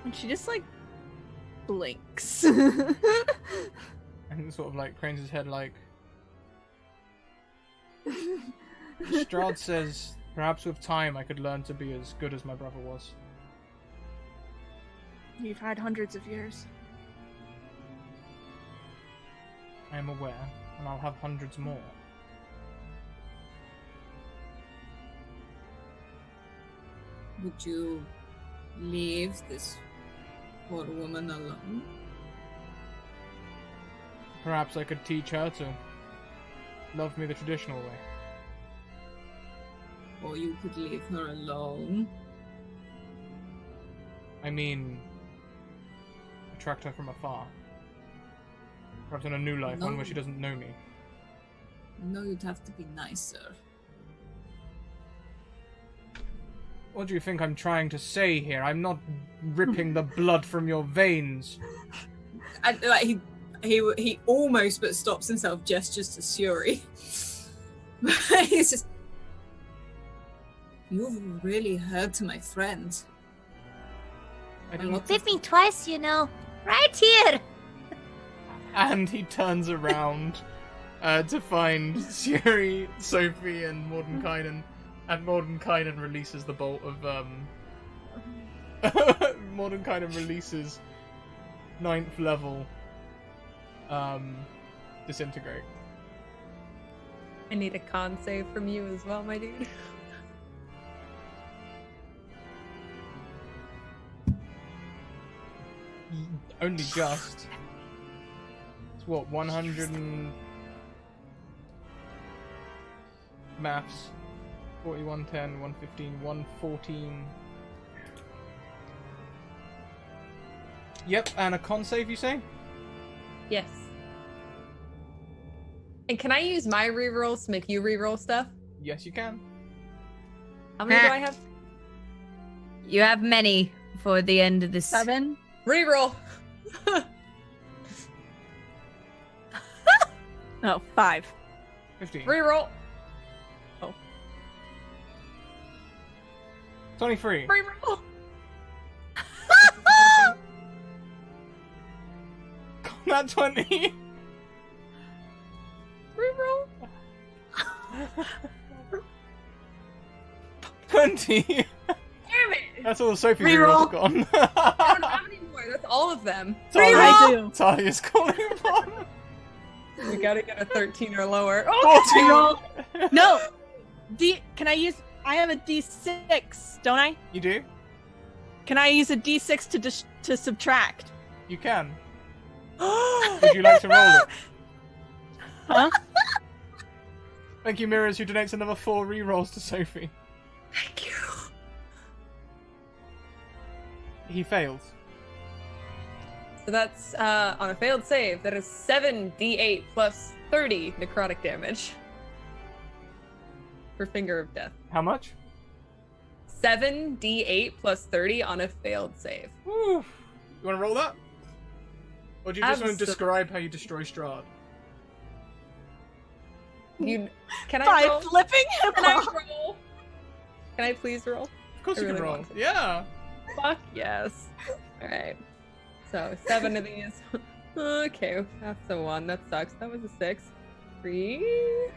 And she just like blinks. And sort of like cranes his head like... Strahd says, perhaps with time I could learn to be as good as my brother was. You've had hundreds of years. I am aware, and I'll have hundreds more. Would you leave this poor woman alone? Perhaps I could teach her to love me the traditional way. Or you could leave her alone? I mean, attract her from afar. Perhaps in a new life, one where she doesn't know me. know you'd have to be nicer. What do you think I'm trying to say here? I'm not ripping the blood from your veins. And, like, he almost but stops himself, gestures to Suri. He's just, you've really hurt my friend. I didn't... Bit me twice, you know. Right here. And he turns around to find Suri, Sophie, and Mordenkainen. And Mordenkainen releases the bolt of Mordenkainen releases 9th level disintegrate. I need a con save from you as well, my dude. Only just. It's what, 100 and... Maths. 40, 110, 115, 114. Yep, and a con save, you say? Yes. And can I use my rerolls to make you reroll stuff? Yes, you can. How many do I have? You have many for the end of this. 7. Reroll. No, 5. 15. Reroll. 23. Reroll. Not 20. Reroll. 20. Damn it. That's all Sophie Reroll. rerolls gone. I don't have any more. That's all of them. I do. Talia's calling upon. We gotta get a 13 or lower. Oh, 14. No! Can I use... I have a D6, don't I? You do? Can I use a D6 to subtract? You can. Would you like to roll it? Huh? Thank you, Mirrors, who donates another 4 rerolls to Sophie. Thank you. He fails. So that's on a failed save. That is 7d8 plus 30 necrotic damage for Finger of Death. How much? 7d8 plus 30 on a failed save. Woo. You want to roll that? Or do you just want to describe how you destroy Strahd? You can I By roll? flipping him Can I off. roll? Can I please roll? Of course I you can really roll. want to. Yeah. Fuck yes. All right. So 7 of these. Okay, that's a 1. That sucks. That was a 6. 3.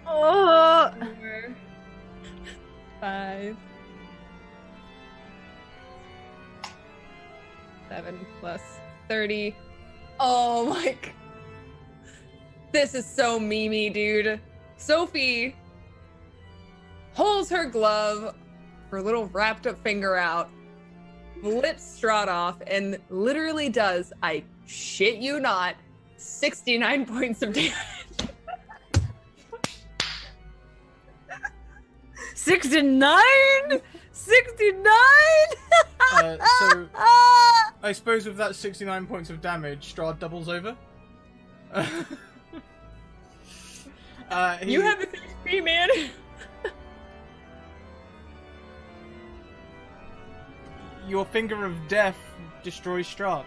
Oh, 4. 5. 7 plus 30. Oh my. This is so memey, dude. Sophie pulls her glove, her little wrapped up finger out, flips Strahd off, and literally does, I shit you not, 69 points of damage. 69? 69? So, I suppose with that 69 points of damage, Strahd doubles over. You have a HP, man. Your Finger of Death destroys Strahd.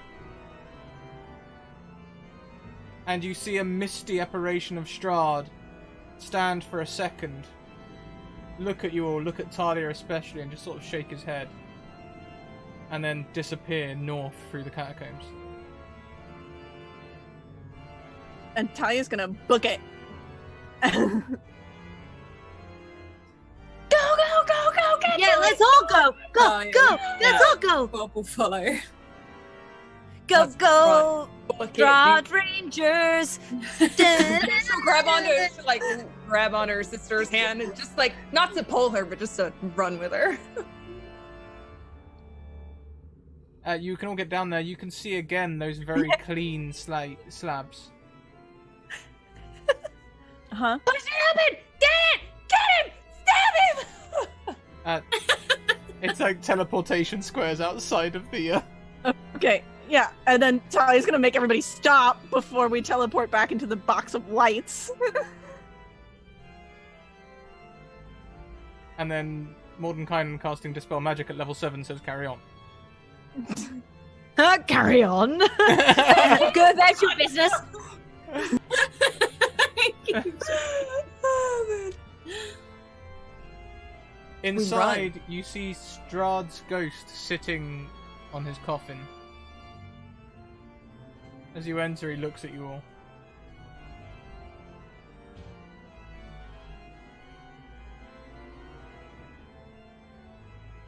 And you see a misty apparition of Strahd stand for a second, look at you all, look at Talia especially, and just sort of shake his head. And then disappear north through the catacombs. And Talia's gonna book it. Go, get yeah, let's all go. Go, Oh, yeah. go. Let's all go. Bob will follow. Go, Let's go. Book it, Strahd Rangers. she'll grab onto her sister's hand and just like, not to pull her, but just to run with her. You can all get down there. You can see again those very clean slabs. Huh? What's happening? Get it! Get him! Stab him! It's like teleportation squares outside of the... Okay, yeah, and then Talia's gonna make everybody stop before we teleport back into the box of lights. And then Mordenkainen casting Dispel Magic at level 7 says carry on. Carry on. Good, that's your business. Inside, you see Strahd's ghost sitting on his coffin. As you enter, he looks at you all.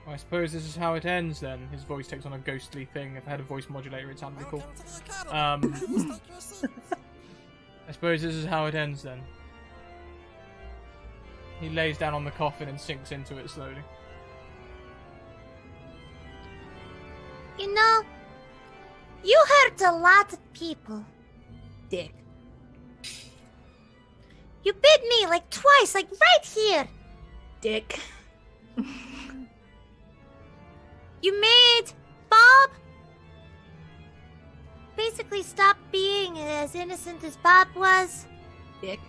I suppose this is how it ends then. His voice takes on a ghostly thing. If I had a voice modulator, it sounded cool. Welcome to the academy. Please take your seats. I suppose this is how it ends then. He lays down on the coffin and sinks into it slowly. You know, you hurt a lot of people. Dick. You bit me like twice, like right here. Dick. You made Bob basically stop being as innocent as Bob was. Dick.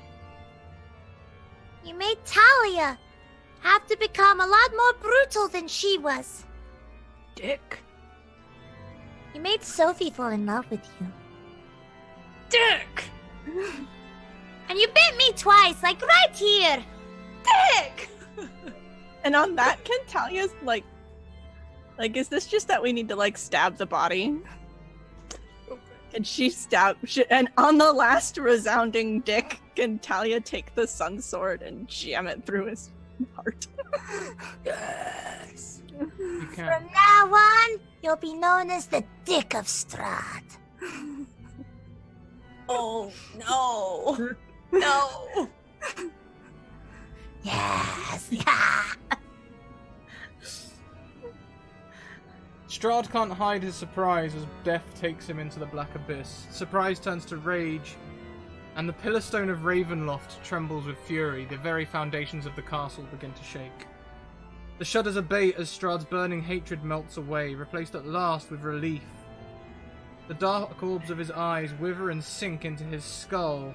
You made Talia have to become a lot more brutal than she was. Dick. You made Sophie fall in love with you. Dick. And you bit me twice, like right here. Dick. And on that, can Talia's like, is this just that we need to like stab the body? And she and on the last resounding dick, can Talia take the sun sword and jam it through his heart? Yes. You can. From now on, you'll be known as the Dick of Strahd. Oh no. No. Yes. Strahd can't hide his surprise as death takes him into the black abyss. Surprise turns to rage, and the pillar stone of Ravenloft trembles with fury. The very foundations of the castle begin to shake. The shudders abate as Strahd's burning hatred melts away, replaced at last with relief. The dark orbs of his eyes wither and sink into his skull.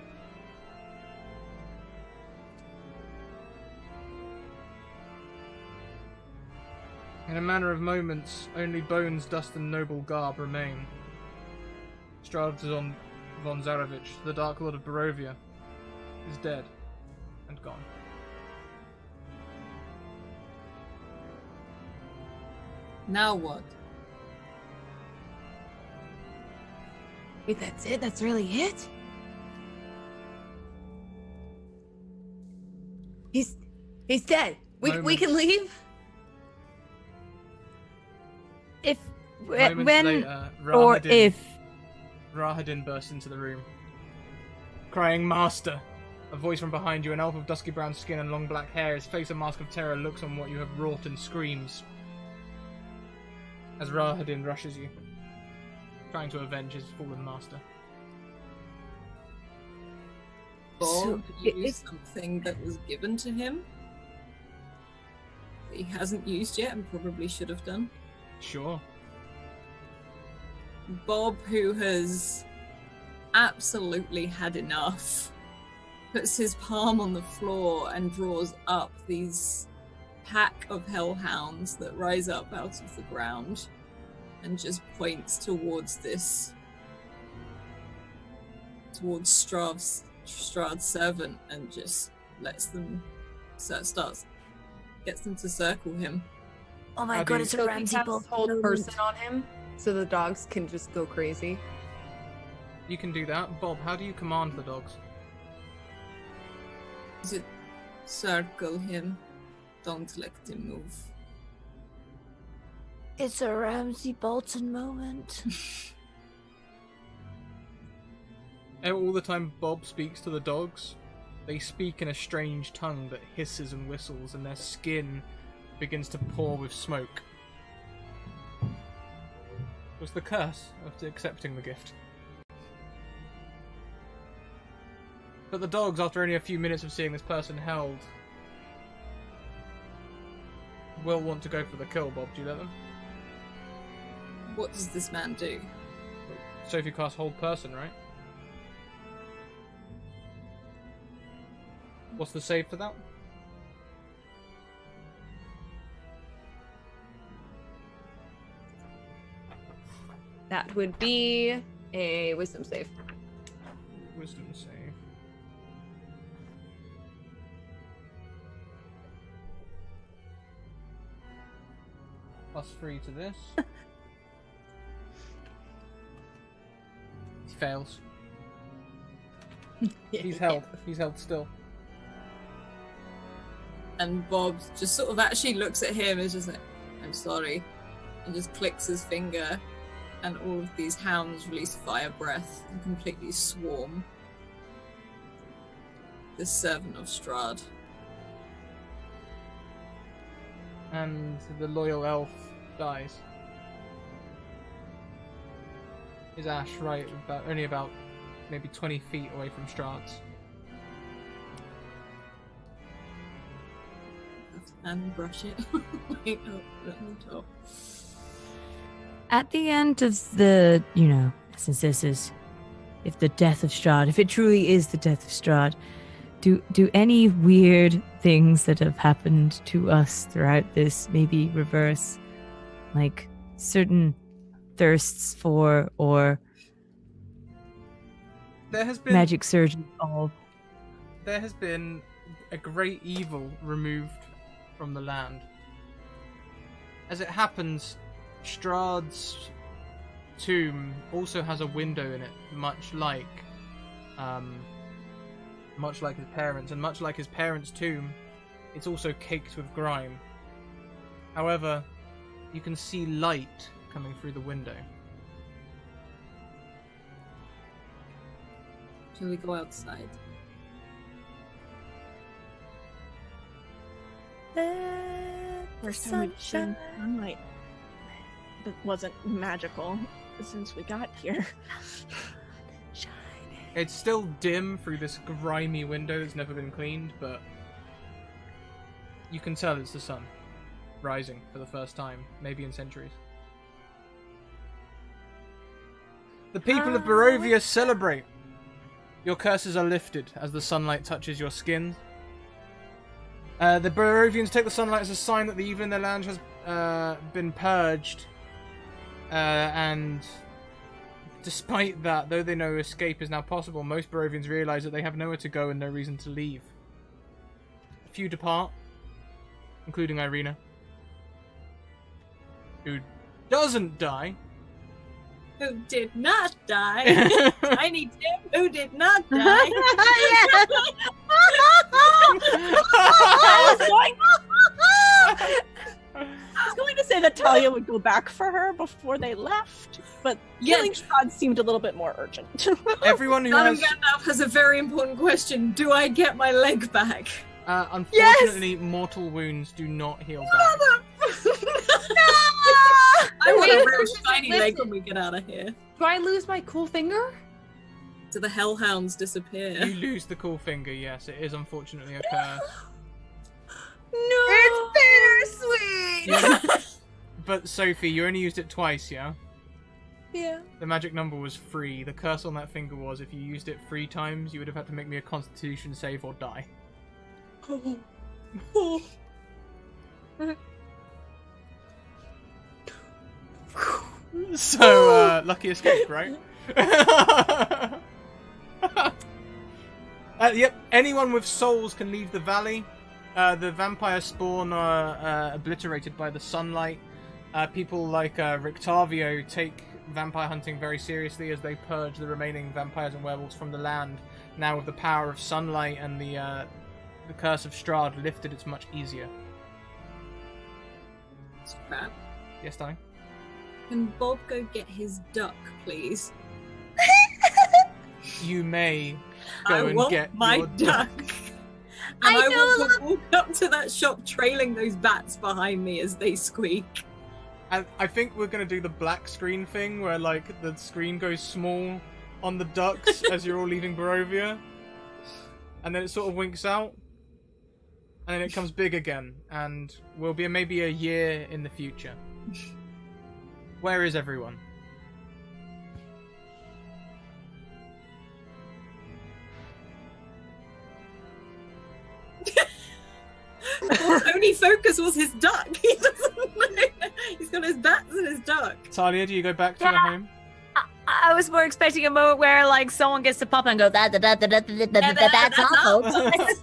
In a matter of moments, only bones, dust, and noble garb remain. Strahd von Zarevich, the Dark Lord of Barovia, is dead and gone. Now what? Wait, that's it? That's really it? He's dead. We can leave? If Moments when later, or if Rahadin bursts into the room, crying, "Master!" A voice from behind you, an elf of dusky brown skin and long black hair, his face a mask of terror, looks on what you have wrought and screams. As Rahadin rushes you, trying to avenge his fallen master. Bob So, used something that was given to him that he hasn't used yet and probably should have done. Sure. Bob, who has absolutely had enough, puts his palm on the floor and draws up these pack of hellhounds that rise up out of the ground and just points towards Strahd's servant and just gets them to circle him. Oh my How do god, you- it's a So Ramsey he has bolt. hold person on him, so the dogs can just go crazy. You can do that. Bob, how do you command the dogs? Just circle him. Don't let him move. It's a Ramsey Bolton moment. All the time Bob speaks to the dogs, they speak in a strange tongue that hisses and whistles, and their skin begins to pour with smoke. It was the curse of accepting the gift. But the dogs, after only a few minutes of seeing this person held, will want to go for the kill. Bob, do you let them? What does this man do? Sophie casts hold person, right? What's the save for that? That would be a wisdom save. Wisdom save. +3 to this. He fails. He's held. He's held still. And Bob just sort of actually looks at him and is just like, I'm sorry. And just clicks his finger, and all of these hounds release fire breath and completely swarm the servant of Strahd. And the loyal elf dies. Is Ash right? Only about maybe 20 feet away from Strahd's. And brush it. Wait, oh, let me talk. At the end of the, since this is, if the death of Strahd, if it truly is the death of Strahd, do any weird things that have happened to us throughout this maybe reverse, like certain thirsts for or There has been magic surgery all? There has been a great evil removed from the land. As it happens, Strahd's tomb also has a window in it, much like his parents, and much like his parents' tomb, it's also caked with grime. However, you can see light coming through the window. Shall we go outside? First time we've seen sunlight that wasn't magical since we got here. It's still dim through this grimy window that's never been cleaned, but you can tell it's the sun rising for the first time, maybe in centuries. The people of Barovia celebrate. Your curses are lifted as the sunlight touches your skin. The Barovians take the sunlight as a sign that the evil in their land has been purged. And despite that, though they know escape is now possible, most Barovians realize that they have nowhere to go and no reason to leave. A few depart, including Irina, who doesn't die. Who did not die? I need him who did not die. I was going to say that Talia would go back for her before they left, but killing Strahd seemed a little bit more urgent. Everyone who Madam has... Gandalf has a very important question. Do I get my leg back? Unfortunately, mortal wounds do not heal back. I want a real shiny leg when we get out of here. Do I lose my cool finger? Do the hellhounds disappear? You lose the cool finger, yes. It is unfortunately a curse. No! It's bittersweet! But Sophie, you only used it twice, yeah? Yeah. The magic number was 3. The curse on that finger was if you used it 3 times, you would have had to make me a constitution save or die. So, lucky escape, right? Yep, anyone with souls can leave the valley. The vampire spawn are obliterated by the sunlight. People like Rictavio take vampire hunting very seriously as they purge the remaining vampires and werewolves from the land. Now with the power of sunlight and the curse of Strahd lifted, it's much easier. Scrap. Yes, darling? Can Bob go get his duck, please? You may go and get my your duck. And I want to walk up to that shop trailing those bats behind me as they squeak. And I think we're going to do the black screen thing where, like, the screen goes small on the ducks as you're all leaving Barovia. And then it sort of winks out. And then it comes big again. And we'll be maybe a year in the future. Where is everyone? His only focus was his duck. He doesn't know. He's got his bats and his duck. Talia, do you go back to your home? I was more expecting a moment where like someone gets to pop and go that's all, folks.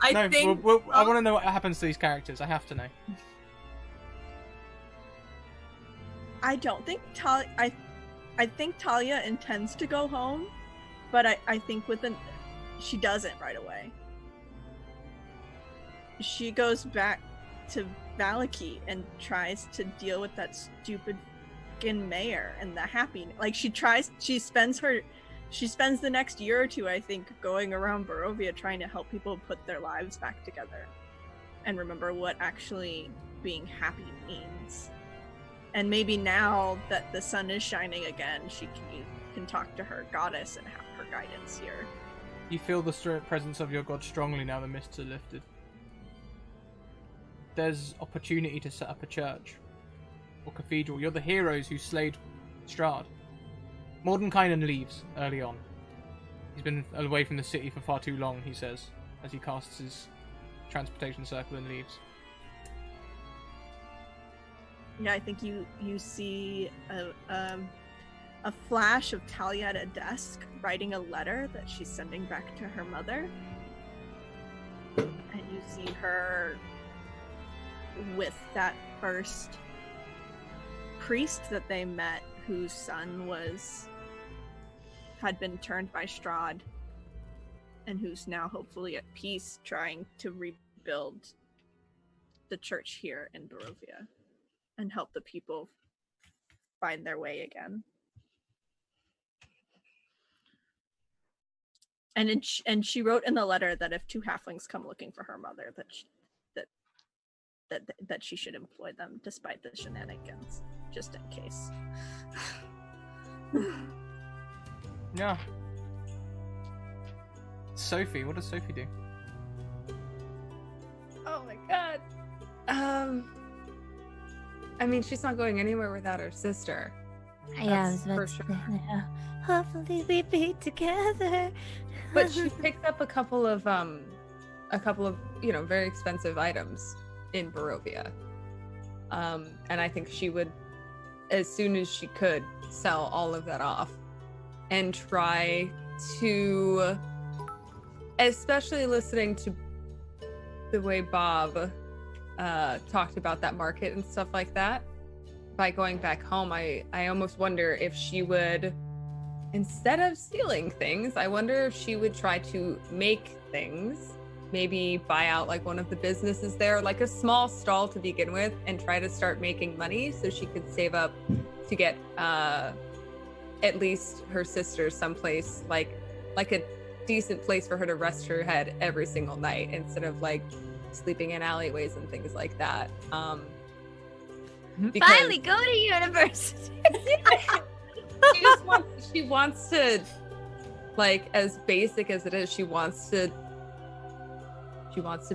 I No, think. I want to know what happens to these characters. I have to know. I don't think Talia. I think Talia intends to go home, but I think she doesn't right away. She goes back to Valaki and tries to deal with that stupid fucking mayor and the happy. Like she spends the next year or two, I think, going around Barovia trying to help people put their lives back together and remember what actually being happy means. And maybe now that the sun is shining again, she can talk to her goddess and have her guidance here. You feel the presence of your god strongly now the mists are lifted. There's opportunity to set up a church or cathedral. You're the heroes who slayed Strahd. Mordenkainen leaves early on. He's been away from the city for far too long, he says, as he casts his transportation circle and leaves. Yeah, I think you see a flash of Talia at a desk writing a letter that she's sending back to her mother. And you see her with that first priest that they met, whose son had been turned by Strahd, and who's now hopefully at peace, trying to rebuild the church here in Barovia and help the people find their way again. And she wrote in the letter that if two halflings come looking for her mother, that she should employ them despite the shenanigans, just in case. Yeah. Sophie, what does Sophie do? Oh my god. I mean, she's not going anywhere without her sister. Yeah, I was That's about for to sure. say, yeah. Hopefully we be together. But she picked up a couple of very expensive items in Barovia. And I think she would, as soon as she could, sell all of that off and try to, especially listening to the way Bob talked about that market and stuff like that. By going back home, I almost wonder if she would, instead of stealing things, I wonder if she would try to make things, maybe buy out like one of the businesses there, like a small stall to begin with, and try to start making money so she could save up to get at least her sister someplace like a decent place for her to rest her head every single night instead of like sleeping in alleyways and things like that. Because Finally, go to university. she wants to, like, as basic as it is, she wants to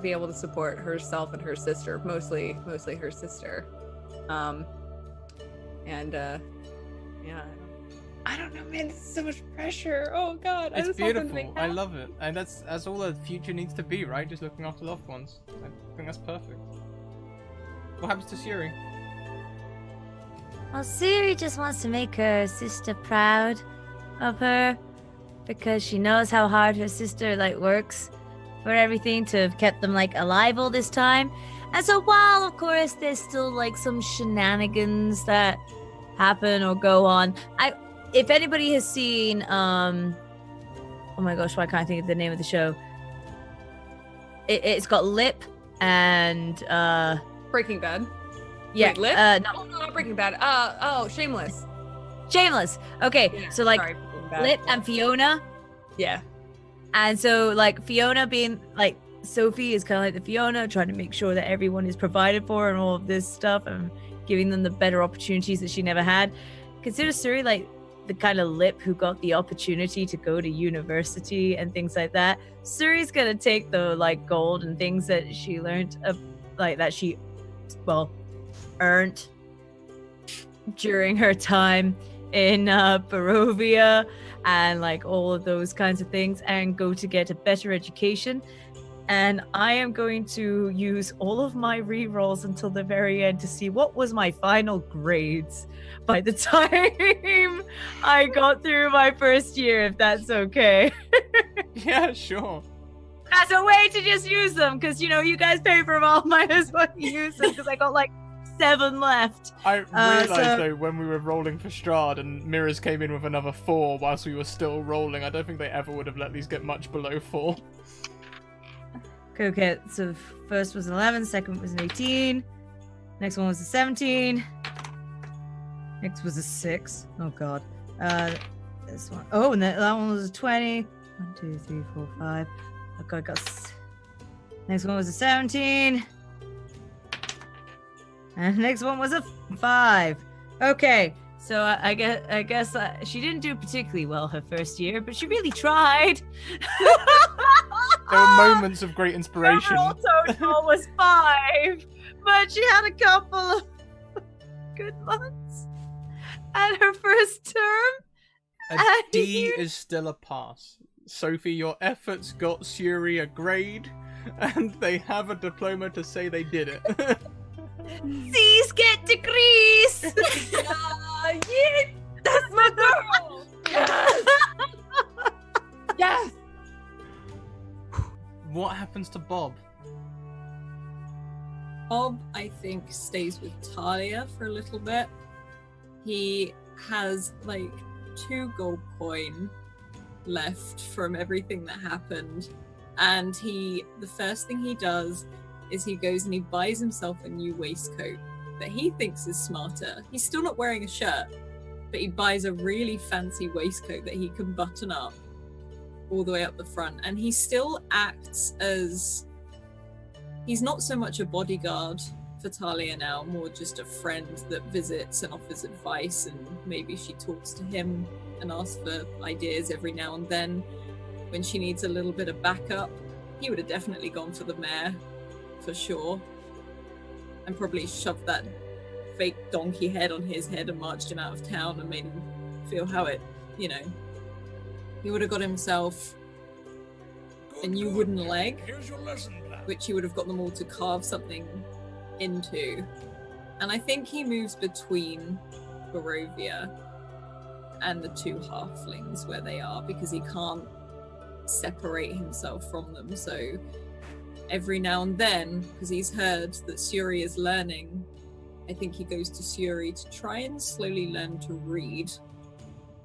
be able to support herself and her sister, mostly her sister. Yeah, I don't know, man. It's so much pressure. Oh god, I It's just want them to beautiful. be I happy. love it. And that's all a future needs to be, right? Just looking after loved ones. I think that's perfect. What happens to Suri? Well, Siri just wants to make her sister proud of her because she knows how hard her sister works for everything to have kept them alive all this time. And so while of course there's still some shenanigans that happen or go on, if anybody has seen oh my gosh, why can't I think of the name of the show? It's got Lip and Breaking Bad. yeah, Wait, Lip? no, No, not Breaking Bad. Shameless. Shameless. Okay, Yeah, so sorry, Breaking Bad. Lip and Fiona. Yeah. And so, Fiona being, Sophie is kind of like the Fiona, trying to make sure that everyone is provided for and all of this stuff and giving them the better opportunities that she never had. Consider Suri, the kind of Lip who got the opportunity to go to university and things like that. Suri's going to take the, gold and things that she learned, that she, earned during her time in Barovia and all of those kinds of things, and go to get a better education and I am going to use all of my rerolls until the very end to see what was my final grades by the time I got through my first year, if that's okay. Yeah, sure. As a way to just use them, because you guys pay for them all, might as well use them, because I got like 7 left. I realised though when we were rolling for Strahd and Mirrors came in with another 4 whilst we were still rolling, I don't think they ever would have let these get much below 4. Okay, so first was an 11, second was an 18, next one was a 17, next was a 6. Oh god. This one. Oh, and that one was a 20. 1, 2, 3, 4, 5. Okay, I got. Next one was a 17. And the next one was a 5. Okay, so I guess she didn't do particularly well her first year, but she really tried. There were moments of great inspiration. Overall total was 5, but she had a couple of good months at her first term. A D is still a pass. Sophie, your efforts got Suri a grade, and they have a diploma to say they did it. C's get degrees! Yeah, that's my girl! Yes! Yes! What happens to Bob? Bob, I think, stays with Talia for a little bit. He has like 2 gold coin left from everything that happened, and the first thing he does is he goes and he buys himself a new waistcoat that he thinks is smarter. He's still not wearing a shirt, but he buys a really fancy waistcoat that he can button up all the way up the front, and he still acts as he's not so much a bodyguard for Talia now, more just a friend that visits and offers advice, and maybe she talks to him and asks for ideas every now and then when she needs a little bit of backup. He would have definitely gone for the mayor for sure, and probably shoved that fake donkey head on his head and marched him out of town and made him feel how it, he would have got himself a new wooden leg, which he would have got them all to carve something into. And I think he moves between Barovia and the 2 halflings where they are, because he can't separate himself from them. So every now and then, because he's heard that Suri is learning, I think he goes to Suri to try and slowly learn to read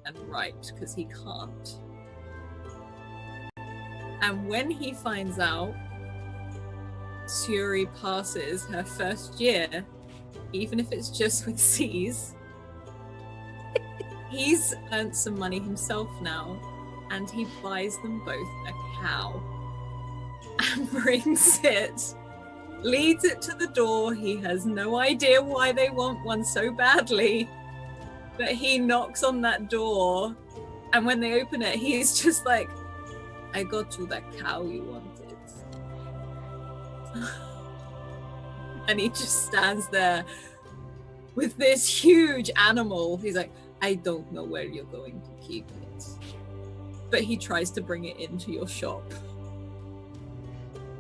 and write, because he can't. And when he finds out Suri passes her first year, even if it's just with C's, he's earned some money himself now, and he buys them both a cow and brings it, leads it to the door. He has no idea why they want one so badly, but he knocks on that door, and when they open it, he's just like, I got you that cow you wanted. And he just stands there with this huge animal. He's like, I don't know where you're going to keep it. But he tries to bring it into your shop.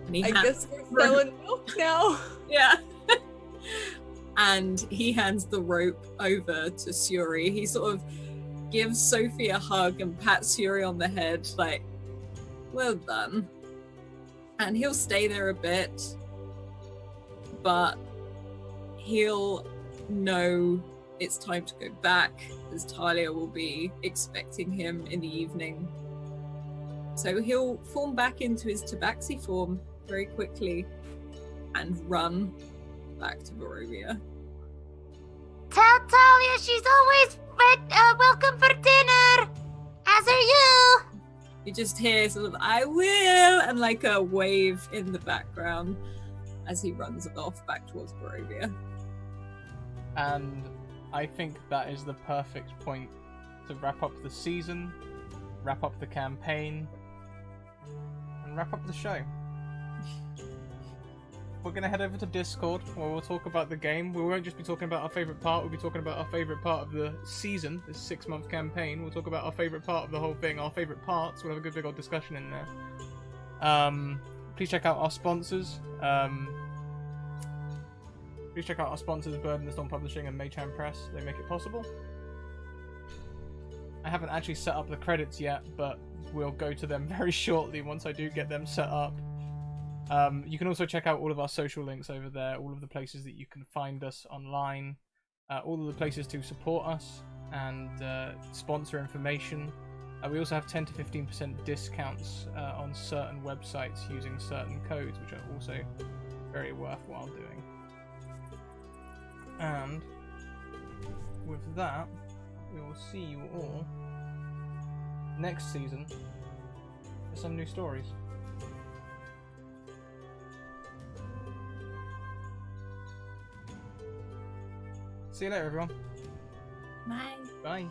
And I guess we're selling milk now. Yeah. And he hands the rope over to Suri. He sort of gives Sophie a hug and pats Suri on the head, like, well done. And he'll stay there a bit, but he'll know it's time to go back, as Talia will be expecting him in the evening. So he'll form back into his tabaxi form very quickly and run back to Barovia. Tell Talia she's always welcome for dinner, as are you. You just hear sort of, I will, and like a wave in the background as he runs off back towards Barovia. And I think that is the perfect point to wrap up the season, wrap up the campaign, and wrap up the show. We're going to head over to Discord where we'll talk about the game. We won't just be talking about our favourite part, we'll be talking about our favourite part of the season, this 6-month campaign. We'll talk about our favourite part of the whole thing, our favourite parts. We'll have a good big old discussion in there. please check out our sponsors. Please check out our sponsors, Bird and the Storm Publishing and Maychan Press. They make it possible. I haven't actually set up the credits yet, but we'll go to them very shortly once I do get them set up. You can also check out all of our social links over there, all of the places that you can find us online, all of the places to support us and sponsor information. We also have 10 to 15% discounts on certain websites using certain codes, which are also very worthwhile doing. And with that, we will see you all next season for some new stories. See you later, everyone. Bye. Bye.